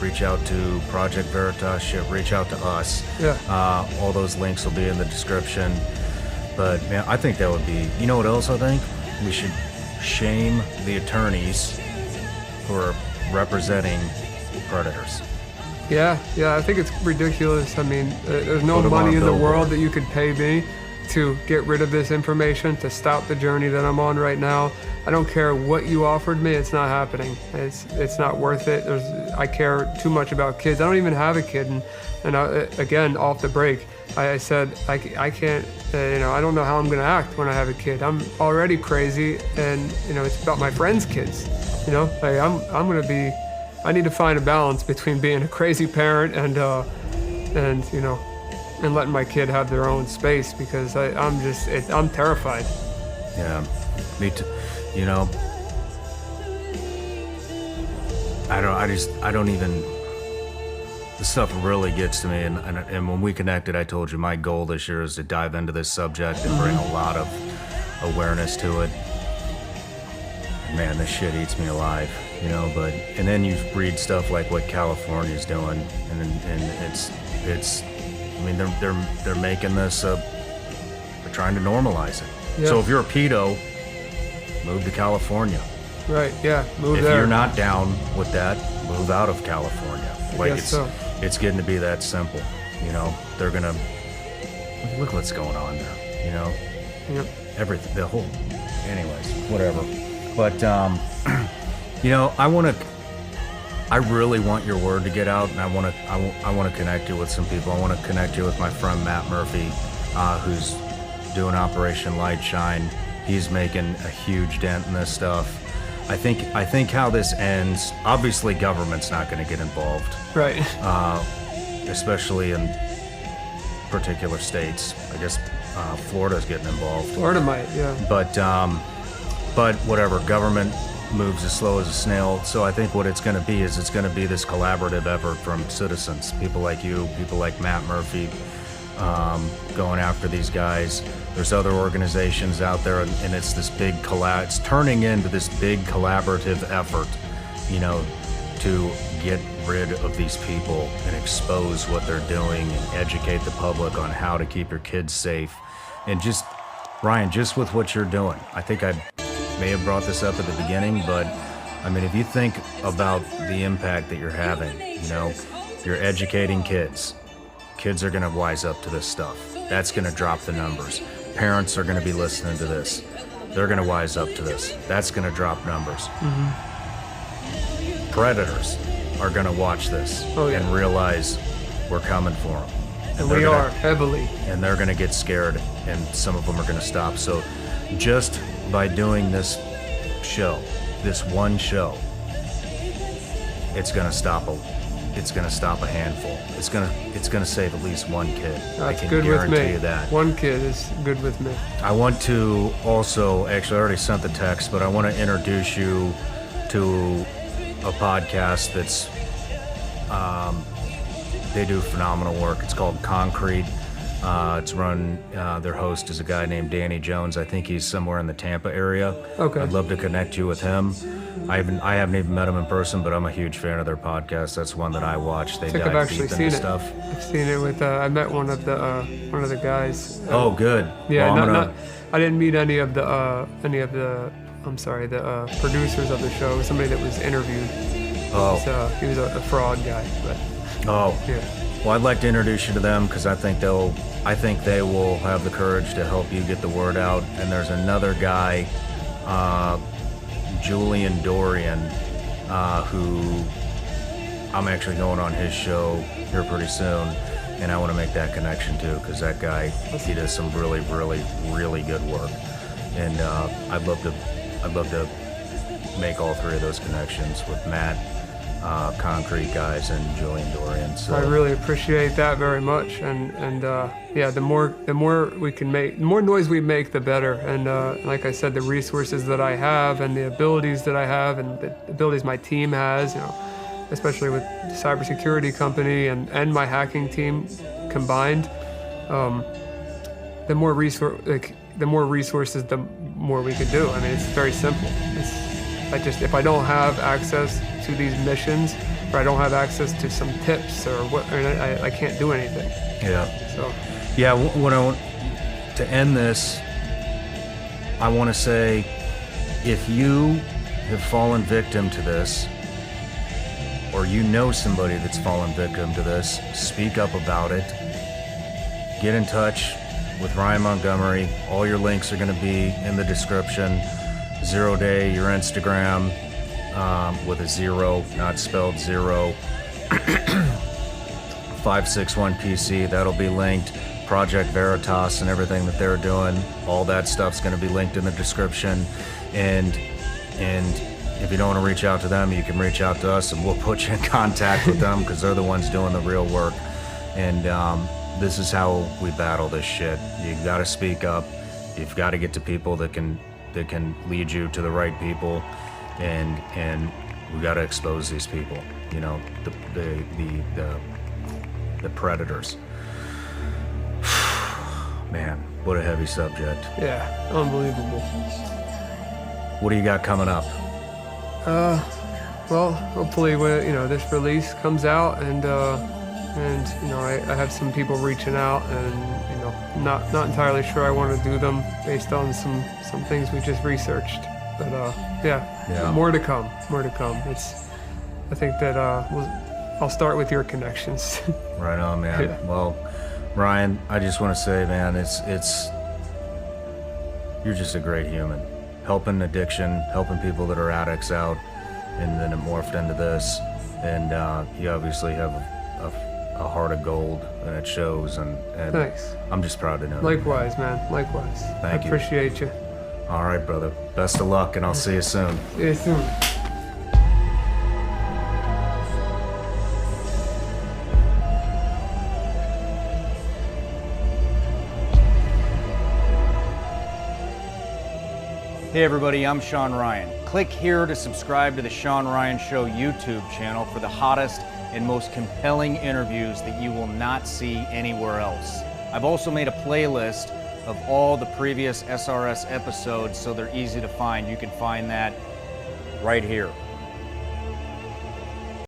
Speaker 6: reach out to Project Veritas, reach out to us.
Speaker 11: Yeah.
Speaker 6: All those links will be in the description. But man, I think that would be, you know what else I think? We should shame the attorneys who are representing predators.
Speaker 11: Yeah, I think it's ridiculous. I mean, there's no money in the world that you could pay me to get rid of this information, to stop the journey that I'm on right now. I don't care what you offered me, it's not happening. It's not worth it. I care too much about kids. I don't even have a kid, and again, off the break, I said I can't, you know, I don't know how I'm gonna act when I have a kid. I'm already crazy, and you know, it's about my friends' kids. You know, like I need to find a balance between being a crazy parent and you know, and letting my kid have their own space, because I'm terrified.
Speaker 6: Yeah, me too. You know, I don't even, the stuff really gets to me, and when we connected, I told you my goal this year is to dive into this subject and bring a lot of awareness to it. Man, this shit eats me alive, you know, and then you read stuff like what California's doing, and it's, I mean, they're making this, they're trying to normalize it.
Speaker 11: Yeah.
Speaker 6: So if you're a pedo, move to California.
Speaker 11: Right, yeah, move
Speaker 6: if
Speaker 11: there.
Speaker 6: If you're not down with that, move out of California. Like, it's getting to be that simple, you know. They're gonna, look what's going on there, you know.
Speaker 11: Yep.
Speaker 6: Everything, the whole, anyways, whatever. But, you know, I want to I really want your word to get out, and I want to connect you with some people. I want to connect you with my friend Matt Murphy, who's doing Operation Light Shine. He's making a huge dent in this stuff. I think how this ends, obviously government's not going to get involved.
Speaker 11: Right.
Speaker 6: Especially in particular states. I guess Florida's getting involved.
Speaker 11: Florida might, yeah.
Speaker 6: But whatever, government moves as slow as a snail. So I think what it's going to be is it's going to be this collaborative effort from citizens, people like you, people like Matt Murphy, going after these guys. There's other organizations out there, and it's this big it's turning into this big collaborative effort, you know, to get rid of these people and expose what they're doing and educate the public on how to keep your kids safe. And just, Ryan, just with what you're doing, I think I may have brought this up at the beginning, but I mean, if you think about the impact that you're having, you know, you're educating kids. Kids are gonna wise up to this stuff. That's gonna drop the numbers. Parents are gonna be listening to this. They're gonna wise up to this. That's gonna drop numbers. Predators are gonna watch this and realize we're coming for them.
Speaker 11: And we are, heavily.
Speaker 6: And they're gonna get scared, and some of them are gonna stop. So just by doing this show, this one show, it's gonna stop a handful. It's gonna save at least one kid. I can guarantee you that.
Speaker 11: One kid is good with me.
Speaker 6: I want to also, actually I already sent the text, but I want to introduce you to a podcast that's, they do phenomenal work. It's called Concrete. It's run, their host is a guy named Danny Jones. I think he's somewhere in the Tampa area.
Speaker 11: Okay.
Speaker 6: I'd love to connect you with him. I haven't even met him in person, but I'm a huge fan of their podcast. That's one that I watch. They dive
Speaker 11: I've actually
Speaker 6: deep
Speaker 11: seen
Speaker 6: into
Speaker 11: it.
Speaker 6: stuff.
Speaker 11: I've seen it with. I met one of the guys.
Speaker 6: Oh, good.
Speaker 11: Yeah,
Speaker 6: Well,
Speaker 11: I didn't meet any of the producers of the show. Somebody that was interviewed.
Speaker 6: Oh.
Speaker 11: He was a fraud guy, but.
Speaker 6: Oh.
Speaker 11: Yeah.
Speaker 6: Well, I'd like to introduce you to them because I think they will have the courage to help you get the word out. And there's another guy, Julian Dorian, who I'm actually going on his show here pretty soon, and I want to make that connection too because that guy, he does some really, really, really good work, and I'd love to make all three of those connections with Matt, Concrete guys, and Julian Dorian. So
Speaker 11: I really appreciate that very much, and yeah, the more we can make, the more noise we make, the better. And like I said, the resources that I have, and the abilities that I have, and the abilities my team has, you know, especially with the cybersecurity company and my hacking team combined, the more resources, the more we can do. I mean, it's very simple. If I don't have access to these missions, or I don't have access to some tips or what, I can't do anything.
Speaker 6: Yeah.
Speaker 11: So.
Speaker 6: Yeah. What I want to end this, I want to say, if you have fallen victim to this, or you know somebody that's fallen victim to this, speak up about it. Get in touch with Ryan Montgomery. All your links are going to be in the description. 0 Day, your Instagram, with a 0, not spelled 0. 561PC, that'll be linked. Project Veritas and everything that they're doing, all that stuff's going to be linked in the description. And if you don't want to reach out to them, you can reach out to us, and we'll put you in contact with them because they're the ones doing the real work. And this is how we battle this shit. You've got to speak up. You've got to get to people that can lead you to the right people, and we got to expose these people. You know, the predators. Man, what a heavy subject.
Speaker 11: Yeah, unbelievable.
Speaker 6: What do you got coming up?
Speaker 11: Well, hopefully, this release comes out, and I have some people reaching out, and not entirely sure I want to do them based on some things we just researched, but yeah, more to come. I think that I'll start with your connections.
Speaker 6: Right on, man.
Speaker 11: Yeah.
Speaker 6: Well, Ryan, I just want to say, man, you're just a great human. Helping addiction, helping people that are addicts out, and then it morphed into this. And you obviously have a heart of gold, and it shows, and
Speaker 11: Thanks.
Speaker 6: I'm just proud to know.
Speaker 11: Likewise, man. Likewise.
Speaker 6: Thank you.
Speaker 11: I appreciate you.
Speaker 6: All right, brother. Best of luck, and I'll see you soon.
Speaker 11: See you soon.
Speaker 16: Hey everybody, I'm Sean Ryan. Click here to subscribe to the Sean Ryan Show YouTube channel for the hottest and most compelling interviews that you will not see anywhere else. I've also made a playlist of all the previous SRS episodes so they're easy to find. You can find that right here.